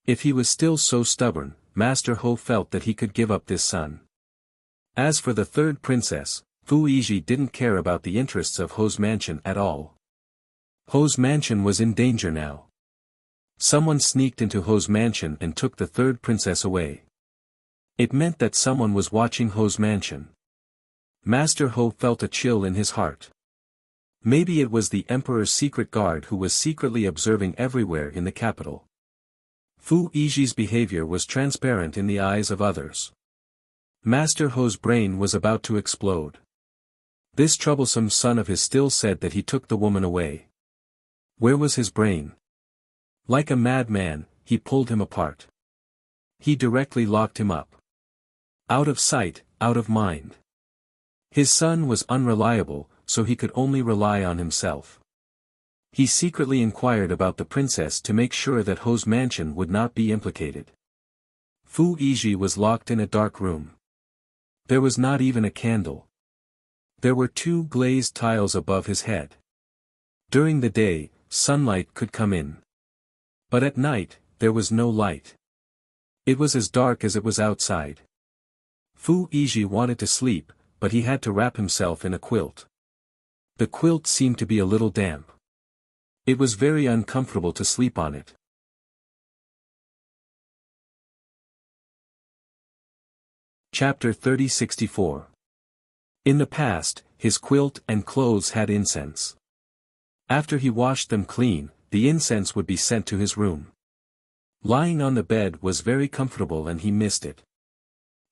If he was still so stubborn, Master Ho felt that he could give up this son. As for the third princess, Fu Yiji didn't care about the interests of Ho's mansion at all. Ho's mansion was in danger now. Someone sneaked into Ho's mansion and took the third princess away. It meant that someone was watching Ho's mansion. Master Ho felt a chill in his heart. Maybe it was the emperor's secret guard who was secretly observing everywhere in the capital. Fu Yiji's behavior was transparent in the eyes of others. Master Ho's brain was about to explode. This troublesome son of his still said that he took the woman away. Where was his brain? Like a madman, he pulled him apart. He directly locked him up. Out of sight, out of mind. His son was unreliable, so he could only rely on himself. He secretly inquired about the princess to make sure that Ho's mansion would not be implicated. Fu Yizhi was locked in a dark room. There was not even a candle. There were 2 glazed tiles above his head. During the day, sunlight could come in. But at night, there was no light. It was as dark as it was outside. Fu Yizhi wanted to sleep, but he had to wrap himself in a quilt. The quilt seemed to be a little damp. It was very uncomfortable to sleep on it. Chapter 3064. In the past, his quilt and clothes had incense. After he washed them clean, the incense would be sent to his room. Lying on the bed was very comfortable and he missed it.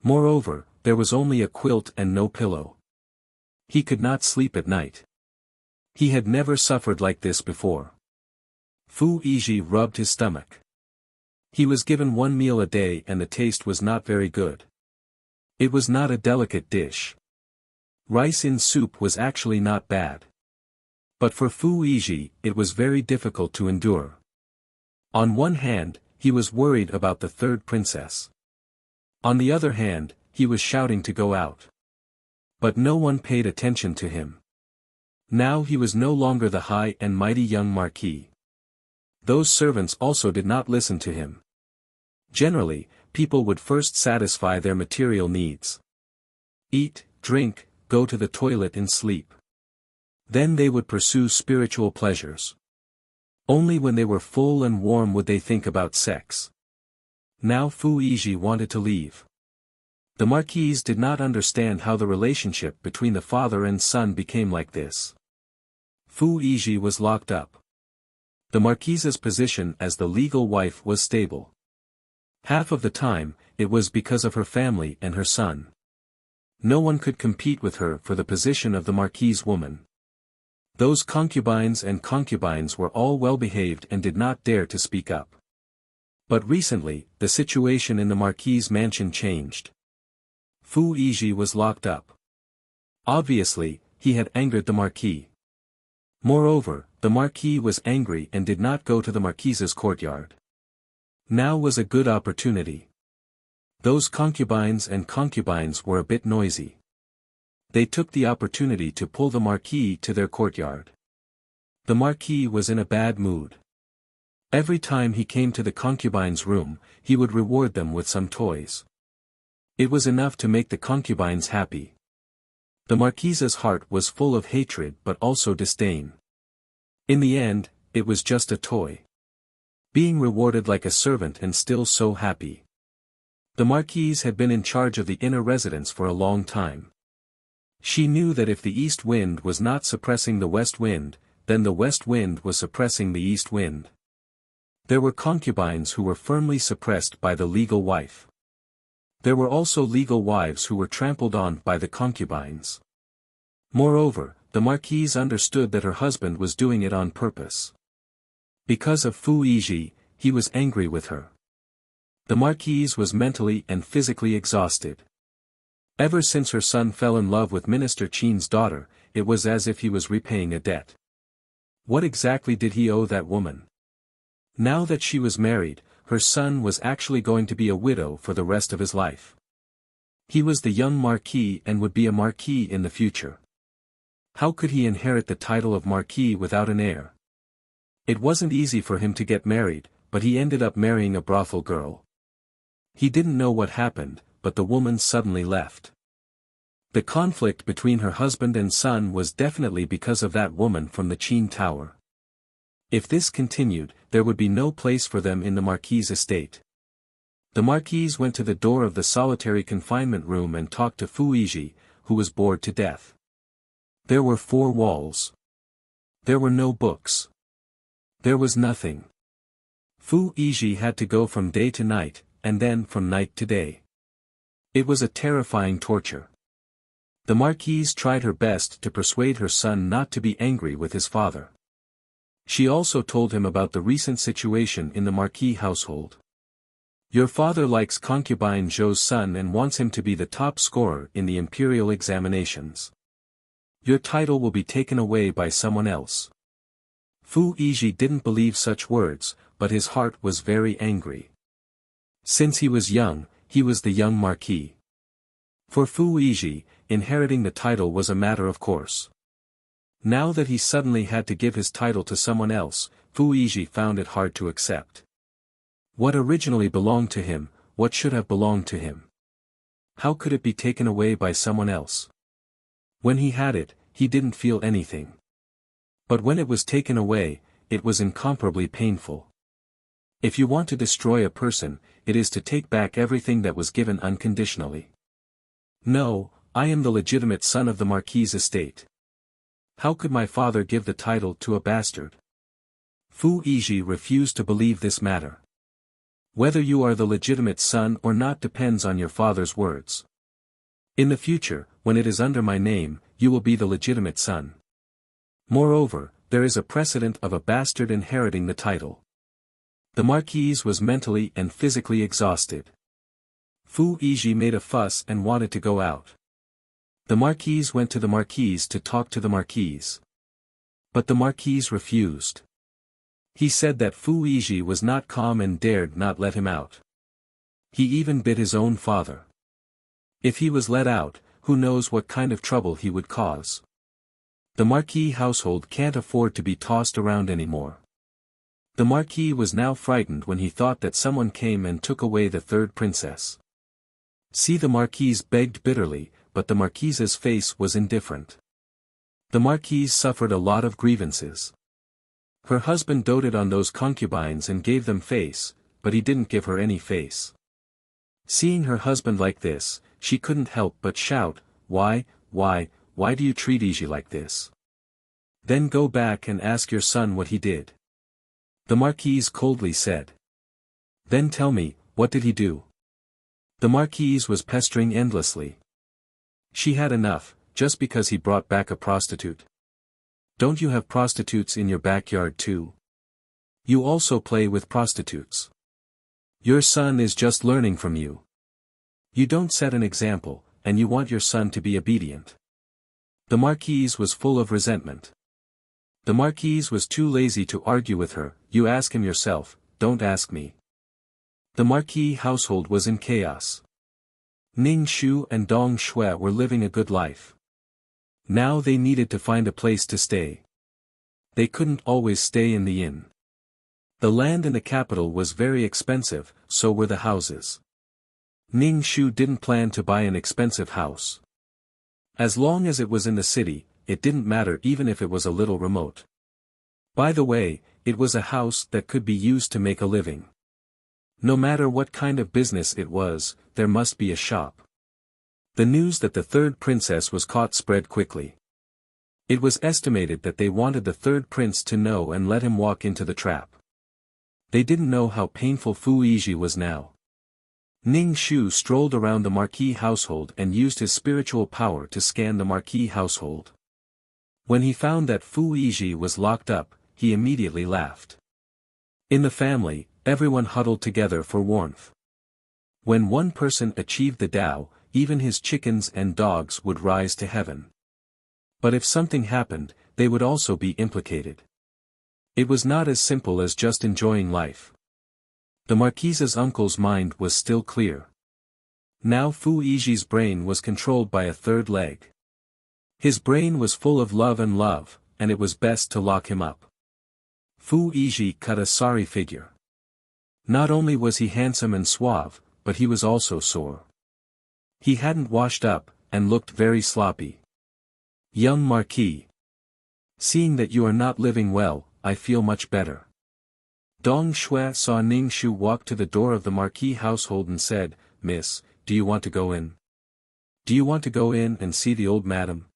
Moreover, there was only a quilt and no pillow. He could not sleep at night. He had never suffered like this before. Fu Yizhi rubbed his stomach. He was given 1 meal a day and the taste was not very good. It was not a delicate dish. Rice in soup was actually not bad. But for Fu Yizhi, it was very difficult to endure. On one hand, he was worried about the 3rd princess. On the other hand, he was shouting to go out. But no one paid attention to him. Now he was no longer the high and mighty young marquis. Those servants also did not listen to him. Generally, people would first satisfy their material needs. Eat, drink, go to the toilet and sleep. Then they would pursue spiritual pleasures. Only when they were full and warm would they think about sex. Now Fu Yizhi wanted to leave. The marquise did not understand how the relationship between the father and son became like this. Fu Yizhi was locked up. The marquise's position as the legal wife was stable. Half of the time, it was because of her family and her son. No one could compete with her for the position of the marquise woman. Those concubines and concubines were all well-behaved and did not dare to speak up. But recently, the situation in the marquise mansion changed. Fu Yizhi was locked up. Obviously, he had angered the marquis. Moreover, the marquis was angry and did not go to the marquise's courtyard. Now was a good opportunity. Those concubines and concubines were a bit noisy. They took the opportunity to pull the marquis to their courtyard. The marquis was in a bad mood. Every time he came to the concubines' room, he would reward them with some toys. It was enough to make the concubines happy. The marquise's heart was full of hatred but also disdain. In the end, it was just a toy. Being rewarded like a servant and still so happy. The marquise had been in charge of the inner residence for a long time. She knew that if the east wind was not suppressing the west wind, then the west wind was suppressing the east wind. There were concubines who were firmly suppressed by the legal wife. There were also legal wives who were trampled on by the concubines. Moreover, the marquise understood that her husband was doing it on purpose. Because of Fu Yizhi, he was angry with her. The marquise was mentally and physically exhausted. Ever since her son fell in love with Minister Qin's daughter, it was as if he was repaying a debt. What exactly did he owe that woman? Now that she was married, her son was actually going to be a widow for the rest of his life. He was the young marquis and would be a marquis in the future. How could he inherit the title of marquis without an heir? It wasn't easy for him to get married, but he ended up marrying a brothel girl. He didn't know what happened, but the woman suddenly left. The conflict between her husband and son was definitely because of that woman from the Qin Tower. If this continued, there would be no place for them in the marquis' estate. The marquise went to the door of the solitary confinement room and talked to Fu Yizhi, who was bored to death. There were 4 walls. There were no books. There was nothing. Fu Yizhi had to go from day to night, and then from night to day. It was a terrifying torture. The marquise tried her best to persuade her son not to be angry with his father. She also told him about the recent situation in the marquis household. Your father likes concubine Zhou's son and wants him to be the top scorer in the imperial examinations. Your title will be taken away by someone else. Fu Yizhi didn't believe such words, but his heart was very angry. Since he was young, he was the young marquis. For Fu Yizhi, inheriting the title was a matter of course. Now that he suddenly had to give his title to someone else, Fu Yizhi found it hard to accept. What originally belonged to him, what should have belonged to him? How could it be taken away by someone else? When he had it, he didn't feel anything. But when it was taken away, it was incomparably painful. If you want to destroy a person, it is to take back everything that was given unconditionally. No, I am the legitimate son of the Marquis' estate. How could my father give the title to a bastard? Fu Yizhi refused to believe this matter. Whether you are the legitimate son or not depends on your father's words. In the future, when it is under my name, you will be the legitimate son. Moreover, there is a precedent of a bastard inheriting the title. The Marquis was mentally and physically exhausted. Fu Yizhi made a fuss and wanted to go out. The Marquis went to the Marquis to talk to the Marquis. But the Marquis refused. He said that Fu Yizhi was not calm and dared not let him out. He even bit his own father. If he was let out, who knows what kind of trouble he would cause. The Marquis household can't afford to be tossed around anymore. The Marquis was now frightened when he thought that someone came and took away the third princess. See, the Marquis begged bitterly, but the Marquis's face was indifferent. The Marquis suffered a lot of grievances. Her husband doted on those concubines and gave them face, but he didn't give her any face. Seeing her husband like this, she couldn't help but shout, why do you treat Yizhi like this? Then go back and ask your son what he did. The Marquis coldly said. Then tell me, what did he do? The Marquis was pestering endlessly. She had enough, just because he brought back a prostitute. Don't you have prostitutes in your backyard too? You also play with prostitutes. Your son is just learning from you. You don't set an example, and you want your son to be obedient. The Marquis was full of resentment. The Marquis was too lazy to argue with her. You ask him yourself, don't ask me. The Marquis household was in chaos. Ning Shu and Dong Shui were living a good life. Now they needed to find a place to stay. They couldn't always stay in the inn. The land in the capital was very expensive, so were the houses. Ning Shu didn't plan to buy an expensive house. As long as it was in the city, it didn't matter even if it was a little remote. By the way, it was a house that could be used to make a living. No matter what kind of business it was, there must be a shop. The news that the third princess was caught spread quickly. It was estimated that they wanted the third prince to know and let him walk into the trap. They didn't know how painful Fu Yizhi was now. Ning Shu strolled around the Marquis household and used his spiritual power to scan the Marquis household. When he found that Fu Yizhi was locked up, he immediately laughed. In the family, everyone huddled together for warmth. When one person achieved the Tao, even his chickens and dogs would rise to heaven. But if something happened, they would also be implicated. It was not as simple as just enjoying life. The Marquis's uncle's mind was still clear. Now Fu Yizhi's brain was controlled by a third leg. His brain was full of love, and it was best to lock him up. Fu Yizhi cut a sorry figure. Not only was he handsome and suave, but he was also sore. He hadn't washed up, and looked very sloppy. Young Marquis. Seeing that you are not living well, I feel much better. Dong Shui saw Ning Shu walk to the door of the Marquis household and said, Miss, do you want to go in? Do you want to go in and see the old madam?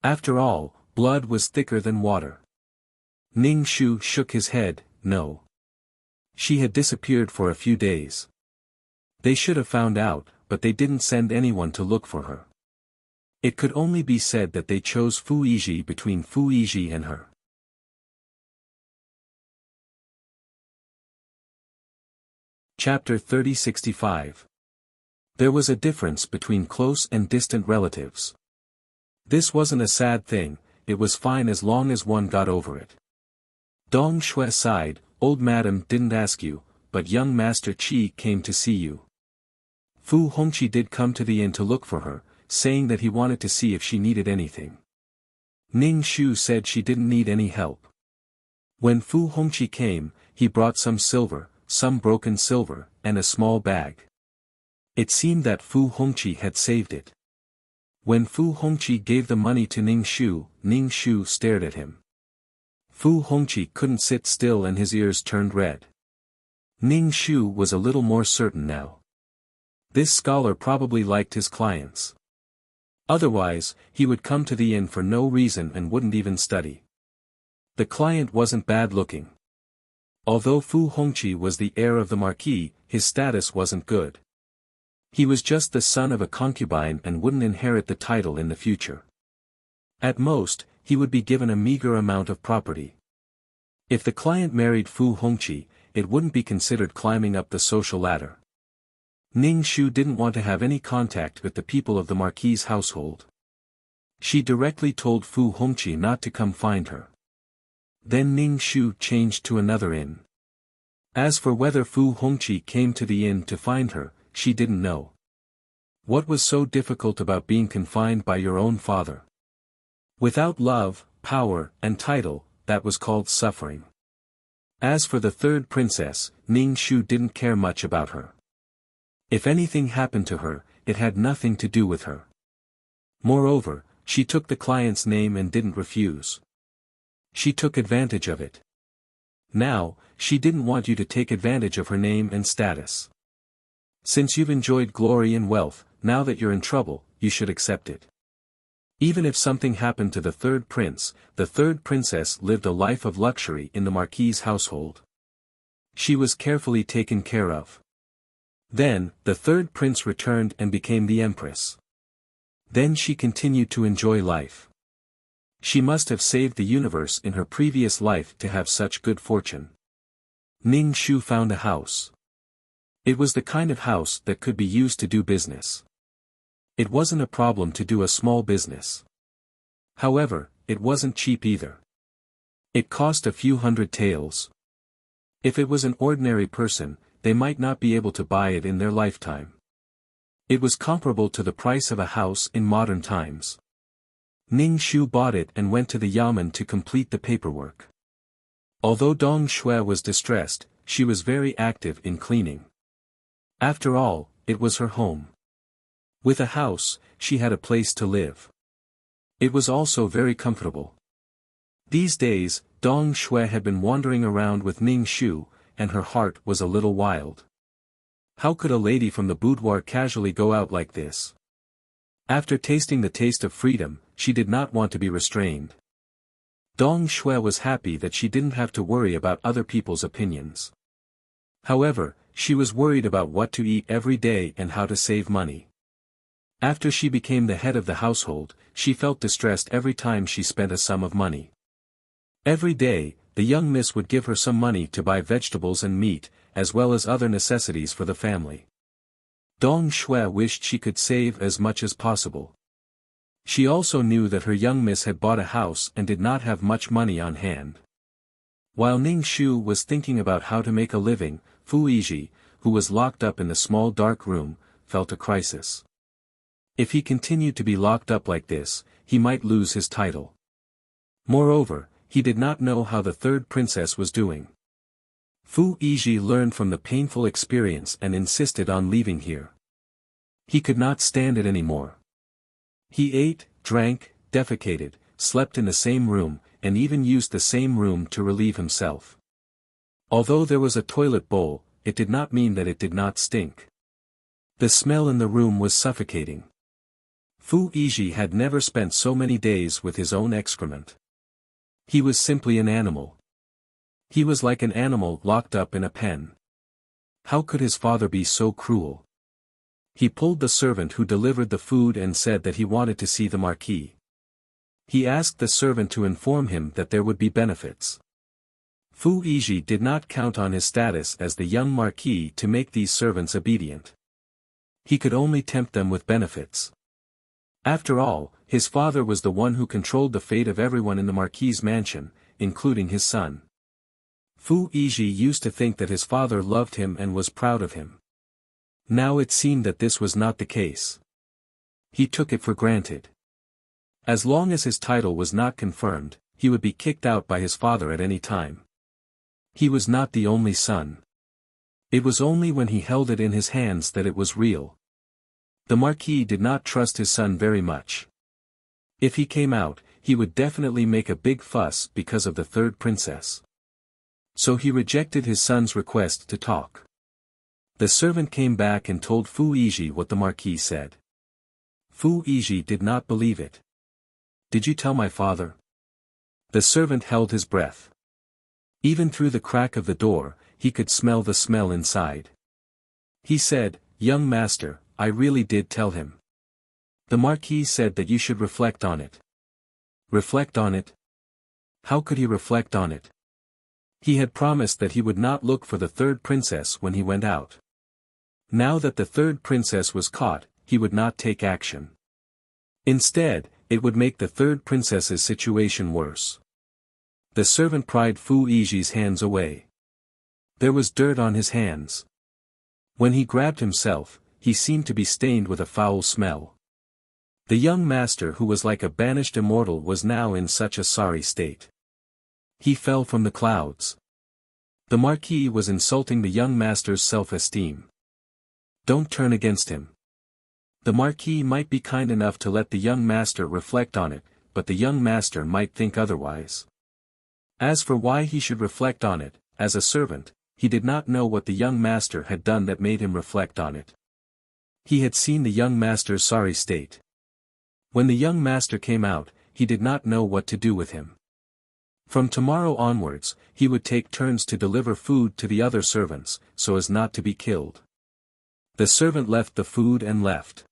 After all, blood was thicker than water. Ning Shu shook his head, no. She had disappeared for a few days. They should have found out, but they didn't send anyone to look for her. It could only be said that they chose Fu Yizhi between Fu Yizhi and her. Chapter 3065. There was a difference between close and distant relatives. This wasn't a sad thing, it was fine as long as one got over it. Dong Shui sighed, "Old madam didn't ask you, but young Master Qi came to see you." Fu Hongqi did come to the inn to look for her, saying that he wanted to see if she needed anything. Ning Shu said she didn't need any help. When Fu Hongqi came, he brought some silver, some broken silver, and a small bag. It seemed that Fu Hongqi had saved it. When Fu Hongqi gave the money to Ning Shu stared at him. Fu Hongqi couldn't sit still and his ears turned red. Ning Shu was a little more certain now. This scholar probably liked his clients. Otherwise, he would come to the inn for no reason and wouldn't even study. The client wasn't bad looking. Although Fu Hongqi was the heir of the marquis, his status wasn't good. He was just the son of a concubine and wouldn't inherit the title in the future. At most, he would be given a meager amount of property. If the client married Fu Hongqi, it wouldn't be considered climbing up the social ladder. Ning Shu didn't want to have any contact with the people of the marquis's household. She directly told Fu Hongqi not to come find her. Then Ning Shu changed to another inn. As for whether Fu Hongqi came to the inn to find her, she didn't know. What was so difficult about being confined by your own father? Without love, power, and title, that was called suffering. As for the third princess, Ning Shu didn't care much about her. If anything happened to her, it had nothing to do with her. Moreover, she took the client's name and didn't refuse. She took advantage of it. Now, she didn't want you to take advantage of her name and status. Since you've enjoyed glory and wealth, now that you're in trouble, you should accept it. Even if something happened to the third prince, the third princess lived a life of luxury in the marquis's household. She was carefully taken care of. Then, the third prince returned and became the empress. Then she continued to enjoy life. She must have saved the universe in her previous life to have such good fortune. Ning Shu found a house. It was the kind of house that could be used to do business. It wasn't a problem to do a small business. However, it wasn't cheap either. It cost a few hundred taels. If it was an ordinary person, they might not be able to buy it in their lifetime. It was comparable to the price of a house in modern times. Ning Shu bought it and went to the yamen to complete the paperwork. Although Dong Shui was distressed, she was very active in cleaning. After all, it was her home. With a house, she had a place to live. It was also very comfortable. These days, Dong Shui had been wandering around with Ning Shu, and her heart was a little wild. How could a lady from the boudoir casually go out like this? After tasting the taste of freedom, she did not want to be restrained. Dong Shui was happy that she didn't have to worry about other people's opinions. However, she was worried about what to eat every day and how to save money. After she became the head of the household, she felt distressed every time she spent a sum of money. Every day, the young miss would give her some money to buy vegetables and meat, as well as other necessities for the family. Dong Shui wished she could save as much as possible. She also knew that her young miss had bought a house and did not have much money on hand. While Ning Shu was thinking about how to make a living, Fu Yizhi, who was locked up in the small dark room, felt a crisis. If he continued to be locked up like this, he might lose his title. Moreover, he did not know how the third princess was doing. Fu Yizhi learned from the painful experience and insisted on leaving here. He could not stand it anymore. He ate, drank, defecated, slept in the same room, and even used the same room to relieve himself. Although there was a toilet bowl, it did not mean that it did not stink. The smell in the room was suffocating. Fu Yizhi had never spent so many days with his own excrement. He was simply an animal. He was like an animal locked up in a pen. How could his father be so cruel? He pulled the servant who delivered the food and said that he wanted to see the marquis. He asked the servant to inform him that there would be benefits. Fu Yizhi did not count on his status as the young marquis to make these servants obedient. He could only tempt them with benefits. After all, his father was the one who controlled the fate of everyone in the marquis's mansion, including his son. Fu Yizhi used to think that his father loved him and was proud of him. Now it seemed that this was not the case. He took it for granted. As long as his title was not confirmed, he would be kicked out by his father at any time. He was not the only son. It was only when he held it in his hands that it was real. The Marquis did not trust his son very much. If he came out, he would definitely make a big fuss because of the third princess. So he rejected his son's request to talk. The servant came back and told Fu Yizhi what the Marquis said. Fu Yizhi did not believe it. "Did you tell my father?" The servant held his breath. Even through the crack of the door, he could smell the smell inside. He said, "Young master, I really did tell him." The Marquis said that you should reflect on it. Reflect on it? How could he reflect on it? He had promised that he would not look for the third princess when he went out. Now that the third princess was caught, he would not take action. Instead, it would make the third princess's situation worse. The servant pried Fu Yizhi's hands away. There was dirt on his hands. When he grabbed himself, he seemed to be stained with a foul smell. The young master who was like a banished immortal was now in such a sorry state. He fell from the clouds. The Marquis was insulting the young master's self-esteem. Don't turn against him. The Marquis might be kind enough to let the young master reflect on it, but the young master might think otherwise. As for why he should reflect on it, as a servant, he did not know what the young master had done that made him reflect on it. He had seen the young master's sorry state. When the young master came out, he did not know what to do with him. From tomorrow onwards, he would take turns to deliver food to the other servants, so as not to be killed. The servant left the food and left.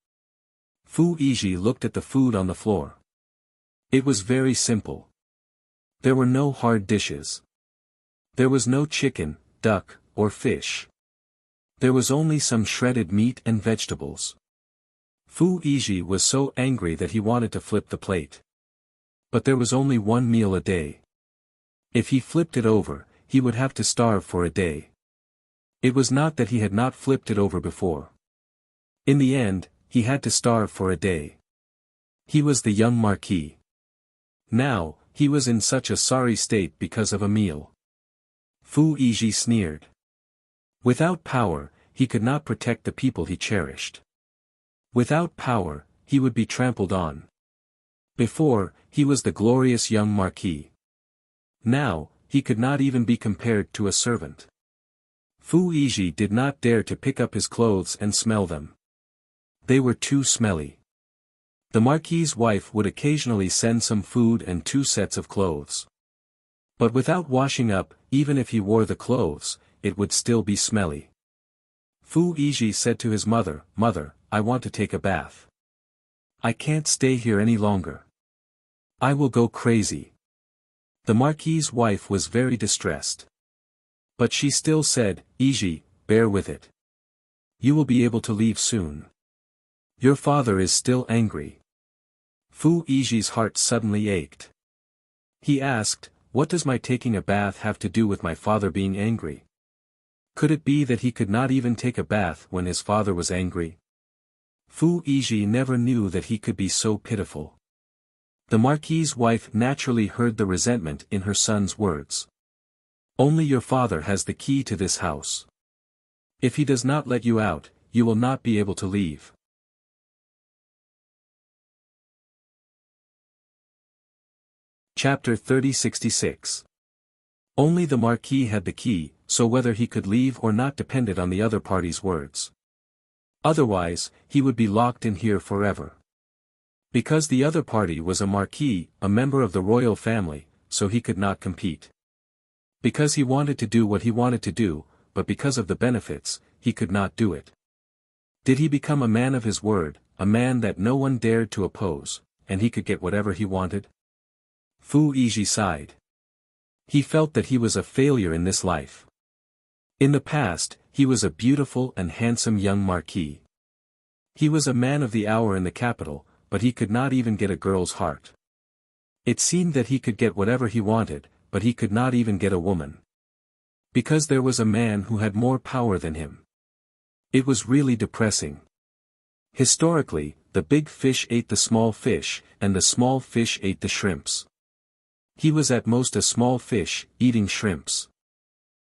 Fu Yizhi looked at the food on the floor. It was very simple. There were no hard dishes. There was no chicken, duck, or fish. There was only some shredded meat and vegetables. Fu Yizhi was so angry that he wanted to flip the plate. But there was only one meal a day. If he flipped it over, he would have to starve for a day. It was not that he had not flipped it over before. In the end, he had to starve for a day. He was the young Marquis. Now, he was in such a sorry state because of a meal. Fu Yizhi sneered. Without power, he could not protect the people he cherished. Without power, he would be trampled on. Before, he was the glorious young Marquis. Now, he could not even be compared to a servant. Fu Yizhi did not dare to pick up his clothes and smell them. They were too smelly. The Marquis's wife would occasionally send some food and 2 sets of clothes. But without washing up, even if he wore the clothes, it would still be smelly. Fu Yizhi said to his mother, "Mother, I want to take a bath. I can't stay here any longer. I will go crazy." The Marquis's wife was very distressed. But she still said, "Yizhi, bear with it. You will be able to leave soon. Your father is still angry." Fu Yizhi's heart suddenly ached. He asked, "What does my taking a bath have to do with my father being angry? Could it be that he could not even take a bath when his father was angry?" Fu Yizhi never knew that he could be so pitiful. The Marquis's wife naturally heard the resentment in her son's words. "Only your father has the key to this house. If he does not let you out, you will not be able to leave." Chapter 3066. Only the Marquis had the key, so whether he could leave or not depended on the other party's words. Otherwise, he would be locked in here forever. Because the other party was a Marquis, a member of the royal family, so he could not compete. Because he wanted to do what he wanted to do, but because of the benefits, he could not do it. Did he become a man of his word, a man that no one dared to oppose, and he could get whatever he wanted? Fu Yizhi sighed. He felt that he was a failure in this life. In the past, he was a beautiful and handsome young marquis. He was a man of the hour in the capital, but he could not even get a girl's heart. It seemed that he could get whatever he wanted, but he could not even get a woman. Because there was a man who had more power than him. It was really depressing. Historically, the big fish ate the small fish, and the small fish ate the shrimps. He was at most a small fish, eating shrimps.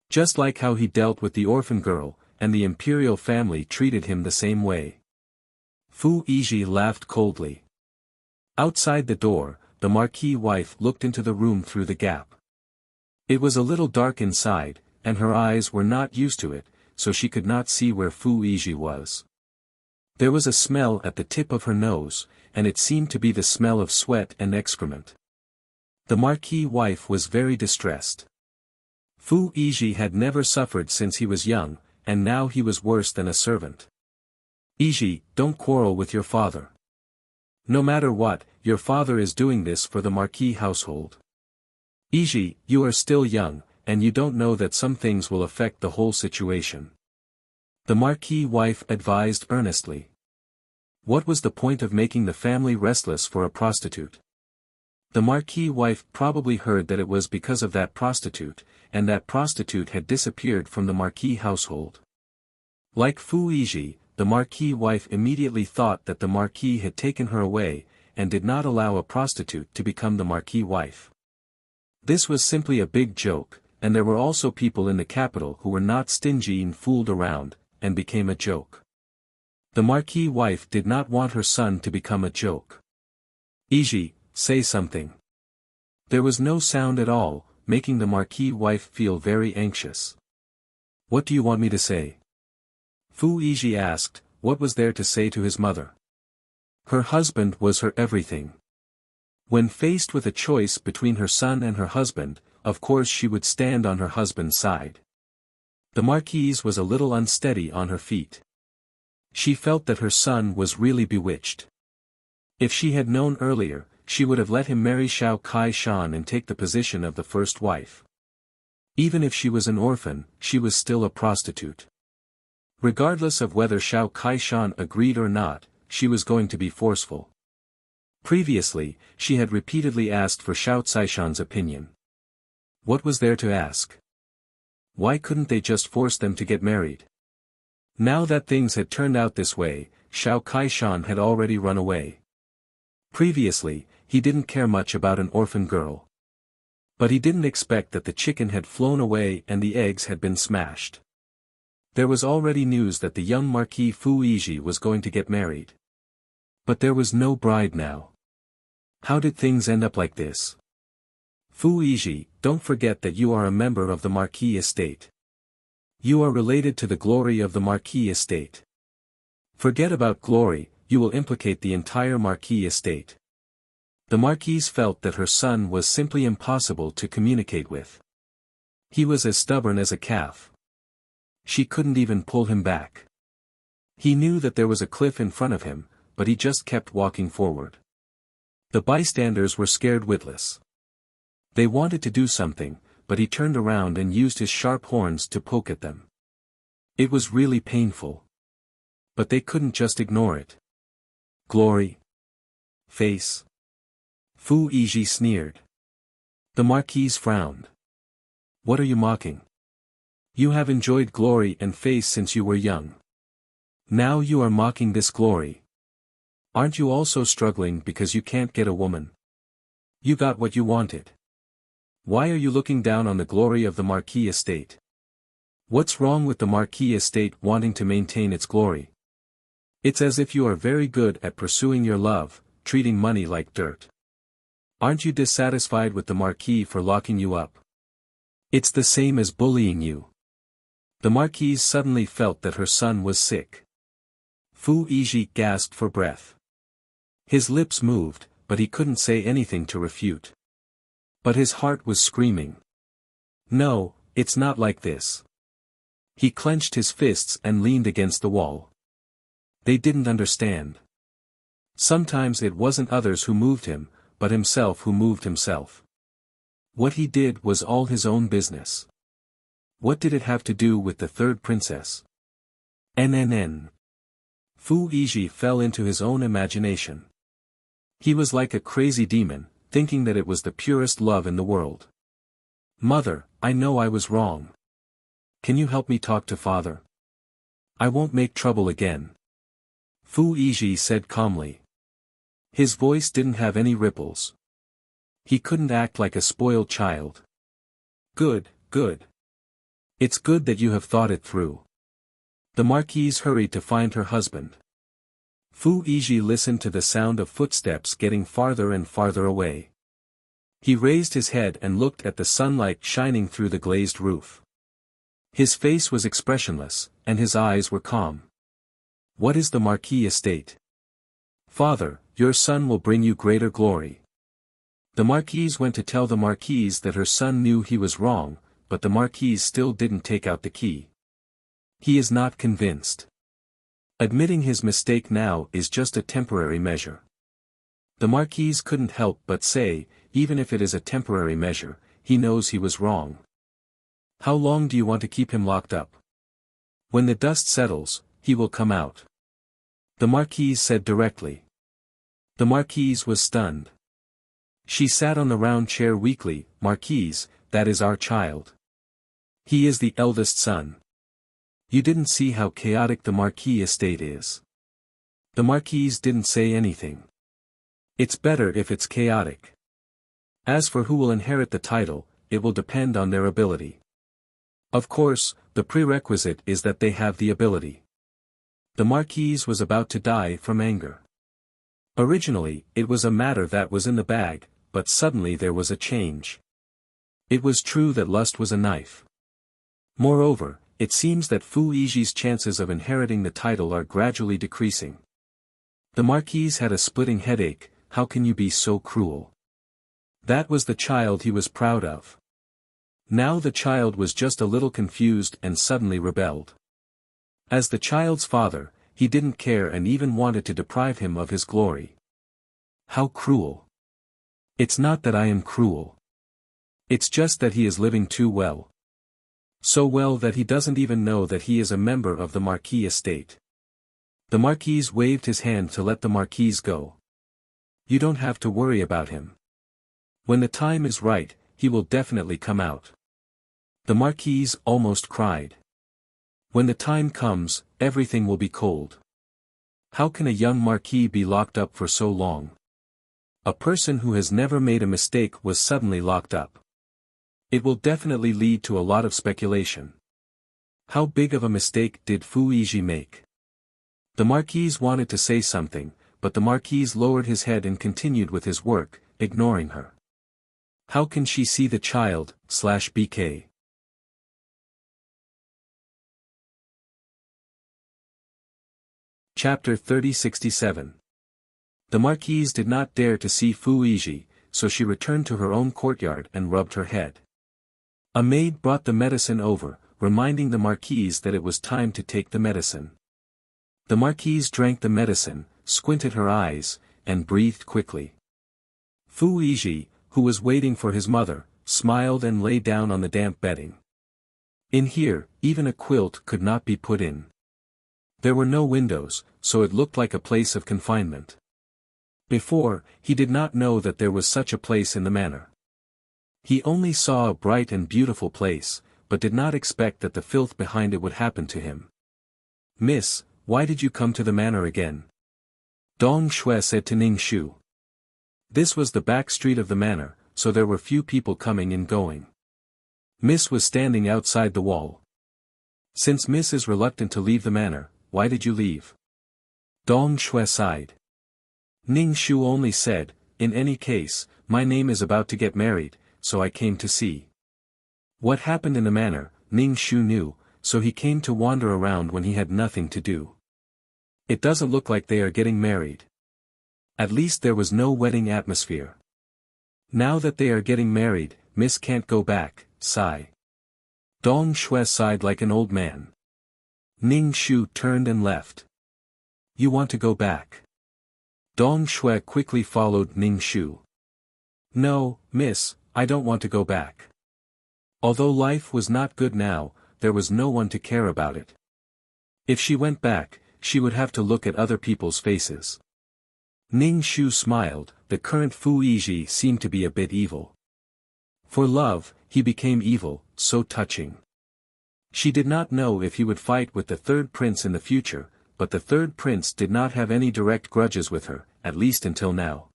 Just like how he dealt with the orphan girl, and the imperial family treated him the same way. Fu Yizhi laughed coldly. Outside the door, the marquis wife looked into the room through the gap. It was a little dark inside, and her eyes were not used to it, so she could not see where Fu Yizhi was. There was a smell at the tip of her nose, and it seemed to be the smell of sweat and excrement. The marquis wife was very distressed. Fu Yizhi had never suffered since he was young, and now he was worse than a servant. Yizhi, don't quarrel with your father. No matter what, your father is doing this for the marquis household. Yizhi, you are still young, and you don't know that some things will affect the whole situation. The marquis wife advised earnestly. What was the point of making the family restless for a prostitute? The marquis wife probably heard that it was because of that prostitute, and that prostitute had disappeared from the marquis household. Like Fu Yizhi, the marquis wife immediately thought that the marquis had taken her away, and did not allow a prostitute to become the marquis wife. This was simply a big joke, and there were also people in the capital who were not stingy and fooled around, and became a joke. The marquis wife did not want her son to become a joke. Yizhi, say something. There was no sound at all, making the marquis wife feel very anxious. What do you want me to say? Fu Yizhi asked, what was there to say to his mother? Her husband was her everything. When faced with a choice between her son and her husband, of course she would stand on her husband's side. The marquise was a little unsteady on her feet. She felt that her son was really bewitched. If she had known earlier, she would have let him marry Xiao Kai-shan and take the position of the first wife. Even if she was an orphan, she was still a prostitute. Regardless of whether Xiao Kai-shan agreed or not, she was going to be forceful. Previously, she had repeatedly asked for Xiao Caishan's opinion. What was there to ask? Why couldn't they just force them to get married? Now that things had turned out this way, Xiao Kai-shan had already run away. Previously, he didn't care much about an orphan girl. But he didn't expect that the chicken had flown away and the eggs had been smashed. There was already news that the young Marquis Fu Yizhi was going to get married. But there was no bride now. How did things end up like this? Fu Yizhi, don't forget that you are a member of the Marquis estate. You are related to the glory of the Marquis estate. Forget about glory, you will implicate the entire Marquis estate. The Marquise felt that her son was simply impossible to communicate with. He was as stubborn as a calf. She couldn't even pull him back. He knew that there was a cliff in front of him, but he just kept walking forward. The bystanders were scared witless. They wanted to do something, but he turned around and used his sharp horns to poke at them. It was really painful. But they couldn't just ignore it. Glory. Face. Fu Yizhi sneered. The Marquise frowned. What are you mocking? You have enjoyed glory and face since you were young. Now you are mocking this glory. Aren't you also struggling because you can't get a woman? You got what you wanted. Why are you looking down on the glory of the Marquis estate? What's wrong with the Marquis estate wanting to maintain its glory? It's as if you are very good at pursuing your love, treating money like dirt. Aren't you dissatisfied with the Marquis for locking you up? It's the same as bullying you. The Marquise suddenly felt that her son was sick. Fu Yizhi gasped for breath. His lips moved, but he couldn't say anything to refute. But his heart was screaming. No, it's not like this. He clenched his fists and leaned against the wall. They didn't understand. Sometimes it wasn't others who moved him, but himself who moved himself. What he did was all his own business. What did it have to do with the third princess? NNN. Fu Yizhi fell into his own imagination. He was like a crazy demon, thinking that it was the purest love in the world. Mother, I know I was wrong. Can you help me talk to father? I won't make trouble again. Fu Yizhi said calmly. His voice didn't have any ripples. He couldn't act like a spoiled child. Good, good. It's good that you have thought it through. The marquise hurried to find her husband. Fu Yizhi listened to the sound of footsteps getting farther and farther away. He raised his head and looked at the sunlight shining through the glazed roof. His face was expressionless, and his eyes were calm. What is the Marquis estate? Father, your son will bring you greater glory. The Marquise went to tell the Marquise that her son knew he was wrong, but the Marquise still didn't take out the key. He is not convinced. Admitting his mistake now is just a temporary measure. The Marquise couldn't help but say, even if it is a temporary measure, he knows he was wrong. How long do you want to keep him locked up? When the dust settles, he will come out. The Marquise said directly. The Marquise was stunned. She sat on the round chair weakly. Marquise, that is our child. He is the eldest son. You didn't see how chaotic the Marquis estate is. The Marquise didn't say anything. It's better if it's chaotic. As for who will inherit the title, it will depend on their ability. Of course, the prerequisite is that they have the ability. The Marquise was about to die from anger. Originally, it was a matter that was in the bag, but suddenly there was a change. It was true that lust was a knife. Moreover, it seems that Fu Yizhi's chances of inheriting the title are gradually decreasing. The Marquise had a splitting headache. How can you be so cruel? That was the child he was proud of. Now the child was just a little confused and suddenly rebelled. As the child's father, he didn't care and even wanted to deprive him of his glory. How cruel! It's not that I am cruel. It's just that he is living too well. So well that he doesn't even know that he is a member of the Marquis estate. The Marquise waved his hand to let the Marquise go. You don't have to worry about him. When the time is right, he will definitely come out. The Marquise almost cried. When the time comes, everything will be cold. How can a young Marquis be locked up for so long? A person who has never made a mistake was suddenly locked up. It will definitely lead to a lot of speculation. How big of a mistake did Fu Yizhi make? The Marquise wanted to say something, but the Marquise lowered his head and continued with his work, ignoring her. How can she see the child, /BK? Chapter 3067. The Marquise did not dare to see Fu Yizhi, so she returned to her own courtyard and rubbed her head. A maid brought the medicine over, reminding the Marquise that it was time to take the medicine. The Marquise drank the medicine, squinted her eyes, and breathed quickly. Fu Yizhi, who was waiting for his mother, smiled and lay down on the damp bedding. In here, even a quilt could not be put in. There were no windows, so it looked like a place of confinement. Before, he did not know that there was such a place in the manor. He only saw a bright and beautiful place, but did not expect that the filth behind it would happen to him. Miss, why did you come to the manor again? Dong Shui said to Ning Shu. This was the back street of the manor, so there were few people coming and going. Miss was standing outside the wall. Since Miss is reluctant to leave the manor, why did you leave? Dong Shui sighed. Ning Shu only said, in any case, my name is about to get married, so I came to see. What happened in the manor, Ning Shu knew, so he came to wander around when he had nothing to do. It doesn't look like they are getting married. At least there was no wedding atmosphere. Now that they are getting married, Miss can't go back, sigh. Dong Shui sighed like an old man. Ning Shu turned and left. You want to go back? Dong Shui quickly followed Ning Shu. No, Miss, I don't want to go back. Although life was not good now, there was no one to care about it. If she went back, she would have to look at other people's faces. Ning Shu smiled. The current Fu Yizhi seemed to be a bit evil. For love, he became evil, so touching. She did not know if he would fight with the third prince in the future, but the third prince did not have any direct grudges with her, at least until now.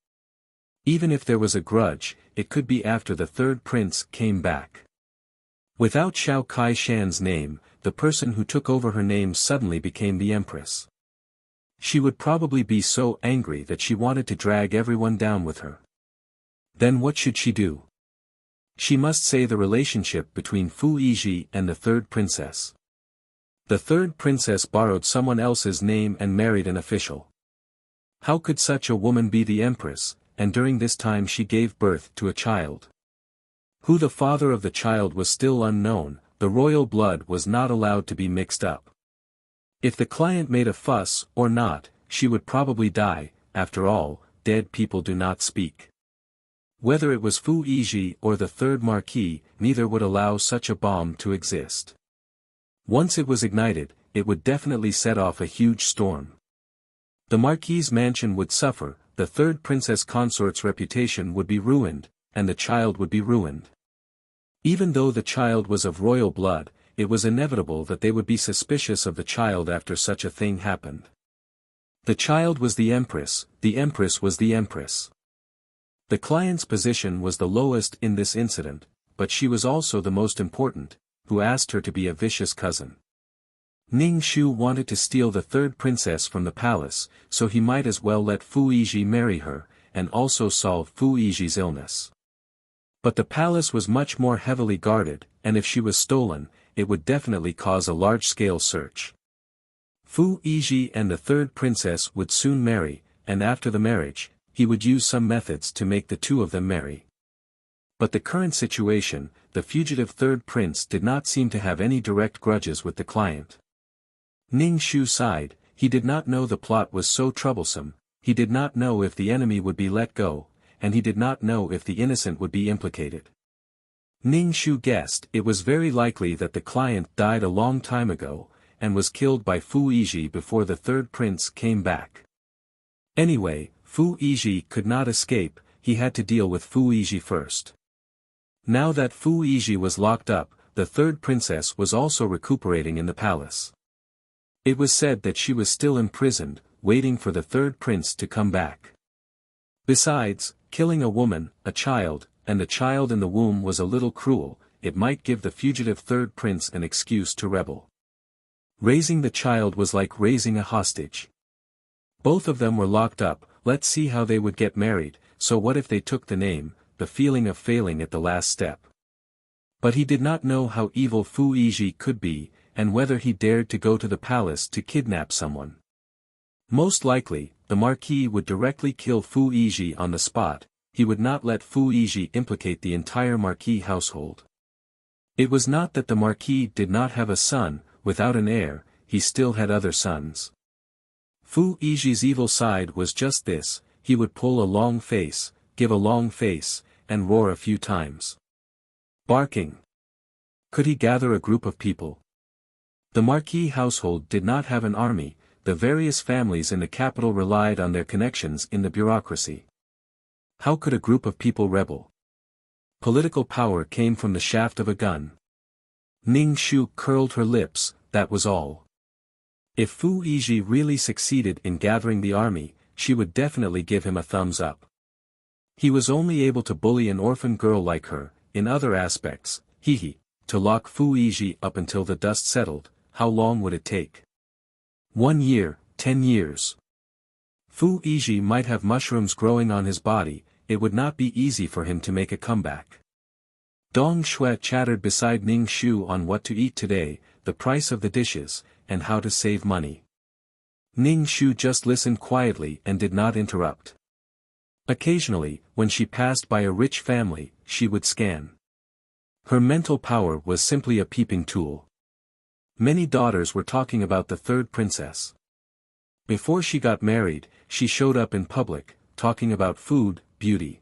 Even if there was a grudge, it could be after the third prince came back. Without Xiao Kai Shan's name, the person who took over her name suddenly became the empress. She would probably be so angry that she wanted to drag everyone down with her. Then what should she do? She must say the relationship between Fu Yizhi and the third princess. The third princess borrowed someone else's name and married an official. How could such a woman be the empress, and during this time she gave birth to a child? Who the father of the child was still unknown, the royal blood was not allowed to be mixed up. If the client made a fuss or not, she would probably die. After all, dead people do not speak. Whether it was Fu Yizhi or the third marquis, neither would allow such a bomb to exist. Once it was ignited, it would definitely set off a huge storm. The marquis's mansion would suffer, the third princess consort's reputation would be ruined, and the child would be ruined. Even though the child was of royal blood, it was inevitable that they would be suspicious of the child after such a thing happened. The child was the empress was the empress. The client's position was the lowest in this incident, but she was also the most important, who asked her to be a vicious cousin. Ning Shu wanted to steal the third princess from the palace, so he might as well let Fu Yizhi marry her, and also solve Fu Yizhi's illness. But the palace was much more heavily guarded, and if she was stolen, it would definitely cause a large-scale search. Fu Yizhi and the third princess would soon marry, and after the marriage, he would use some methods to make the two of them marry. But the current situation, the fugitive third prince did not seem to have any direct grudges with the client. Ning Shu sighed. He did not know the plot was so troublesome, he did not know if the enemy would be let go, and he did not know if the innocent would be implicated. Ning Shu guessed it was very likely that the client died a long time ago, and was killed by Fu Yizhi before the third prince came back. Anyway, Fu Yizhi could not escape, he had to deal with Fu Yizhi first. Now that Fu Yizhi was locked up, the third princess was also recuperating in the palace. It was said that she was still imprisoned, waiting for the third prince to come back. Besides, killing a woman, a child, and the child in the womb was a little cruel, it might give the fugitive third prince an excuse to rebel. Raising the child was like raising a hostage. Both of them were locked up, let's see how they would get married, so what if they took the name, the feeling of failing at the last step. But he did not know how evil Fu Yizhi could be, and whether he dared to go to the palace to kidnap someone. Most likely, the marquis would directly kill Fu Yizhi on the spot, he would not let Fu Yizhi implicate the entire marquis household. It was not that the marquis did not have a son, without an heir, he still had other sons. Fu Yizhi's evil side was just this, he would pull a long face, give a long face, and roar a few times. Barking. Could he gather a group of people? The marquis household did not have an army, the various families in the capital relied on their connections in the bureaucracy. How could a group of people rebel? Political power came from the shaft of a gun. Ning Shu curled her lips, that was all. If Fu Yizhi really succeeded in gathering the army, she would definitely give him a thumbs up. He was only able to bully an orphan girl like her, in other aspects, to lock Fu Yizhi up until the dust settled, how long would it take? 1 year, 10 years. Fu Yizhi might have mushrooms growing on his body, it would not be easy for him to make a comeback. Dong Shui chattered beside Ning Shu on what to eat today, the price of the dishes, and how to save money. Ning Shu just listened quietly and did not interrupt. Occasionally, when she passed by a rich family, she would scan. Her mental power was simply a peeping tool. Many daughters were talking about the third princess. Before she got married, she showed up in public, talking about food, beauty.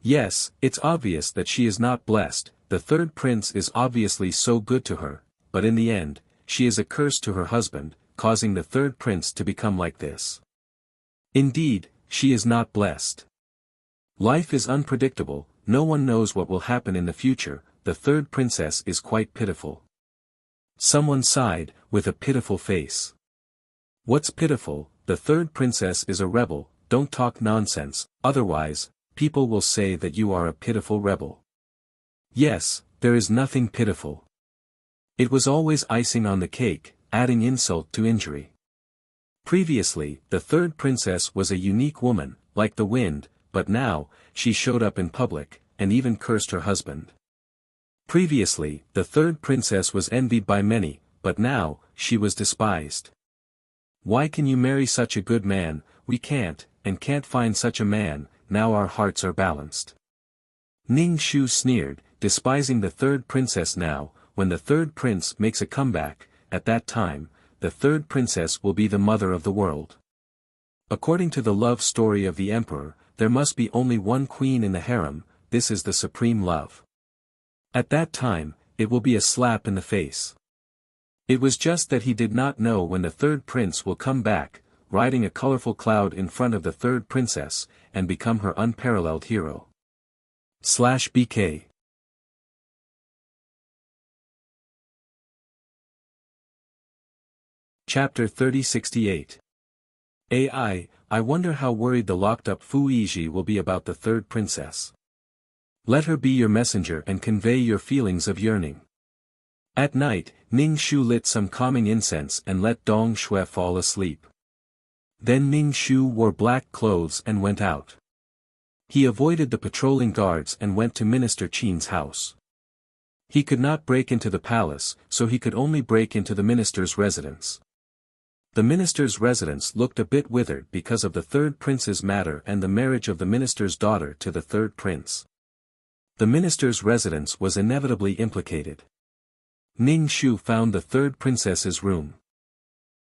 Yes, it's obvious that she is not blessed, the third prince is obviously so good to her, but in the end, she is a curse to her husband, causing the third prince to become like this. Indeed, she is not blessed. Life is unpredictable, no one knows what will happen in the future, the third princess is quite pitiful. Someone sighed, with a pitiful face. What's pitiful? The third princess is a rebel, don't talk nonsense, otherwise, people will say that you are a pitiful rebel. Yes, there is nothing pitiful. It was always icing on the cake, adding insult to injury. Previously, the third princess was a unique woman, like the wind, but now, she showed up in public, and even cursed her husband. Previously, the third princess was envied by many, but now, she was despised. Why can you marry such a good man? We can't, and can't find such a man, now our hearts are balanced. Ning Shu sneered, despising the third princess now, when the third prince makes a comeback, at that time, the third princess will be the mother of the world. According to the love story of the emperor, there must be only one queen in the harem, this is the supreme love. At that time, it will be a slap in the face. It was just that he did not know when the third prince will come back, riding a colorful cloud in front of the third princess, and become her unparalleled hero. /BK Chapter 3068 I wonder how worried the locked-up Fu Yiji will be about the third princess. Let her be your messenger and convey your feelings of yearning. At night, Ning Shu lit some calming incense and let Dong Shui fall asleep. Then Ning Shu wore black clothes and went out. He avoided the patrolling guards and went to Minister Qin's house. He could not break into the palace, so he could only break into the minister's residence. The minister's residence looked a bit withered because of the third prince's matter and the marriage of the minister's daughter to the third prince. The minister's residence was inevitably implicated. Ning Shu found the third princess's room.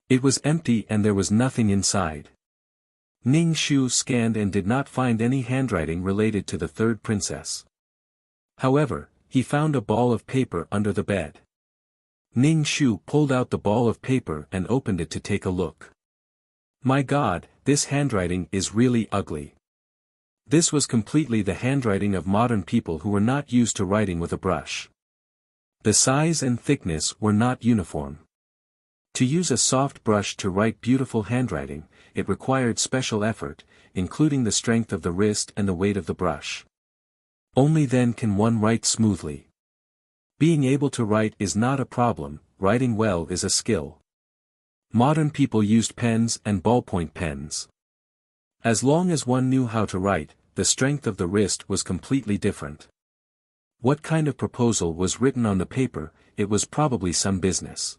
It was empty and there was nothing inside. Ning Shu scanned and did not find any handwriting related to the third princess. However, he found a ball of paper under the bed. Ning Shu pulled out the ball of paper and opened it to take a look. My God, this handwriting is really ugly. This was completely the handwriting of modern people who were not used to writing with a brush. The size and thickness were not uniform. To use a soft brush to write beautiful handwriting, it required special effort, including the strength of the wrist and the weight of the brush. Only then can one write smoothly. Being able to write is not a problem, writing well is a skill. Modern people used pens and ballpoint pens. As long as one knew how to write, the strength of the wrist was completely different. What kind of proposal was written on the paper? It was probably some business.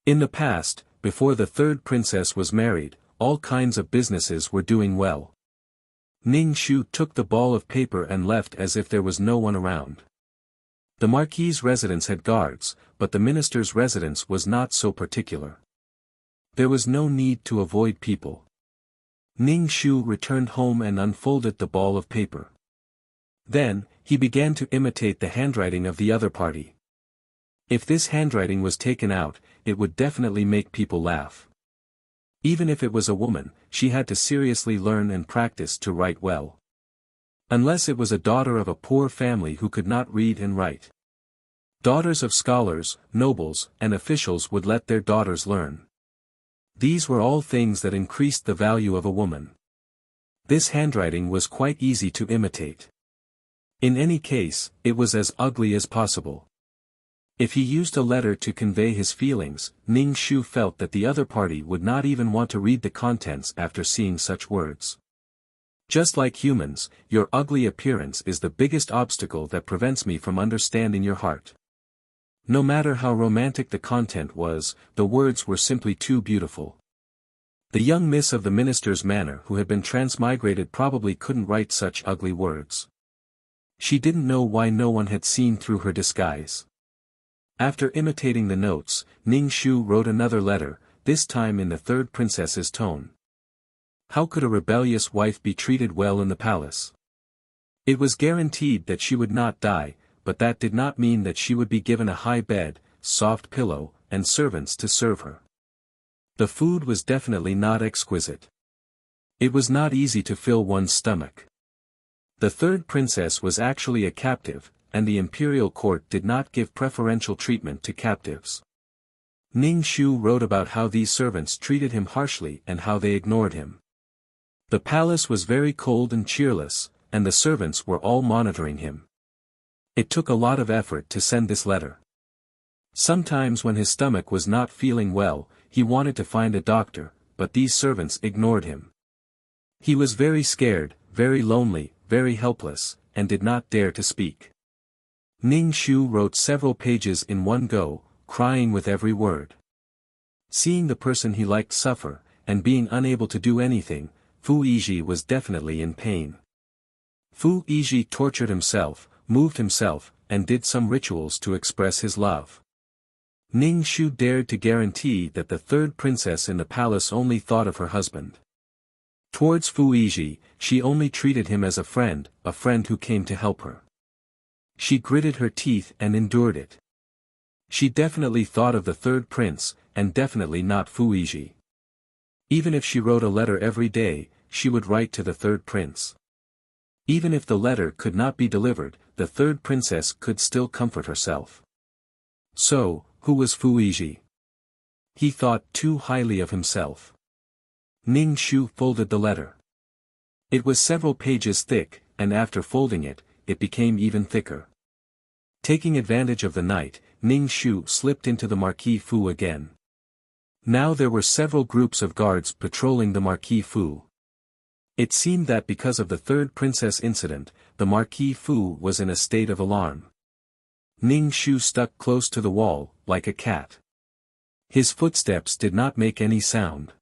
In the past, before the third princess was married, all kinds of businesses were doing well. Ning Shu took the ball of paper and left as if there was no one around. The marquis's residence had guards, but the minister's residence was not so particular. There was no need to avoid people. Ning Shu returned home and unfolded the ball of paper. Then, he began to imitate the handwriting of the other party. If this handwriting was taken out, it would definitely make people laugh. Even if it was a woman, she had to seriously learn and practice to write well. Unless it was a daughter of a poor family who could not read and write. Daughters of scholars, nobles, and officials would let their daughters learn. These were all things that increased the value of a woman. This handwriting was quite easy to imitate. In any case, it was as ugly as possible. If he used a letter to convey his feelings, Ning Shu felt that the other party would not even want to read the contents after seeing such words. Just like humans, your ugly appearance is the biggest obstacle that prevents me from understanding your heart. No matter how romantic the content was, the words were simply too beautiful. The young miss of the minister's manor who had been transmigrated probably couldn't write such ugly words. She didn't know why no one had seen through her disguise. After imitating the notes, Ning Shu wrote another letter, this time in the third princess's tone. How could a rebellious wife be treated well in the palace? It was guaranteed that she would not die, but that did not mean that she would be given a high bed, soft pillow, and servants to serve her. The food was definitely not exquisite. It was not easy to fill one's stomach. The third princess was actually a captive, and the imperial court did not give preferential treatment to captives. Ning Shu wrote about how these servants treated him harshly and how they ignored him. The palace was very cold and cheerless, and the servants were all monitoring him. It took a lot of effort to send this letter. Sometimes when his stomach was not feeling well, he wanted to find a doctor, but these servants ignored him. He was very scared, very lonely, very helpless, and did not dare to speak. Ning Shu wrote several pages in one go, crying with every word. Seeing the person he liked suffer, and being unable to do anything, Fu Yizhi was definitely in pain. Fu Yizhi tortured himself, moved himself, and did some rituals to express his love. Ning Shu dared to guarantee that the third princess in the palace only thought of her husband. Towards Fu Yizhi, she only treated him as a friend who came to help her. She gritted her teeth and endured it. She definitely thought of the third prince, and definitely not Fu Yizhi. Even if she wrote a letter every day, she would write to the third prince. Even if the letter could not be delivered, the third princess could still comfort herself. So, who was Fu Yizhi? He thought too highly of himself. Ning Shu folded the letter. It was several pages thick, and after folding it, it became even thicker. Taking advantage of the night, Ning Shu slipped into the Marquis Fu again. Now there were several groups of guards patrolling the Marquis Fu. It seemed that because of the third princess incident, the Marquis Fu was in a state of alarm. Ning Shu stuck close to the wall, like a cat. His footsteps did not make any sound.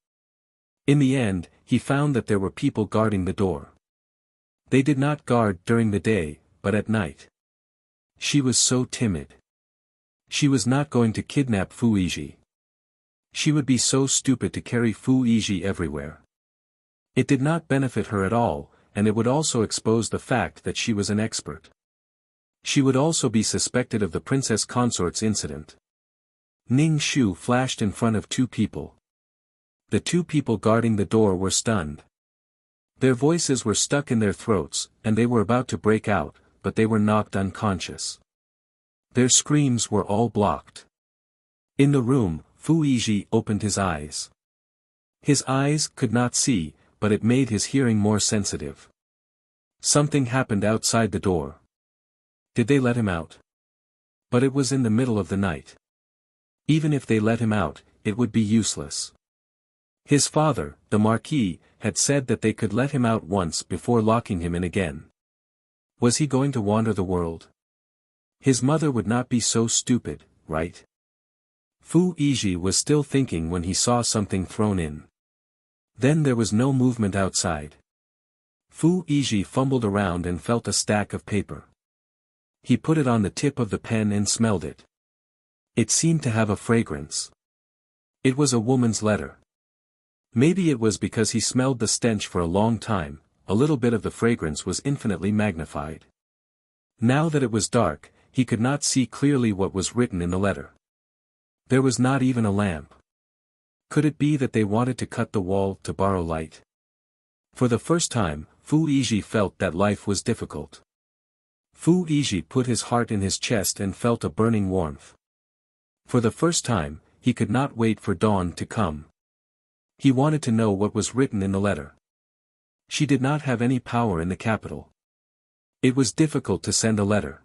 In the end, he found that there were people guarding the door. They did not guard during the day, but at night. She was so timid. She was not going to kidnap Fu Yizhi. She would be so stupid to carry Fu Yizhi everywhere. It did not benefit her at all, and it would also expose the fact that she was an expert. She would also be suspected of the princess consort's incident. Ning Shu flashed in front of two people. The two people guarding the door were stunned. Their voices were stuck in their throats, and they were about to break out, but they were knocked unconscious. Their screams were all blocked. In the room, Fu Yizhi opened his eyes. His eyes could not see, but it made his hearing more sensitive. Something happened outside the door. Did they let him out? But it was in the middle of the night. Even if they let him out, it would be useless. His father, the Marquis, had said that they could let him out once before locking him in again. Was he going to wander the world? His mother would not be so stupid, right? Fu Yizhi was still thinking when he saw something thrown in. Then there was no movement outside. Fu Yizhi fumbled around and felt a stack of paper. He put it on the tip of the pen and smelled it. It seemed to have a fragrance. It was a woman's letter. Maybe it was because he smelled the stench for a long time, a little bit of the fragrance was infinitely magnified. Now that it was dark, he could not see clearly what was written in the letter. There was not even a lamp. Could it be that they wanted to cut the wall to borrow light? For the first time, Fu Yizhi felt that life was difficult. Fu Yizhi put his heart in his chest and felt a burning warmth. For the first time, he could not wait for dawn to come. He wanted to know what was written in the letter. She did not have any power in the capital. It was difficult to send a letter.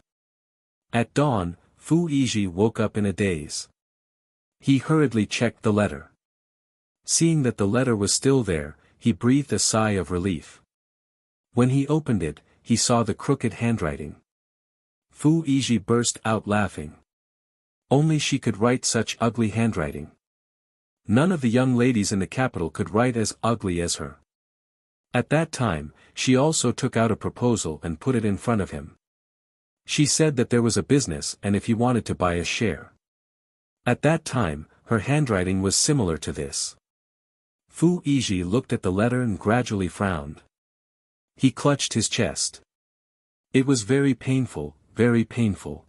At dawn, Fu Yizhi woke up in a daze. He hurriedly checked the letter. Seeing that the letter was still there, he breathed a sigh of relief. When he opened it, he saw the crooked handwriting. Fu Yizhi burst out laughing. Only she could write such ugly handwriting. None of the young ladies in the capital could write as ugly as her. At that time, she also took out a proposal and put it in front of him. She said that there was a business and if he wanted to buy a share. At that time, her handwriting was similar to this. Fu Yizhi looked at the letter and gradually frowned. He clutched his chest. It was very painful, very painful.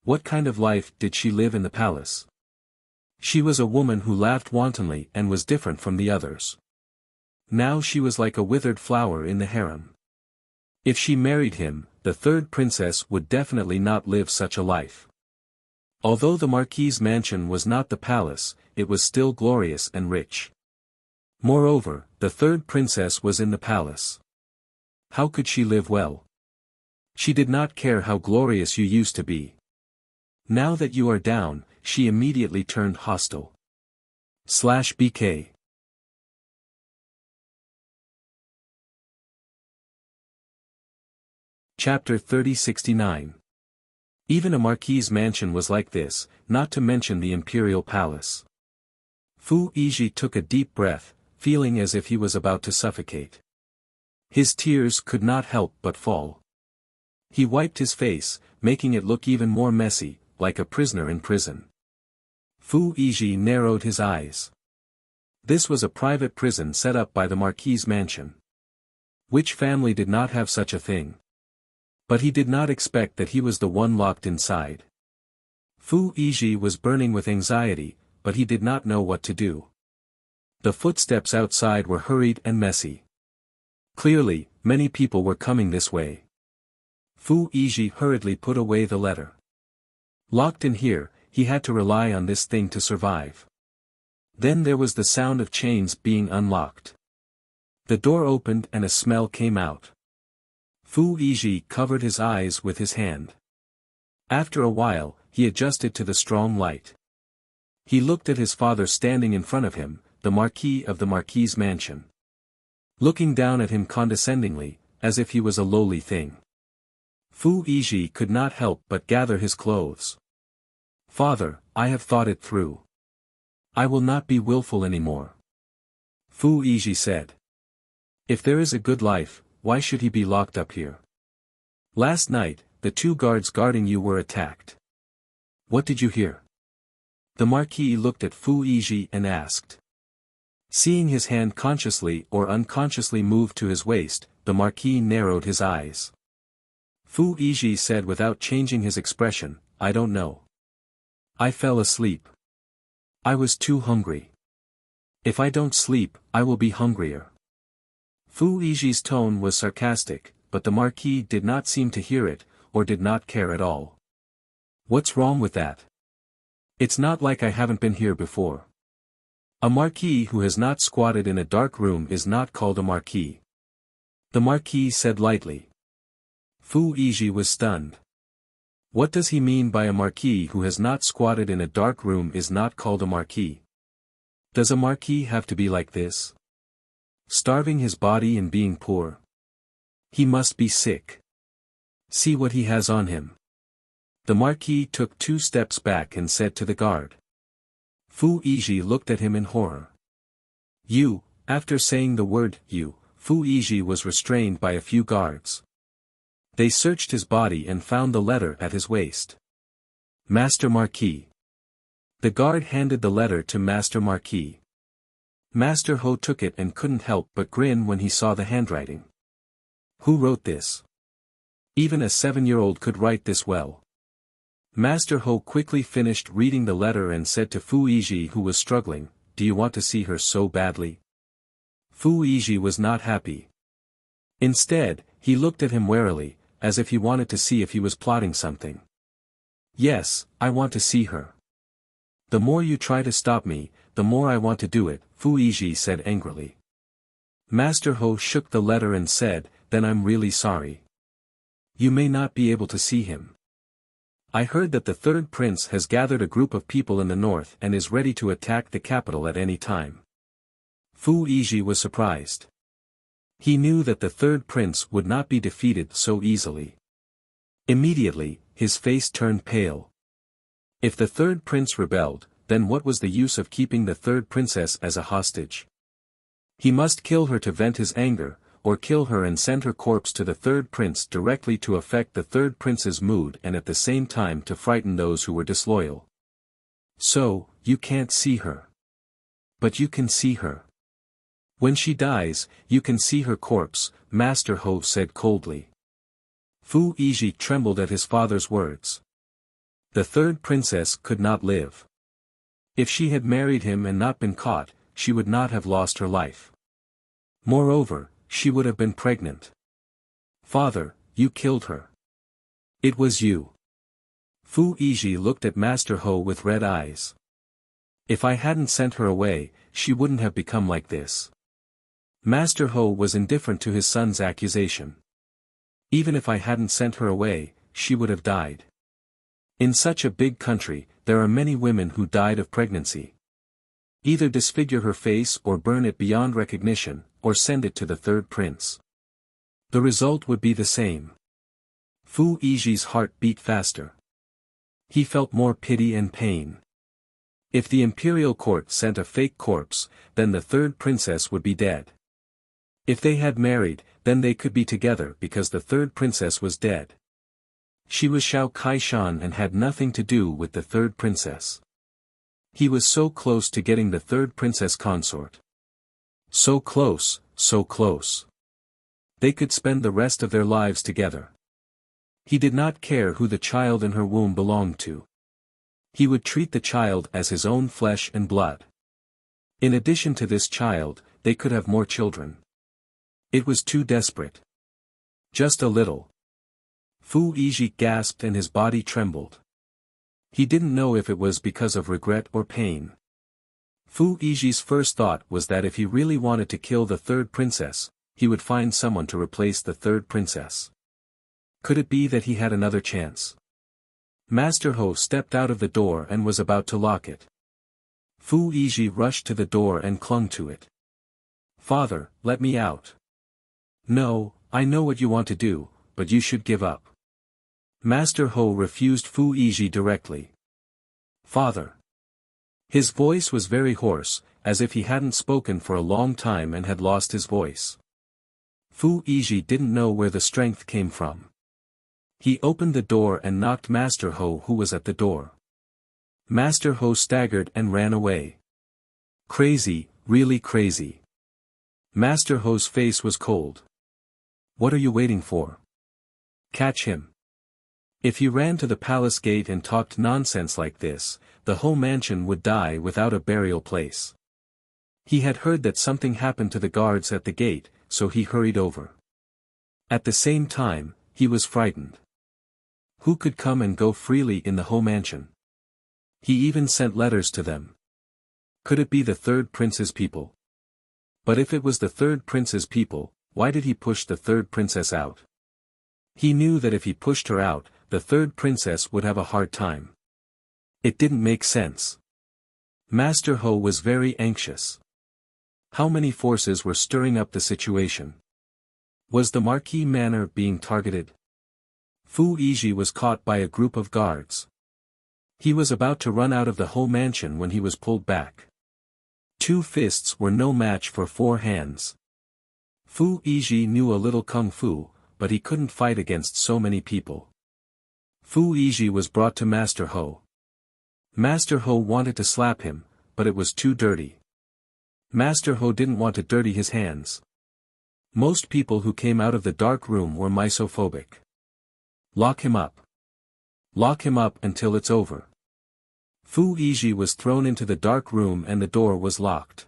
What kind of life did she live in the palace? She was a woman who laughed wantonly and was different from the others. Now she was like a withered flower in the harem. If she married him, the third princess would definitely not live such a life. Although the marquis's mansion was not the palace, it was still glorious and rich. Moreover, the third princess was in the palace. How could she live well? She did not care how glorious you used to be. Now that you are down, she immediately turned hostile. /BK. Chapter 3069. Even a marquis's mansion was like this, not to mention the imperial palace. Fu Yizhi took a deep breath, feeling as if he was about to suffocate. His tears could not help but fall. He wiped his face, making it look even more messy, like a prisoner in prison. Fu Yizhi narrowed his eyes. This was a private prison set up by the marquis's mansion. Which family did not have such a thing? But he did not expect that he was the one locked inside. Fu Yizhi was burning with anxiety, but he did not know what to do. The footsteps outside were hurried and messy. Clearly, many people were coming this way. Fu Yizhi hurriedly put away the letter. Locked in here, he had to rely on this thing to survive. Then there was the sound of chains being unlocked. The door opened and a smell came out. Fu Yizhi covered his eyes with his hand. After a while, he adjusted to the strong light. He looked at his father standing in front of him, the marquis of the marquis's mansion. Looking down at him condescendingly, as if he was a lowly thing. Fu Yizhi could not help but gather his clothes. Father, I have thought it through. I will not be willful anymore. Fu Yizhi said. If there is a good life, why should he be locked up here? Last night, the 2 guards guarding you were attacked. What did you hear? The marquis looked at Fu Yizhi and asked. Seeing his hand consciously or unconsciously move to his waist, the marquis narrowed his eyes. Fu Yizhi said without changing his expression, I don't know. I fell asleep. I was too hungry. If I don't sleep, I will be hungrier. Fu Yizhi's tone was sarcastic, but the marquis did not seem to hear it, or did not care at all. What's wrong with that? It's not like I haven't been here before. A marquis who has not squatted in a dark room is not called a marquis. The marquis said lightly. Fu Yizhi was stunned. What does he mean by a marquis who has not squatted in a dark room is not called a marquis? Does a marquis have to be like this? Starving his body and being poor? He must be sick. See what he has on him. The marquis took 2 steps back and said to the guard. Fu Yizhi looked at him in horror. You, after saying the word, you, Fu Yizhi was restrained by a few guards. They searched his body and found the letter at his waist. Master Marquis. The guard handed the letter to Master Marquis. Master Ho took it and couldn't help but grin when he saw the handwriting. Who wrote this? Even a 7-year-old could write this well. Master Ho quickly finished reading the letter and said to Fu Yizhi, who was struggling, Do you want to see her so badly? Fu Yizhi was not happy. Instead, he looked at him warily, as if he wanted to see if he was plotting something. Yes, I want to see her. The more you try to stop me, the more I want to do it, Fu Yizhi said angrily. Master Ho shook the letter and said, Then I'm really sorry. You may not be able to see him. I heard that the third prince has gathered a group of people in the north and is ready to attack the capital at any time. Fu Yizhi was surprised. He knew that the third prince would not be defeated so easily. Immediately, his face turned pale. If the third prince rebelled, then what was the use of keeping the third princess as a hostage? He must kill her to vent his anger, or kill her and send her corpse to the third prince directly to affect the third prince's mood and at the same time to frighten those who were disloyal. So, you can't see her. But you can see her. When she dies, you can see her corpse, Master Ho said coldly. Fu Yizhi trembled at his father's words. The third princess could not live. If she had married him and not been caught, she would not have lost her life. Moreover, she would have been pregnant. Father, you killed her. It was you. Fu Yizhi looked at Master Ho with red eyes. If I hadn't sent her away, she wouldn't have become like this. Master Ho was indifferent to his son's accusation. Even if I hadn't sent her away, she would have died. In such a big country, there are many women who died of pregnancy. Either disfigure her face or burn it beyond recognition, or send it to the third prince. The result would be the same. Fu Yizhi's heart beat faster. He felt more pity and pain. If the imperial court sent a fake corpse, then the third princess would be dead. If they had married, then they could be together because the third princess was dead. She was Xiao Kaishan and had nothing to do with the third princess. He was so close to getting the third princess consort. So close, so close. They could spend the rest of their lives together. He did not care who the child in her womb belonged to. He would treat the child as his own flesh and blood. In addition to this child, they could have more children. It was too desperate. Just a little. Fu Yizhi gasped and his body trembled. He didn't know if it was because of regret or pain. Fu Yizhi's first thought was that if he really wanted to kill the third princess, he would find someone to replace the third princess. Could it be that he had another chance? Master Ho stepped out of the door and was about to lock it. Fu Yizhi rushed to the door and clung to it. Father, let me out. No, I know what you want to do, but you should give up. Master Ho refused Fu Yizhi directly. Father. His voice was very hoarse, as if he hadn't spoken for a long time and had lost his voice. Fu Yizhi didn't know where the strength came from. He opened the door and knocked Master Ho, who was at the door. Master Ho staggered and ran away. Crazy, really crazy. Master Ho's face was cold. What are you waiting for? Catch him. If he ran to the palace gate and talked nonsense like this, the whole mansion would die without a burial place. He had heard that something happened to the guards at the gate, so he hurried over. At the same time, he was frightened. Who could come and go freely in the Ho mansion? He even sent letters to them. Could it be the third prince's people? But if it was the third prince's people, why did he push the third princess out? He knew that if he pushed her out, the third princess would have a hard time. It didn't make sense. Master Ho was very anxious. How many forces were stirring up the situation? Was the Marquis Manor being targeted? Fu Yizhi was caught by a group of guards. He was about to run out of the Ho mansion when he was pulled back. 2 fists were no match for 4 hands. Fu Yizhi knew a little kung fu, but he couldn't fight against so many people. Fu Yizhi was brought to Master Ho. Master Ho wanted to slap him, but it was too dirty. Master Ho didn't want to dirty his hands. Most people who came out of the dark room were misophobic. Lock him up. Lock him up until it's over. Fu Yizhi was thrown into the dark room and the door was locked.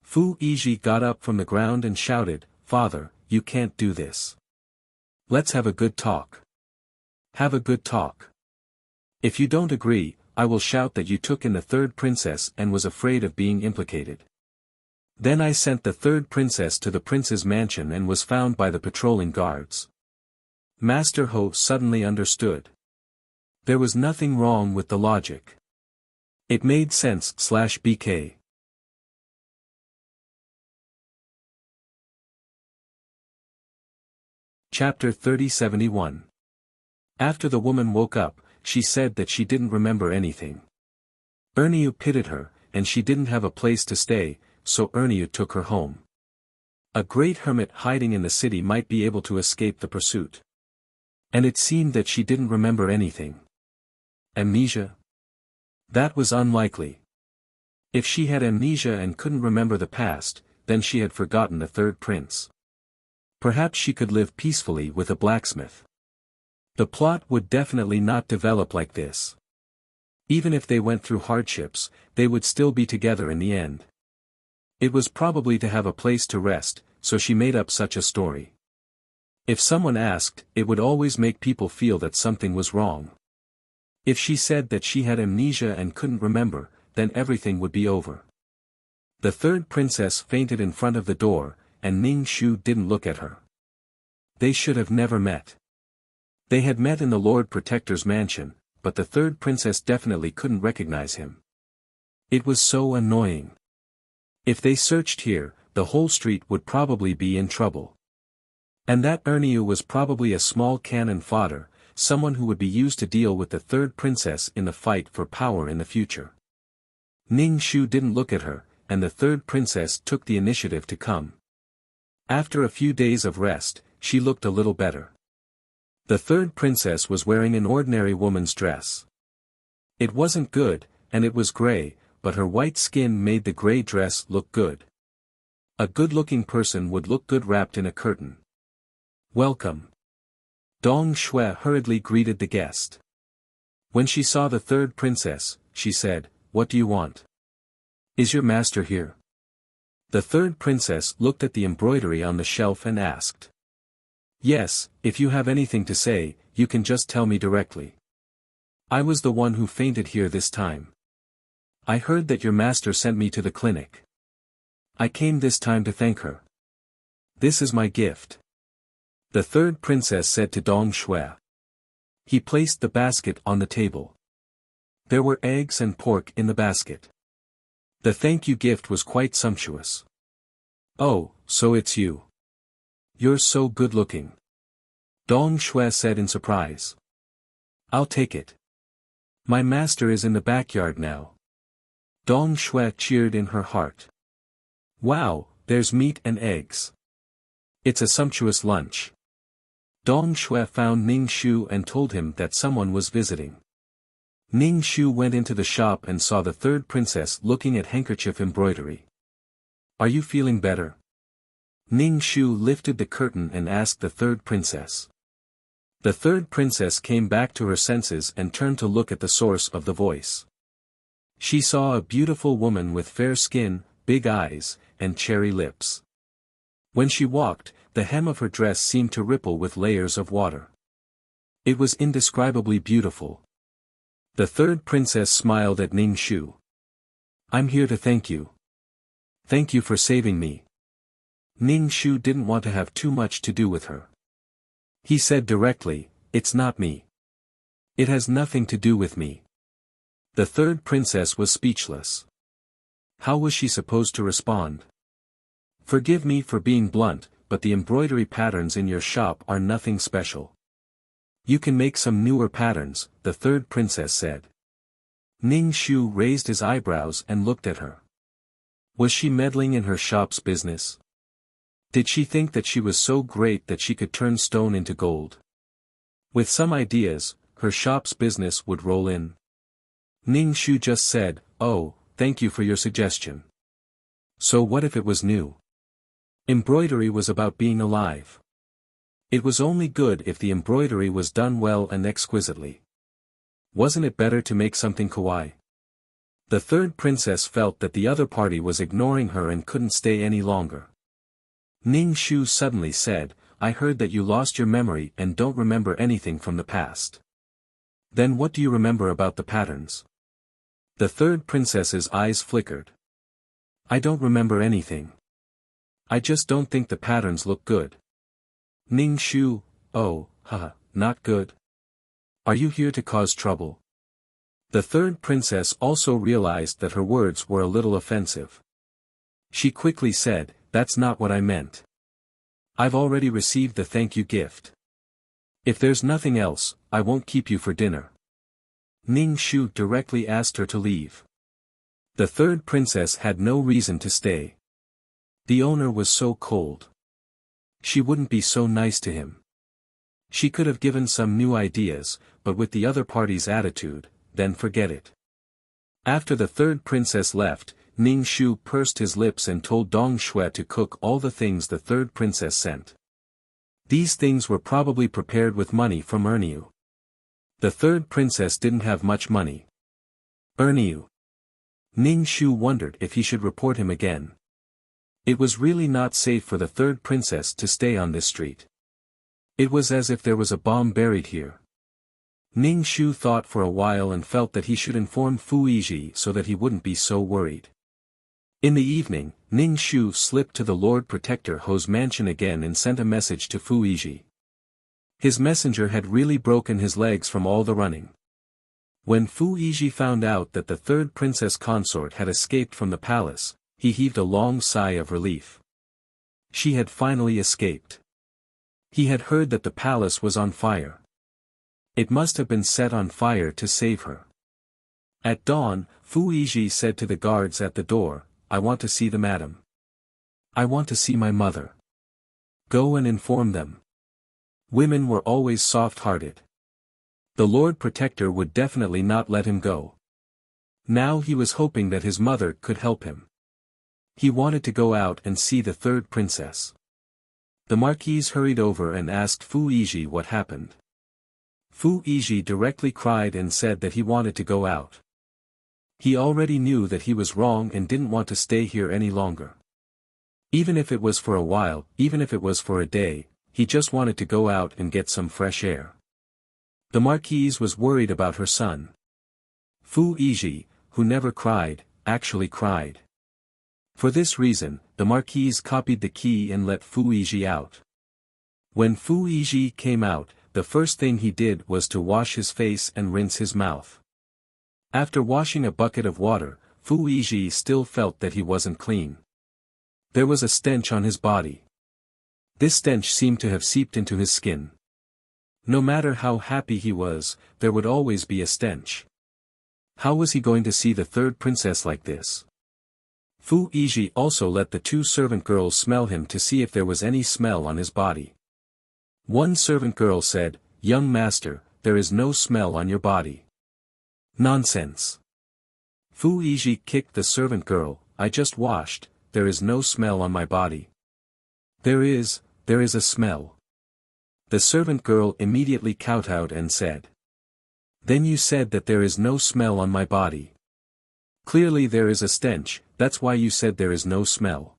Fu Yizhi got up from the ground and shouted, "Father, you can't do this. Let's have a good talk. Have a good talk. If you don't agree, I will shout that you took in the third princess and was afraid of being implicated. Then I sent the third princess to the prince's mansion and was found by the patrolling guards." Master Ho suddenly understood. There was nothing wrong with the logic. It made sense/BK. Chapter 3071. After the woman woke up, she said that she didn't remember anything. Erniu pitied her, and she didn't have a place to stay, so Erniu took her home. A great hermit hiding in the city might be able to escape the pursuit. And it seemed that she didn't remember anything. Amnesia? That was unlikely. If she had amnesia and couldn't remember the past, then she had forgotten the third prince. Perhaps she could live peacefully with a blacksmith. The plot would definitely not develop like this. Even if they went through hardships, they would still be together in the end. It was probably to have a place to rest, so she made up such a story. If someone asked, it would always make people feel that something was wrong. If she said that she had amnesia and couldn't remember, then everything would be over. The third princess fainted in front of the door, and Ning Shu didn't look at her. They should have never met. They had met in the Lord Protector's mansion, but the third princess definitely couldn't recognize him. It was so annoying. If they searched here, the whole street would probably be in trouble. And that Erniu was probably a small cannon fodder, someone who would be used to deal with the third princess in the fight for power in the future. Ning Shu didn't look at her, and the third princess took the initiative to come. After a few days of rest, she looked a little better. The third princess was wearing an ordinary woman's dress. It wasn't good, and it was gray, but her white skin made the gray dress look good. A good-looking person would look good wrapped in a curtain. Welcome. Dong Shui hurriedly greeted the guest. When she saw the third princess, she said, "What do you want? Is your master here?" The third princess looked at the embroidery on the shelf and asked. "Yes, if you have anything to say, you can just tell me directly. I was the one who fainted here this time. I heard that your master sent me to the clinic. I came this time to thank her. This is my gift," the third princess said to Dong Shui. He placed the basket on the table. There were eggs and pork in the basket. The thank you gift was quite sumptuous. "Oh, so it's you. You're so good-looking," Dong Shui said in surprise. "I'll take it. My master is in the backyard now." Dong Shui cheered in her heart. "Wow, there's meat and eggs. It's a sumptuous lunch." Dong Shui found Ning Shu and told him that someone was visiting. Ning Shu went into the shop and saw the third princess looking at handkerchief embroidery. "Are you feeling better?" Ning Shu lifted the curtain and asked the third princess. The third princess came back to her senses and turned to look at the source of the voice. She saw a beautiful woman with fair skin, big eyes, and cherry lips. When she walked, the hem of her dress seemed to ripple with layers of water. It was indescribably beautiful. The third princess smiled at Ning Shu. "I'm here to thank you. Thank you for saving me." Ning Shu didn't want to have too much to do with her. He said directly, "It's not me. It has nothing to do with me." The third princess was speechless. How was she supposed to respond? "Forgive me for being blunt, but the embroidery patterns in your shop are nothing special. You can make some newer patterns," the third princess said. Ning Shu raised his eyebrows and looked at her. Was she meddling in her shop's business? Did she think that she was so great that she could turn stone into gold? With some ideas, her shop's business would roll in. Ning Shu just said, "Oh, thank you for your suggestion." So what if it was new? Embroidery was about being alive. It was only good if the embroidery was done well and exquisitely. Wasn't it better to make something kawaii? The third princess felt that the other party was ignoring her and couldn't stay any longer. Ning Shu suddenly said, "I heard that you lost your memory and don't remember anything from the past. Then what do you remember about the patterns?" The third princess's eyes flickered. "I don't remember anything. I just don't think the patterns look good." Ning Shu, "Oh, haha, not good? Are you here to cause trouble?" The third princess also realized that her words were a little offensive. She quickly said, "That's not what I meant. I've already received the thank you gift. If there's nothing else, I won't keep you for dinner." Ning Shu directly asked her to leave. The third princess had no reason to stay. The owner was so cold. She wouldn't be so nice to him. She could have given some new ideas, but with the other party's attitude, then forget it. After the third princess left, Ning Shu pursed his lips and told Dong Shui to cook all the things the third princess sent. These things were probably prepared with money from Erniu. The third princess didn't have much money. Erniu. Ning Shu wondered if he should report him again. It was really not safe for the third princess to stay on this street. It was as if there was a bomb buried here. Ning Shu thought for a while and felt that he should inform Fu Yizhi so that he wouldn't be so worried. In the evening, Ning Shu slipped to the Lord Protector Ho's mansion again and sent a message to Fu Yizhi. His messenger had really broken his legs from all the running. When Fu Yizhi found out that the third princess consort had escaped from the palace, he heaved a long sigh of relief. She had finally escaped. He had heard that the palace was on fire. It must have been set on fire to save her. At dawn, Fu Yizhi said to the guards at the door, "I want to see the madam. I want to see my mother. Go and inform them." Women were always soft-hearted. The Lord Protector would definitely not let him go. Now he was hoping that his mother could help him. He wanted to go out and see the third princess. The Marquise hurried over and asked Fu Yizhi what happened. Fu Yizhi directly cried and said that he wanted to go out. He already knew that he was wrong and didn't want to stay here any longer. Even if it was for a while, even if it was for a day, he just wanted to go out and get some fresh air. The Marquise was worried about her son. Fu Yizhi, who never cried, actually cried. For this reason, the Marquise copied the key and let Fu Yizhi out. When Fu Yizhi came out, the first thing he did was to wash his face and rinse his mouth. After washing a bucket of water, Fu Yizhi still felt that he wasn't clean. There was a stench on his body. This stench seemed to have seeped into his skin. No matter how happy he was, there would always be a stench. How was he going to see the third princess like this? Fu Yizhi also let the two servant girls smell him to see if there was any smell on his body. One servant girl said, "Young master, there is no smell on your body." Nonsense. Fu Yizhi kicked the servant girl, "I just washed, there is no smell on my body." There is a smell. The servant girl immediately kowtowed and said. "Then you said that there is no smell on my body. Clearly there is a stench, that's why you said there is no smell."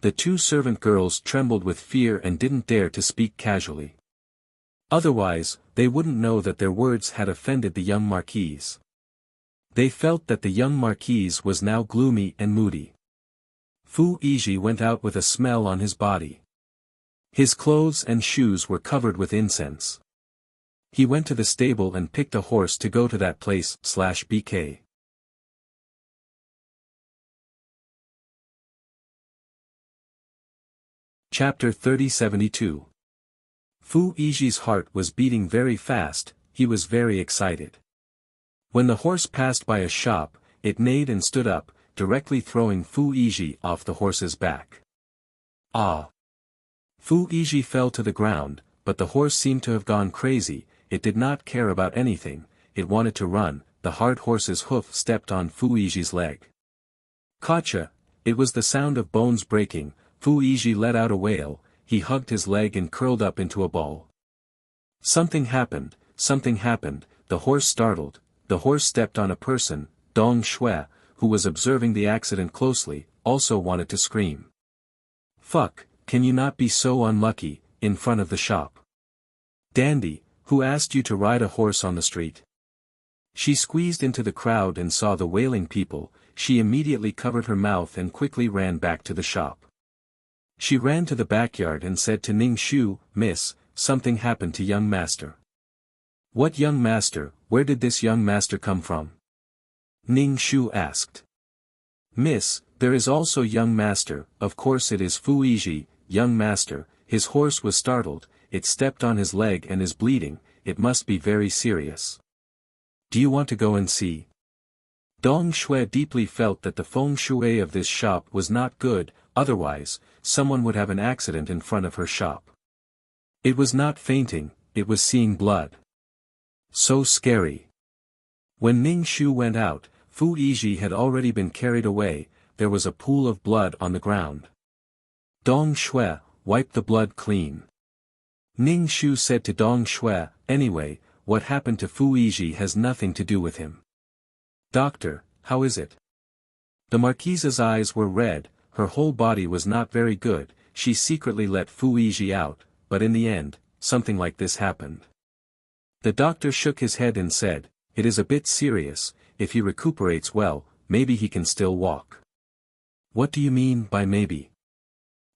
The two servant girls trembled with fear and didn't dare to speak casually. Otherwise, they wouldn't know that their words had offended the young Marquise. They felt that the young Marquise was now gloomy and moody. Fu Yizhi went out with a smell on his body. His clothes and shoes were covered with incense. He went to the stable and picked a horse to go to that place/BK. Chapter 3072. Fu Yizhi's heart was beating very fast, he was very excited. When the horse passed by a shop, it neighed and stood up, directly throwing Fu Yizhi off the horse's back. Ah! Fu Yizhi fell to the ground, but the horse seemed to have gone crazy, it did not care about anything, it wanted to run, the hard horse's hoof stepped on Fu Yizhi's leg. Gotcha! It was the sound of bones breaking. Fu Yizhi let out a wail, he hugged his leg and curled up into a ball. Something happened, the horse startled, the horse stepped on a person, Dong Shui, who was observing the accident closely, also wanted to scream. "Fuck, can you not be so unlucky, in front of the shop? Dandy, who asked you to ride a horse on the street?" She squeezed into the crowd and saw the wailing people, she immediately covered her mouth and quickly ran back to the shop. She ran to the backyard and said to Ning Shu, "Miss, something happened to young master." "What young master, where did this young master come from?" Ning Shu asked. "Miss, there is also young master, of course it is Fu Yizhi, young master, his horse was startled, it stepped on his leg and is bleeding, it must be very serious. Do you want to go and see?" Dong Shui deeply felt that the feng shui of this shop was not good, otherwise, someone would have an accident in front of her shop. It was not fainting, it was seeing blood. So scary. When Ning Shu went out, Fu Yizhi had already been carried away, there was a pool of blood on the ground. Dong Shui wiped the blood clean. Ning Shu said to Dong Shui, anyway, what happened to Fu Yizhi has nothing to do with him. Doctor, how is it? The Marquise's eyes were red, her whole body was not very good, she secretly let Fu Yizhi out, but in the end, something like this happened. The doctor shook his head and said, it is a bit serious, if he recuperates well, maybe he can still walk. What do you mean by maybe?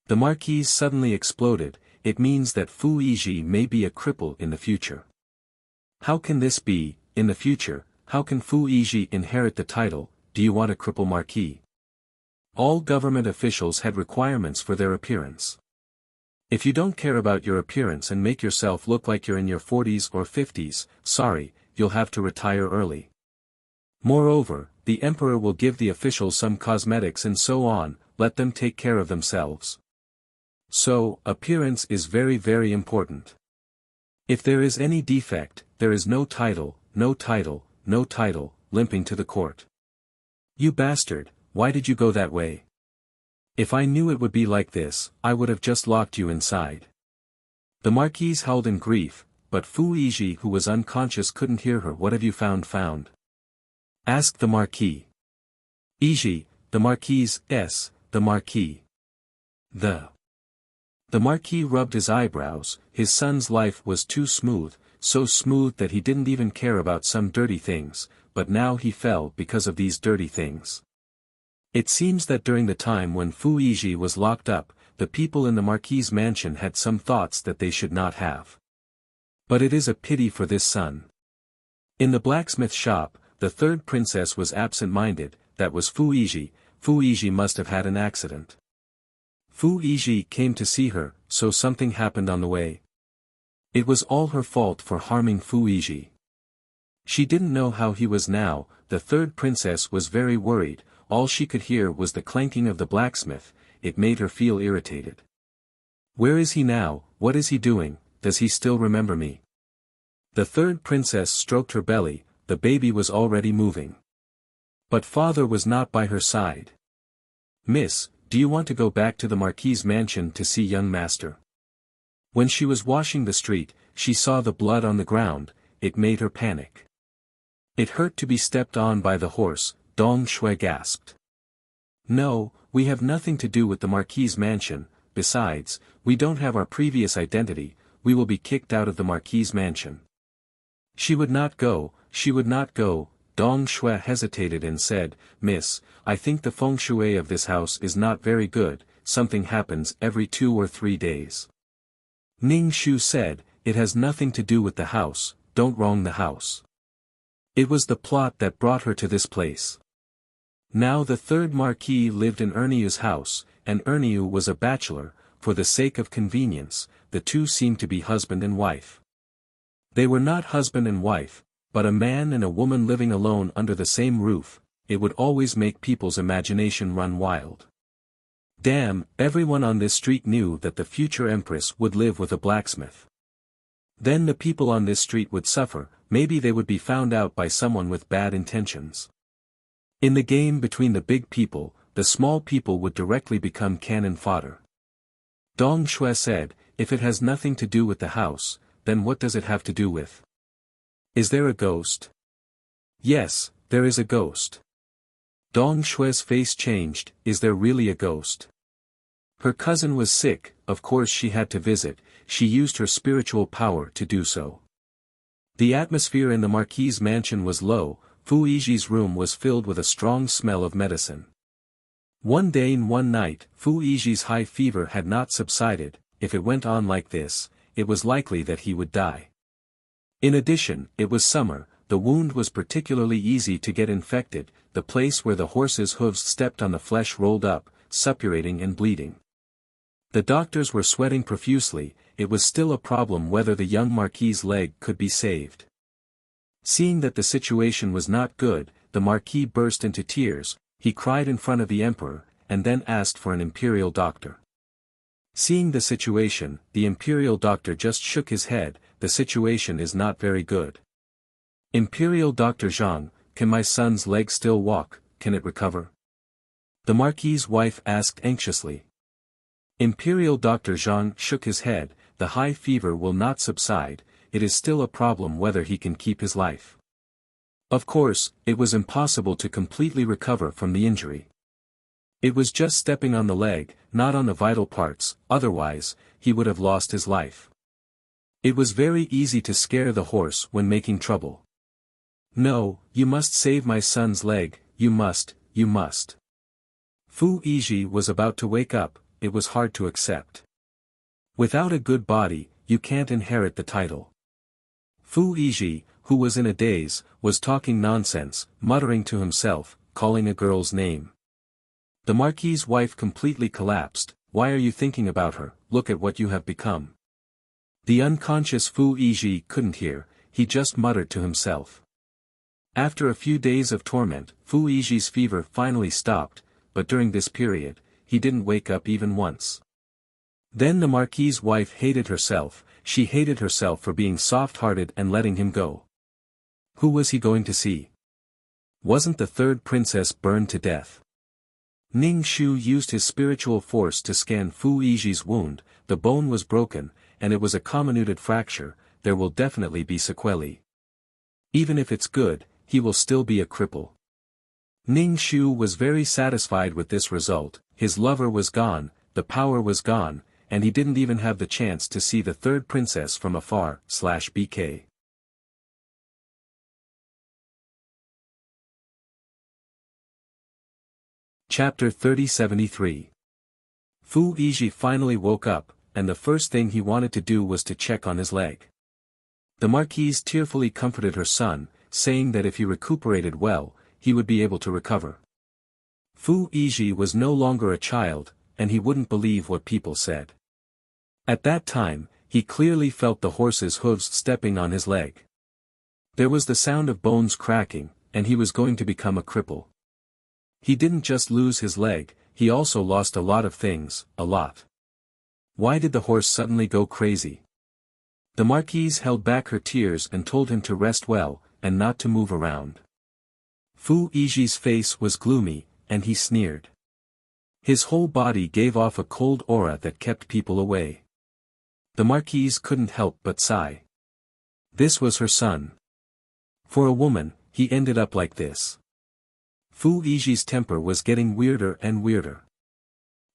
The Marquise suddenly exploded, it means that Fu Yizhi may be a cripple in the future. How can this be, in the future, how can Fu Yizhi inherit the title, do you want a cripple Marquis? All government officials had requirements for their appearance. If you don't care about your appearance and make yourself look like you're in your 40s or 50s, sorry, you'll have to retire early. Moreover, the emperor will give the officials some cosmetics and so on, let them take care of themselves. So, appearance is very very important. If there is any defect, there is no title, no title, no title, limping to the court. You bastard, why did you go that way? If I knew it would be like this, I would have just locked you inside. The Marquise howled in grief, but Fu Yizhi who was unconscious couldn't hear her. What have you found? Asked the Marquis. Yizhi, the Marquise, the Marquis. The Marquis rubbed his eyebrows, his son's life was too smooth, so smooth that he didn't even care about some dirty things, but now he fell because of these dirty things. It seems that during the time when Fu Yizhi was locked up, the people in the Marquis' mansion had some thoughts that they should not have. But it is a pity for this son. In the blacksmith shop, the third princess was absent-minded, that was Fu Yizhi. Fu Yizhi must have had an accident. Fu Yizhi came to see her, so something happened on the way. It was all her fault for harming Fu Yizhi. She didn't know how he was now, the third princess was very worried, all she could hear was the clanking of the blacksmith, it made her feel irritated. Where is he now, what is he doing, does he still remember me? The third princess stroked her belly, the baby was already moving. But father was not by her side. Miss, do you want to go back to the Marquis' mansion to see young master? When she was washing the street, she saw the blood on the ground, it made her panic. It hurt to be stepped on by the horse, Dong Shui gasped. No, we have nothing to do with the Marquis' mansion, besides, we don't have our previous identity, we will be kicked out of the Marquis' mansion. She would not go, Dong Shui hesitated and said, Miss, I think the feng shui of this house is not very good, something happens every 2 or 3 days. Ning Shu said, it has nothing to do with the house, don't wrong the house. It was the plot that brought her to this place. Now the third Marquis lived in Erniu's house, and Erniu was a bachelor, for the sake of convenience, the two seemed to be husband and wife. They were not husband and wife, but a man and a woman living alone under the same roof, it would always make people's imagination run wild. Damn, everyone on this street knew that the future empress would live with a blacksmith. Then the people on this street would suffer, maybe they would be found out by someone with bad intentions. In the game between the big people, the small people would directly become cannon fodder. Dong Shui said, if it has nothing to do with the house, then what does it have to do with? Is there a ghost? Yes, there is a ghost. Dong Shui's face changed, is there really a ghost? Her cousin was sick, of course she had to visit, she used her spiritual power to do so. The atmosphere in the Marquis' mansion was low, Fu Yizhi's room was filled with a strong smell of medicine. One day and one night, Fu Yizhi's high fever had not subsided, if it went on like this, it was likely that he would die. In addition, it was summer, the wound was particularly easy to get infected, the place where the horse's hooves stepped on the flesh rolled up, suppurating and bleeding. The doctors were sweating profusely, it was still a problem whether the young Marquis' leg could be saved. Seeing that the situation was not good, the Marquis burst into tears, he cried in front of the emperor, and then asked for an imperial doctor. Seeing the situation, the imperial doctor just shook his head, the situation is not very good. Imperial Dr. Zhang, can my son's leg still walk, can it recover? The Marquis' wife asked anxiously. Imperial Dr. Zhang shook his head, the high fever will not subside, it is still a problem whether he can keep his life. Of course, it was impossible to completely recover from the injury. It was just stepping on the leg, not on the vital parts, otherwise, he would have lost his life. It was very easy to scare the horse when making trouble. "No, you must save my son's leg, you must, you must." Fu Yizhi was about to wake up, it was hard to accept. Without a good body, you can't inherit the title. Fu Yizhi, who was in a daze, was talking nonsense, muttering to himself, calling a girl's name. The Marquis's wife completely collapsed. "Why are you thinking about her? Look at what you have become." The unconscious Fu Yizhi couldn't hear, he just muttered to himself. After a few days of torment, Fu Yizhi's fever finally stopped, but during this period, he didn't wake up even once. Then the Marquis's wife hated herself, she hated herself for being soft-hearted and letting him go. Who was he going to see? Wasn't the third princess burned to death? Ning Shu used his spiritual force to scan Fu Yizhi's wound, the bone was broken, and it was a comminuted fracture, there will definitely be sequelae. Even if it's good, he will still be a cripple. Ning Shu was very satisfied with this result, his lover was gone, the power was gone, and he didn't even have the chance to see the third princess from afar/BK. Chapter 3073. Fu Yizhi finally woke up, and the first thing he wanted to do was to check on his leg. The Marquise tearfully comforted her son, saying that if he recuperated well, he would be able to recover. Fu Yizhi was no longer a child, and he wouldn't believe what people said. At that time, he clearly felt the horse's hooves stepping on his leg. There was the sound of bones cracking, and he was going to become a cripple. He didn't just lose his leg, he also lost a lot of things, a lot. Why did the horse suddenly go crazy? The Marquise held back her tears and told him to rest well, and not to move around. Fu Yizhi's face was gloomy, and he sneered. His whole body gave off a cold aura that kept people away. The Marquise couldn't help but sigh. This was her son. For a woman, he ended up like this. Fu Yizhi's temper was getting weirder and weirder.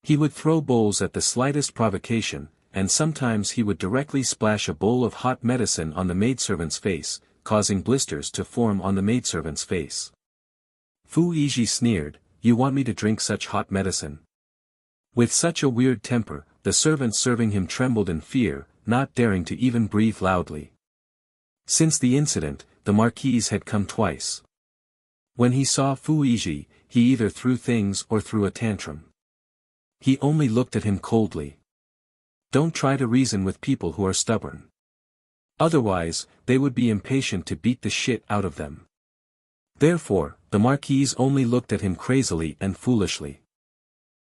He would throw bowls at the slightest provocation, and sometimes he would directly splash a bowl of hot medicine on the maidservant's face, causing blisters to form on the maidservant's face. Fu Yizhi sneered, "You want me to drink such hot medicine?" With such a weird temper, the servants serving him trembled in fear, not daring to even breathe loudly. Since the incident, the Marquise had come twice. When he saw Fu Yizhi, he either threw things or threw a tantrum. He only looked at him coldly. Don't try to reason with people who are stubborn. Otherwise, they would be impatient to beat the shit out of them. Therefore, the Marquise only looked at him crazily and foolishly.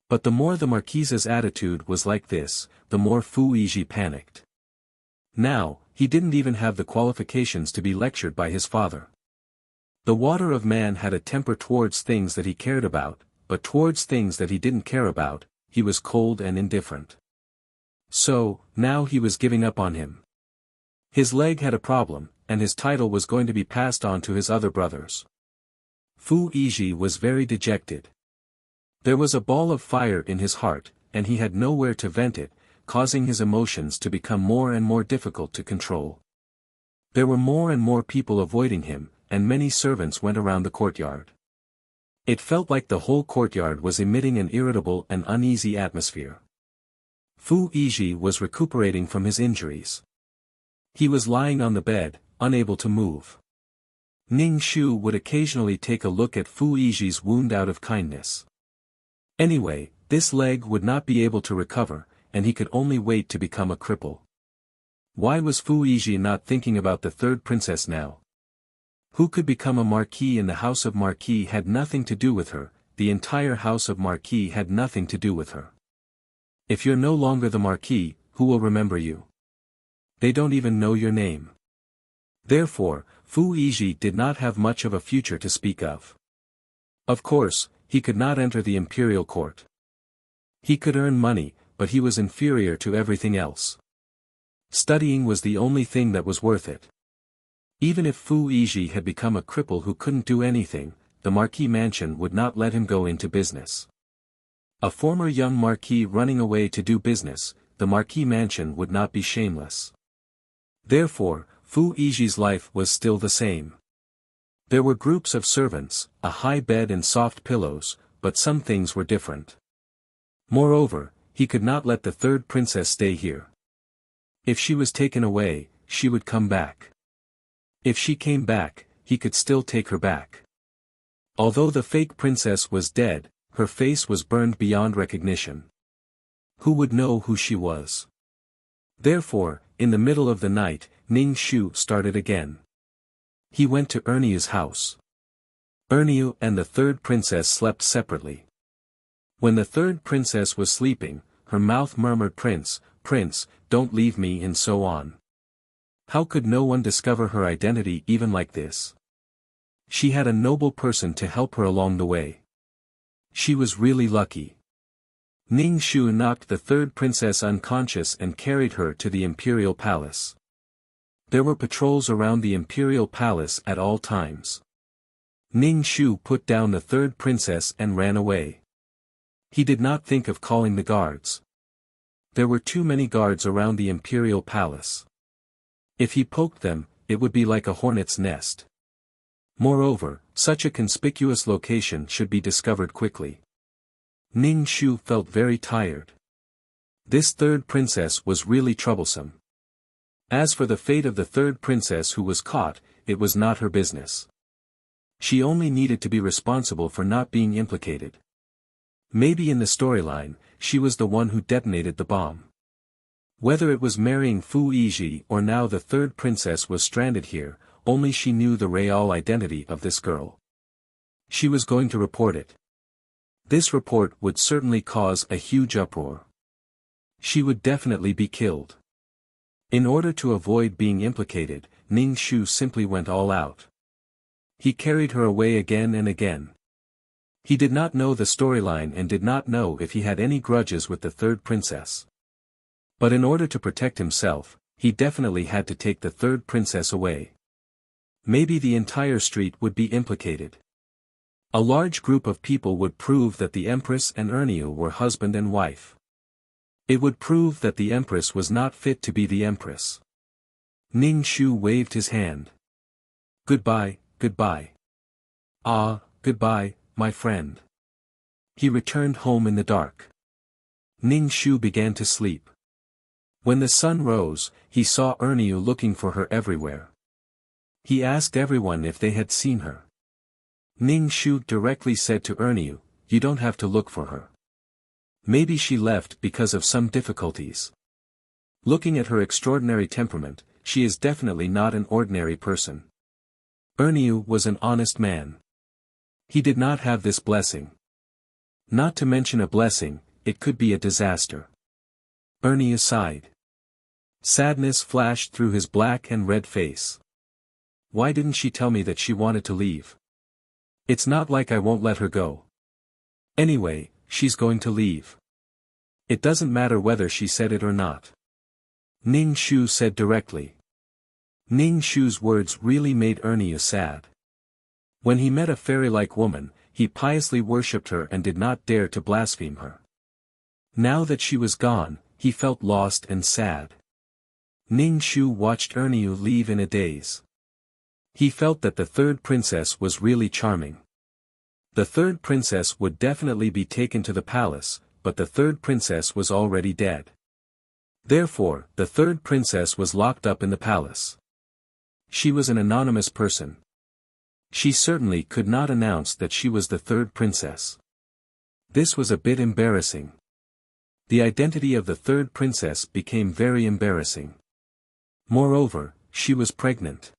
But the more the Marquise's attitude was like this, the more Fu Yizhi panicked. Now, he didn't even have the qualifications to be lectured by his father. The water of man had a temper towards things that he cared about, but towards things that he didn't care about, he was cold and indifferent. So, now he was giving up on him. His leg had a problem, and his title was going to be passed on to his other brothers. Fu Yizhi was very dejected. There was a ball of fire in his heart, and he had nowhere to vent it, causing his emotions to become more and more difficult to control. There were more and more people avoiding him, and many servants went around the courtyard. It felt like the whole courtyard was emitting an irritable and uneasy atmosphere. Fu Yizhi was recuperating from his injuries. He was lying on the bed, unable to move. Ning Shu would occasionally take a look at Fu Yizhi's wound out of kindness. Anyway, this leg would not be able to recover, and he could only wait to become a cripple. Why was Fu Yizhi not thinking about the third princess now? Who could become a marquis in the house of Marquis had nothing to do with her, the entire house of Marquis had nothing to do with her. If you're no longer the Marquis, who will remember you? They don't even know your name. Therefore, Fu Yizhi did not have much of a future to speak of. Of course, he could not enter the imperial court. He could earn money, but he was inferior to everything else. Studying was the only thing that was worth it. Even if Fu Yizhi had become a cripple who couldn't do anything, the Marquis mansion would not let him go into business. A former young Marquis running away to do business, the Marquis mansion would not be shameless. Therefore, Fu Yizhi's life was still the same. There were groups of servants, a high bed and soft pillows, but some things were different. Moreover, he could not let the third princess stay here. If she was taken away, she would come back. If she came back, he could still take her back. Although the fake princess was dead, her face was burned beyond recognition. Who would know who she was? Therefore, in the middle of the night, Ning Shu started again. He went to Erniu's house. Erniu and the third princess slept separately. When the third princess was sleeping, her mouth murmured, "Prince, Prince, don't leave me," and so on. How could no one discover her identity even like this? She had a noble person to help her along the way. She was really lucky. Ning Shu knocked the third princess unconscious and carried her to the imperial palace. There were patrols around the imperial palace at all times. Ning Shu put down the third princess and ran away. He did not think of calling the guards. There were too many guards around the imperial palace. If he poked them, it would be like a hornet's nest. Moreover, such a conspicuous location should be discovered quickly. Ning Shu felt very tired. This third princess was really troublesome. As for the fate of the third princess who was caught, it was not her business. She only needed to be responsible for not being implicated. Maybe in the storyline, she was the one who detonated the bomb. Whether it was marrying Fu Yizhi or now the third princess was stranded here, only she knew the real identity of this girl. She was going to report it. This report would certainly cause a huge uproar. She would definitely be killed. In order to avoid being implicated, Ning Shu simply went all out. He carried her away again and again. He did not know the storyline and did not know if he had any grudges with the third princess. But in order to protect himself, he definitely had to take the third princess away. Maybe the entire street would be implicated. A large group of people would prove that the Empress and Erniu were husband and wife. It would prove that the Empress was not fit to be the Empress. Ning Shu waved his hand. "Goodbye, goodbye. Ah, goodbye, my friend." He returned home in the dark. Ning Shu began to sleep. When the sun rose, he saw Erniu looking for her everywhere. He asked everyone if they had seen her. Ning Shu directly said to Erniu, "You don't have to look for her. Maybe she left because of some difficulties. Looking at her extraordinary temperament, she is definitely not an ordinary person." Erniu was an honest man. He did not have this blessing. Not to mention a blessing, it could be a disaster. Erniu sighed. Sadness flashed through his black and red face. Why didn't she tell me that she wanted to leave? It's not like I won't let her go. Anyway, she's going to leave. It doesn't matter whether she said it or not. Ning Shu said directly. Ning Shu's words really made Erniu sad. When he met a fairy-like woman, he piously worshipped her and did not dare to blaspheme her. Now that she was gone, he felt lost and sad. Ning Shu watched Erniu leave in a daze. He felt that the third princess was really charming. The third princess would definitely be taken to the palace, but the third princess was already dead. Therefore, the third princess was locked up in the palace. She was an anonymous person. She certainly could not announce that she was the third princess. This was a bit embarrassing. The identity of the third princess became very embarrassing. Moreover, she was pregnant.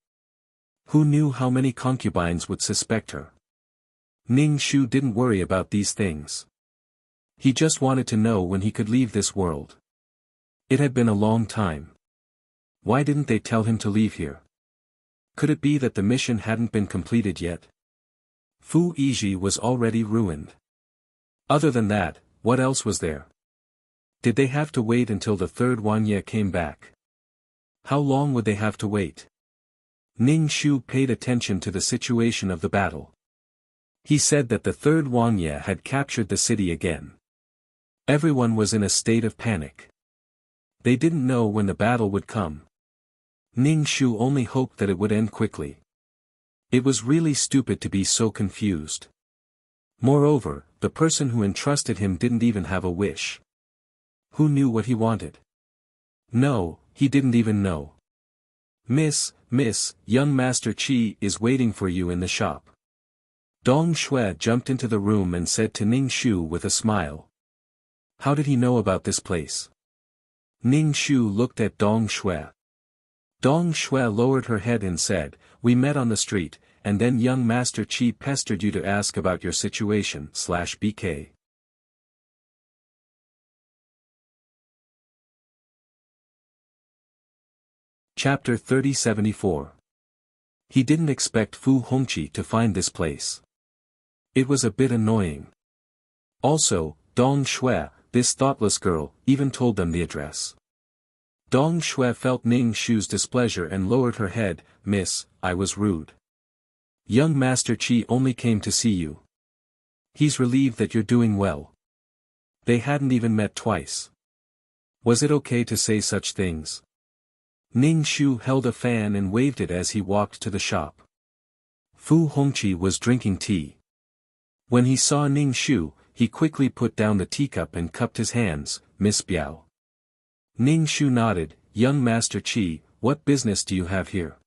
Who knew how many concubines would suspect her? Ning Shu didn't worry about these things. He just wanted to know when he could leave this world. It had been a long time. Why didn't they tell him to leave here? Could it be that the mission hadn't been completed yet? Fu Yizhi was already ruined. Other than that, what else was there? Did they have to wait until the third Wanye came back? How long would they have to wait? Ning Shu paid attention to the situation of the battle. He said that the third Wuxia had captured the city again. Everyone was in a state of panic. They didn't know when the battle would come. Ning Shu only hoped that it would end quickly. It was really stupid to be so confused. Moreover, the person who entrusted him didn't even have a wish. Who knew what he wanted? No, he didn't even know. Miss, young Master Qi is waiting for you in the shop. Dong Shui jumped into the room and said to Ning Shu with a smile. How did he know about this place? Ning Shu looked at Dong Shui. Dong Shui lowered her head and said, we met on the street, and then young Master Qi pestered you to ask about your situation, /BK. Chapter 3074. He didn't expect Fu Hongqi to find this place. It was a bit annoying. Also, Dong Shui, this thoughtless girl, even told them the address. Dong Shui felt Ning Shu's displeasure and lowered her head. Miss, I was rude. Young Master Qi only came to see you. He's relieved that you're doing well. They hadn't even met twice. Was it okay to say such things? Ning Shu held a fan and waved it as he walked to the shop. Fu Hongqi was drinking tea. When he saw Ning Shu, he quickly put down the teacup and cupped his hands. Miss Biao. Ning Shu nodded. Young Master Qi, what business do you have here?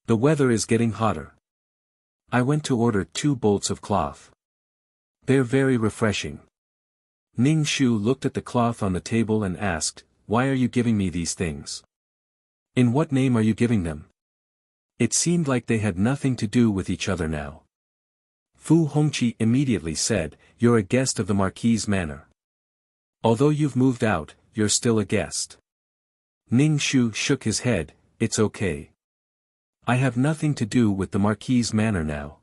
The weather is getting hotter. I went to order 2 bolts of cloth. They're very refreshing. Ning Shu looked at the cloth on the table and asked, why are you giving me these things? In what name are you giving them? It seemed like they had nothing to do with each other now. Fu Hongqi immediately said, you're a guest of the Marquis' manor. Although you've moved out, you're still a guest. Ning Shu shook his head. It's okay. I have nothing to do with the Marquis' manor now.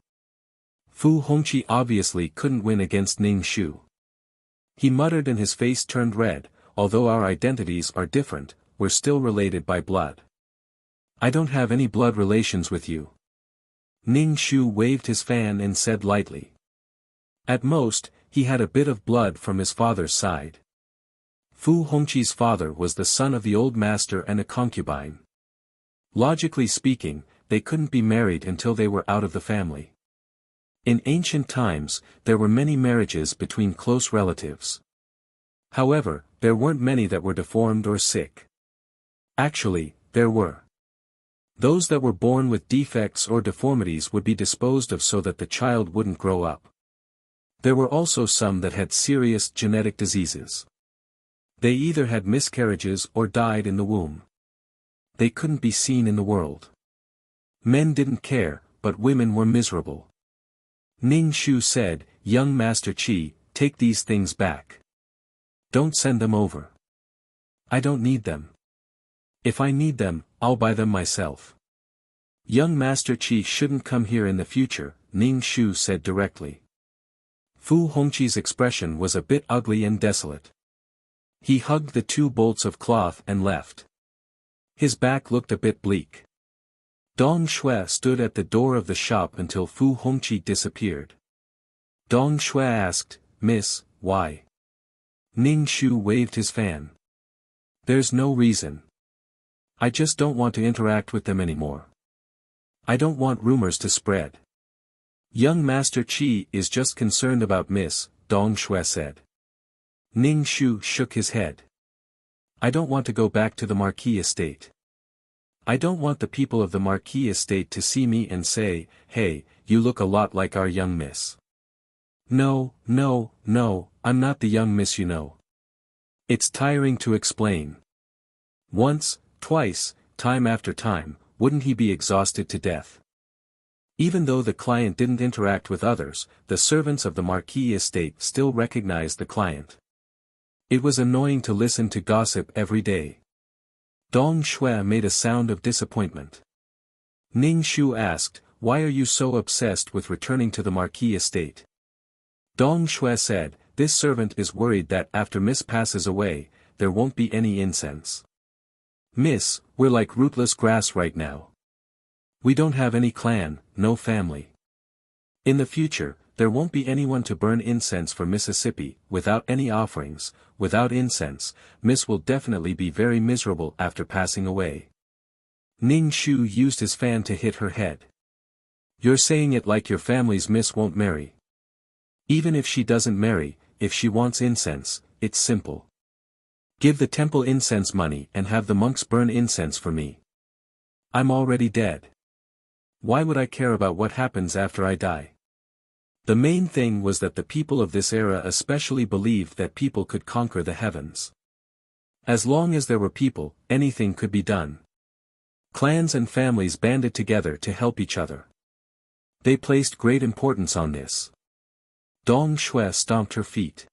Fu Hongqi obviously couldn't win against Ning Shu. He muttered and his face turned red. Although our identities are different, we're still related by blood. I don't have any blood relations with you. Ning Shu waved his fan and said lightly. At most, he had a bit of blood from his father's side. Fu Hongqi's father was the son of the old master and a concubine. Logically speaking, they couldn't be married until they were out of the family. In ancient times, there were many marriages between close relatives. However, there weren't many that were deformed or sick. Actually, there were. Those that were born with defects or deformities would be disposed of so that the child wouldn't grow up. There were also some that had serious genetic diseases. They either had miscarriages or died in the womb. They couldn't be seen in the world. Men didn't care, but women were miserable. Ning Shu said, young Master Qi, take these things back. Don't send them over. I don't need them. If I need them, I'll buy them myself. Young Master Qi shouldn't come here in the future, Ning Shu said directly. Fu Hongqi's expression was a bit ugly and desolate. He hugged the 2 bolts of cloth and left. His back looked a bit bleak. Dong Shui stood at the door of the shop until Fu Hongqi disappeared. Dong Shui asked, Miss, why? Ning Shu waved his fan. There's no reason. I just don't want to interact with them anymore. I don't want rumors to spread. Young Master Qi is just concerned about Miss, Dong Shui said. Ning Shu shook his head. I don't want to go back to the Marquis estate. I don't want the people of the Marquis estate to see me and say, hey, you look a lot like our young miss. No, I'm not the young miss you know. It's tiring to explain. Once, twice, time after time, wouldn't he be exhausted to death? Even though the client didn't interact with others, the servants of the Marquis estate still recognized the client. It was annoying to listen to gossip every day. Dong Shui made a sound of disappointment. Ning Shu asked, why are you so obsessed with returning to the Marquis estate? Dong Shui said, this servant is worried that after Miss passes away, there won't be any incense. Miss, We're like rootless grass right now. We don't have any clan, no family. In the future, there won't be anyone to burn incense for Mississippi. Without any offerings, without incense, Miss will definitely be very miserable after passing away. Ning Shu used his fan to hit her head. You're saying it like your family's Miss won't marry. Even if she doesn't marry, if she wants incense, it's simple. Give the temple incense money and have the monks burn incense for me. I'm already dead. Why would I care about what happens after I die? The main thing was that the people of this era especially believed that people could conquer the heavens. As long as there were people, anything could be done. Clans and families banded together to help each other. They placed great importance on this. Dong Shui stomped her feet.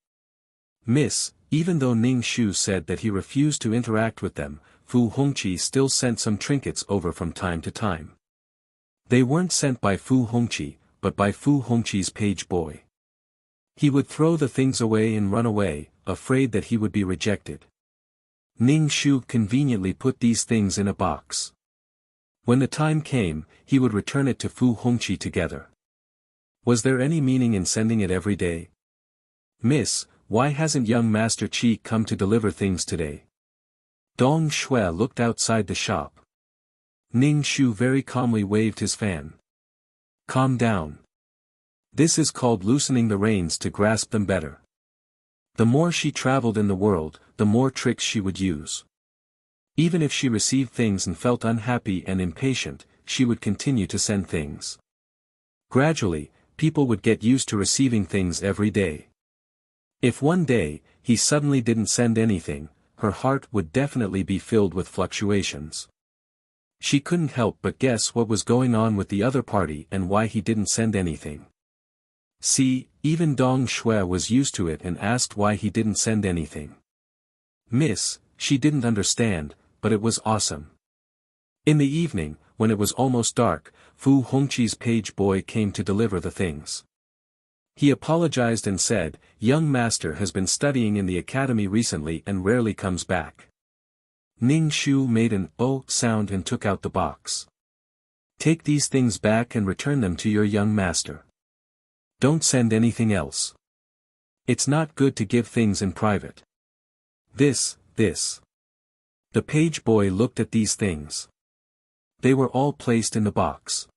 Miss, even though Ning Shu said that he refused to interact with them, Fu Hongqi still sent some trinkets over from time to time. They weren't sent by Fu Hongqi, but by Fu Hongqi's page boy. He would throw the things away and run away, afraid that he would be rejected. Ning Shu conveniently put these things in a box. When the time came, he would return it to Fu Hongqi together. Was there any meaning in sending it every day? Miss, why hasn't young Master Qi come to deliver things today? Dong Shui looked outside the shop. Ning Shu very calmly waved his fan. Calm down. This is called loosening the reins to grasp them better. The more she traveled in the world, the more tricks she would use. Even if she received things and felt unhappy and impatient, she would continue to send things. Gradually, people would get used to receiving things every day. If one day, he suddenly didn't send anything, her heart would definitely be filled with fluctuations. She couldn't help but guess what was going on with the other party and why he didn't send anything. See, even Dong Shui was used to it and asked why he didn't send anything. Miss, she didn't understand, but it was awesome. In the evening, when it was almost dark, Fu Hongqi's page boy came to deliver the things. He apologized and said, "Young master has been studying in the academy recently and rarely comes back." Ning Shu made an "oh" sound and took out the box. Take these things back and return them to your young master. Don't send anything else. It's not good to give things in private. This. The page boy looked at these things. They were all placed in the box.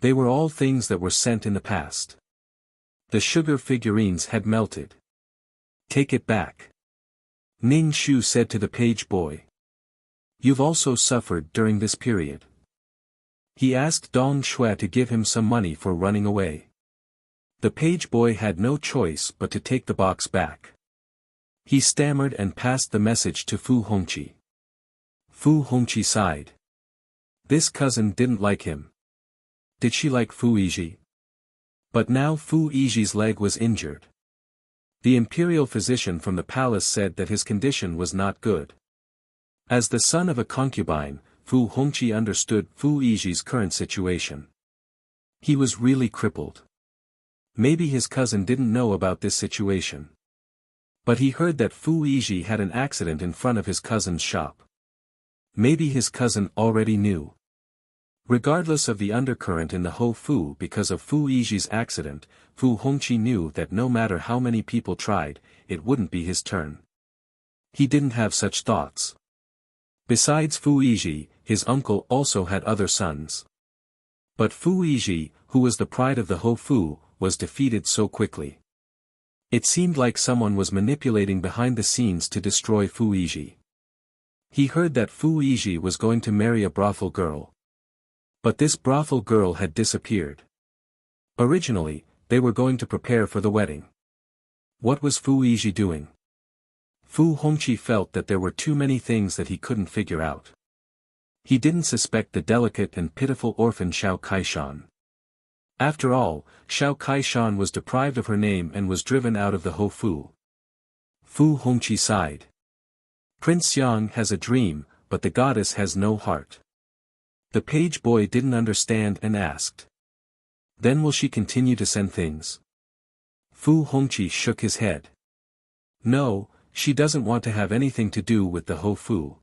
They were all things that were sent in the past. The sugar figurines had melted. Take it back. Ning Shu said to the page boy. You've also suffered during this period. He asked Dong Shui to give him some money for running away. The page boy had no choice but to take the box back. He stammered and passed the message to Fu Hongqi. Fu Hongqi sighed. This cousin didn't like him. Did she like Fu Yizhi? But now Fu Yizhi's leg was injured. The imperial physician from the palace said that his condition was not good. As the son of a concubine, Fu Hongqi understood Fu Yizhi's current situation. He was really crippled. Maybe his cousin didn't know about this situation. But he heard that Fu Yizhi had an accident in front of his cousin's shop. Maybe his cousin already knew. Regardless of the undercurrent in the Ho Fu because of Fu Yizhi's accident, Fu Hongqi knew that no matter how many people tried, it wouldn't be his turn. He didn't have such thoughts. Besides Fu Yizhi, his uncle also had other sons. But Fu Yizhi, who was the pride of the Ho Fu, was defeated so quickly. It seemed like someone was manipulating behind the scenes to destroy Fu Yizhi. He heard that Fu Yizhi was going to marry a brothel girl. But this brothel girl had disappeared. Originally, they were going to prepare for the wedding. What was Fu Yizhi doing? Fu Hongqi felt that there were too many things that he couldn't figure out. He didn't suspect the delicate and pitiful orphan Xiao Kaishan. After all, Xiao Kaishan was deprived of her name and was driven out of the Ho Fu. Fu Hongqi sighed. Prince Yang has a dream, but the goddess has no heart. The page boy didn't understand and asked. Then will she continue to send things? Fu Hongqi shook his head. No, she doesn't want to have anything to do with the Ho Fu.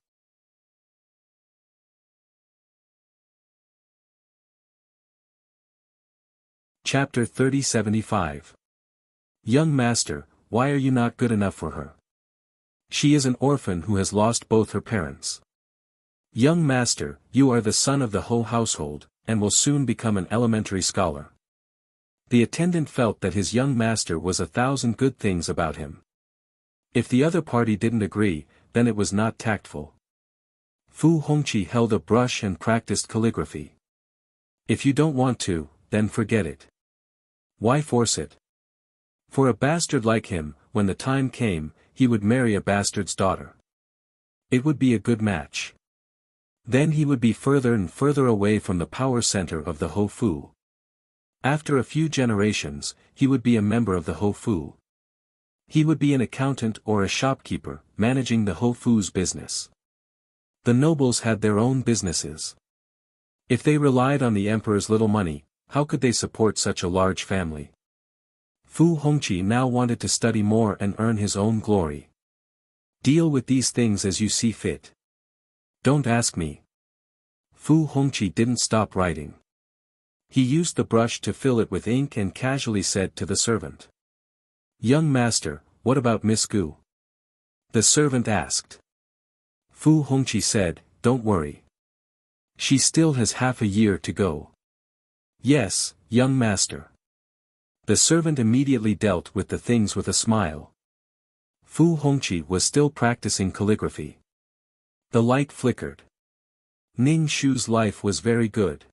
Chapter 3075. Young master, why are you not good enough for her? She is an orphan who has lost both her parents. Young master, you are the son of the whole household, and will soon become an elementary scholar. The attendant felt that his young master was 1,000 good things about him. If the other party didn't agree, then it was not tactful. Fu Hongqi held a brush and practiced calligraphy. If you don't want to, then forget it. Why force it? For a bastard like him, when the time came, he would marry a bastard's daughter. It would be a good match. Then he would be further and further away from the power center of the Ho Fu. After a few generations, he would be a member of the Ho Fu. He would be an accountant or a shopkeeper, managing the Ho Fu's business. The nobles had their own businesses. If they relied on the emperor's little money, how could they support such a large family? Fu Hongqi now wanted to study more and earn his own glory. Deal with these things as you see fit. Don't ask me. Fu Hongqi didn't stop writing. He used the brush to fill it with ink and casually said to the servant. Young master, what about Miss Gu? The servant asked. Fu Hongqi said, don't worry. She still has half a year to go. Yes, young master. The servant immediately dealt with the things with a smile. Fu Hongqi was still practicing calligraphy. The light flickered. Ning Shu's life was very good.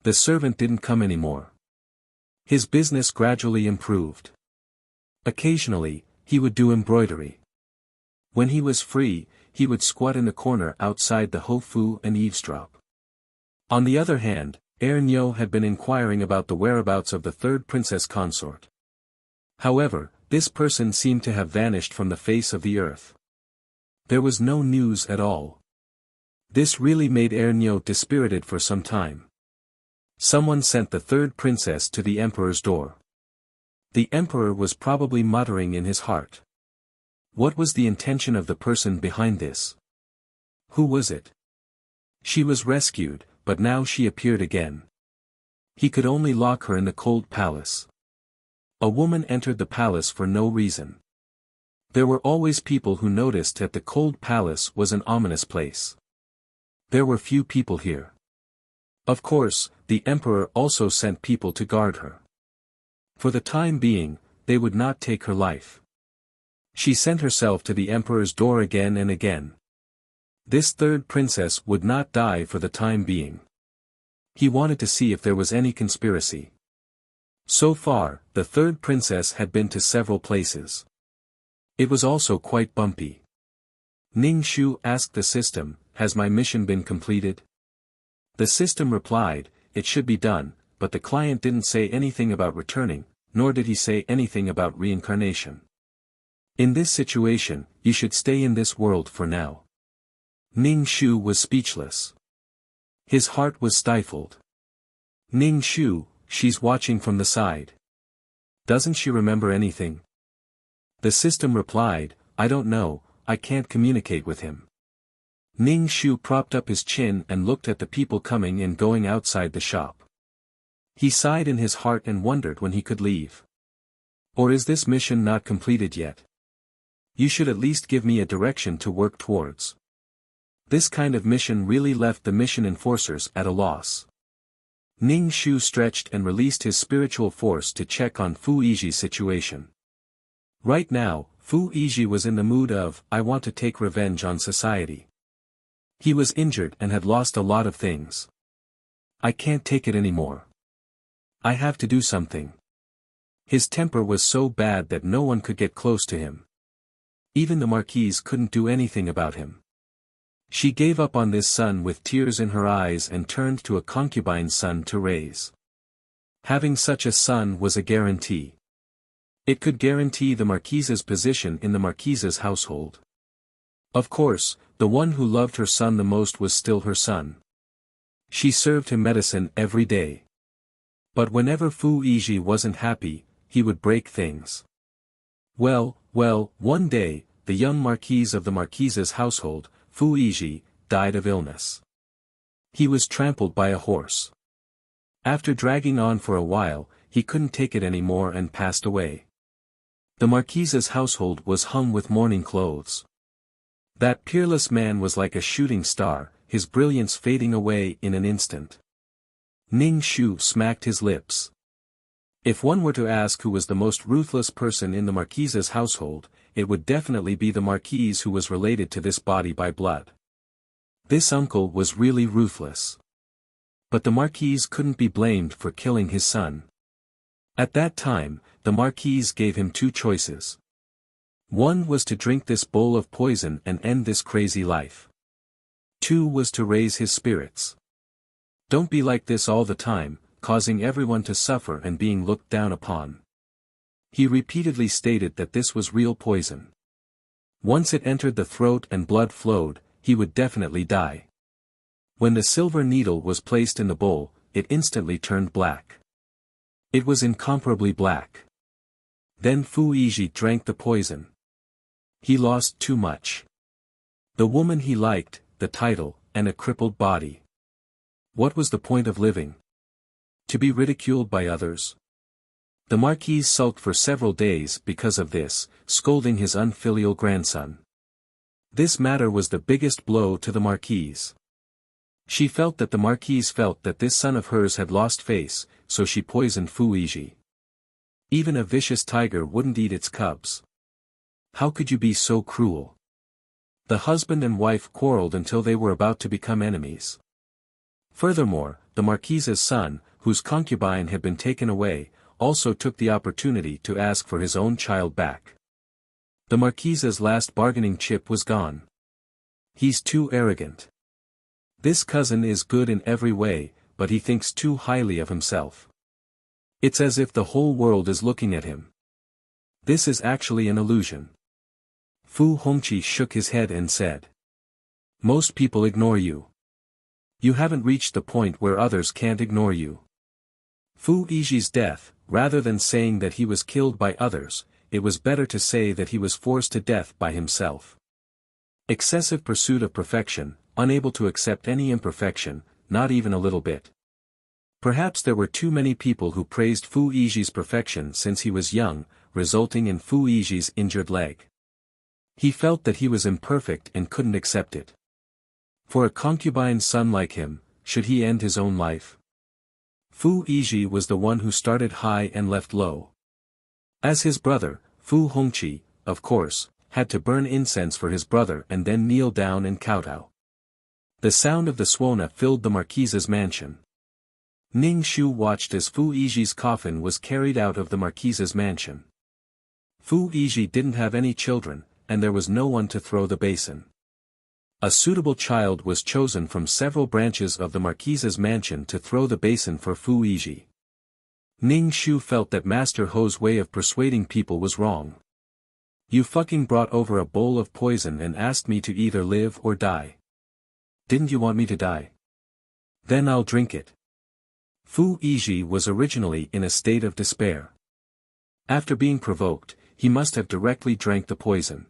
The servant didn't come anymore. His business gradually improved. Occasionally, he would do embroidery. When he was free, he would squat in the corner outside the Ho Fu and eavesdrop. On the other hand, Nyo had been inquiring about the whereabouts of the third princess consort. However, this person seemed to have vanished from the face of the earth. There was no news at all. This really made Nyo dispirited for some time. Someone sent the third princess to the emperor's door. The emperor was probably muttering in his heart. What was the intention of the person behind this? Who was it? She was rescued, but now she appeared again. He could only lock her in the cold palace. A woman entered the palace for no reason. There were always people who noticed that the cold palace was an ominous place. There were few people here. Of course, the emperor also sent people to guard her. For the time being, they would not take her life. She sent herself to the emperor's door again and again. This third princess would not die for the time being. He wanted to see if there was any conspiracy. So far, the third princess had been to several places. It was also quite bumpy. Ning Shu asked the system, has my mission been completed? The system replied, it should be done, but the client didn't say anything about returning, nor did he say anything about reincarnation. In this situation, you should stay in this world for now. Ning Shu was speechless. His heart was stifled. Ning Shu, she's watching from the side. Doesn't she remember anything? The system replied, I don't know, I can't communicate with him. Ning Shu propped up his chin and looked at the people coming and going outside the shop. He sighed in his heart and wondered when he could leave. Or is this mission not completed yet? You should at least give me a direction to work towards. This kind of mission really left the mission enforcers at a loss. Ning Shu stretched and released his spiritual force to check on Fu Yiji's situation. Right now, Fu Yiji was in the mood of, I want to take revenge on society. He was injured and had lost a lot of things. I can't take it anymore. I have to do something. His temper was so bad that no one could get close to him. Even the marquise couldn't do anything about him. She gave up on this son with tears in her eyes and turned to a concubine son to raise. Having such a son was a guarantee. It could guarantee the marquise's position in the marquise's household. Of course, the one who loved her son the most was still her son. She served him medicine every day. But whenever Fu Yiji wasn't happy, he would break things. Well, one day, the young marquise of the marquise's household, Fu Yiji, died of illness. He was trampled by a horse. After dragging on for a while, he couldn't take it anymore and passed away. The Marquise's household was hung with mourning clothes. That peerless man was like a shooting star, his brilliance fading away in an instant. Ning Shu smacked his lips. If one were to ask who was the most ruthless person in the Marquise's household, it would definitely be the Marquise who was related to this body by blood. This uncle was really ruthless. But the Marquise couldn't be blamed for killing his son. At that time, the Marquise gave him two choices. One was to drink this bowl of poison and end this crazy life. Two was to raise his spirits. Don't be like this all the time, causing everyone to suffer and being looked down upon. He repeatedly stated that this was real poison. Once it entered the throat and blood flowed, he would definitely die. When the silver needle was placed in the bowl, it instantly turned black. It was incomparably black. Then Fu Yizhi drank the poison. He lost too much. The woman he liked, the title, and a crippled body. What was the point of living? To be ridiculed by others? The Marquise sulked for several days because of this, scolding his unfilial grandson. This matter was the biggest blow to the Marquise. She felt that the Marquise felt that this son of hers had lost face, so she poisoned Fu Yizhi. Even a vicious tiger wouldn't eat its cubs. How could you be so cruel? The husband and wife quarreled until they were about to become enemies. Furthermore, the Marquise's son, whose concubine had been taken away, also took the opportunity to ask for his own child back. The Marquise's last bargaining chip was gone. He's too arrogant. This cousin is good in every way, but he thinks too highly of himself. It's as if the whole world is looking at him. This is actually an illusion. Fu Hongqi shook his head and said. Most people ignore you. You haven't reached the point where others can't ignore you. Fu Yizhi's death, rather than saying that he was killed by others, it was better to say that he was forced to death by himself. Excessive pursuit of perfection, unable to accept any imperfection, not even a little bit. Perhaps there were too many people who praised Fu Yizhi's perfection since he was young, resulting in Fu Yizhi's injured leg. He felt that he was imperfect and couldn't accept it. For a concubine's son like him, should he end his own life? Fu Yizhi was the one who started high and left low. As his brother, Fu Hongqi, of course, had to burn incense for his brother and then kneel down and kowtow. The sound of the suona filled the Marquise's mansion. Ning Shu watched as Fu Yizhi's coffin was carried out of the Marquise's mansion. Fu Yizhi didn't have any children, and there was no one to throw the basin. A suitable child was chosen from several branches of the Marquise's mansion to throw the basin for Fu Yizhi. Ning Shu felt that Master Ho's way of persuading people was wrong. You fucking brought over a bowl of poison and asked me to either live or die. Didn't you want me to die? Then I'll drink it. Fu Yizhi was originally in a state of despair. After being provoked, he must have directly drank the poison.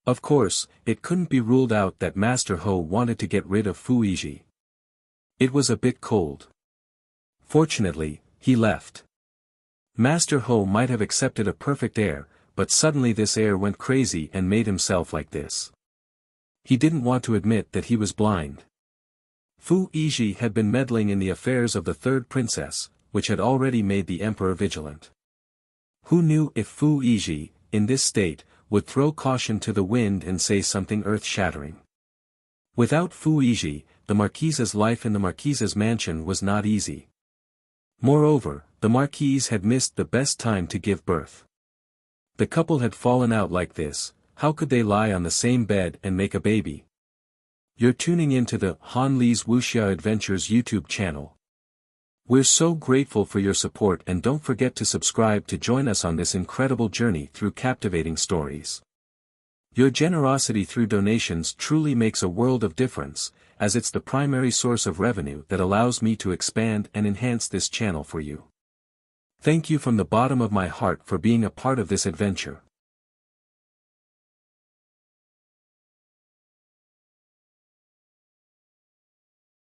Of course, it couldn't be ruled out that Master Ho wanted to get rid of Fu Yizhi. It was a bit cold. Fortunately, he left. Master Ho might have accepted a perfect heir, but suddenly this heir went crazy and made himself like this. He didn't want to admit that he was blind. Fu Yizhi had been meddling in the affairs of the third princess, which had already made the emperor vigilant. Who knew if Fu Yizhi, in this state, would throw caution to the wind and say something earth-shattering. Without Fu Yizhi, the Marquise's life in the Marquise's mansion was not easy. Moreover, the Marquise had missed the best time to give birth. The couple had fallen out like this, how could they lie on the same bed and make a baby? You're tuning into the Han Li's Wuxia Adventures YouTube channel. We're so grateful for your support, and don't forget to subscribe to join us on this incredible journey through captivating stories. Your generosity through donations truly makes a world of difference, as it's the primary source of revenue that allows me to expand and enhance this channel for you. Thank you from the bottom of my heart for being a part of this adventure.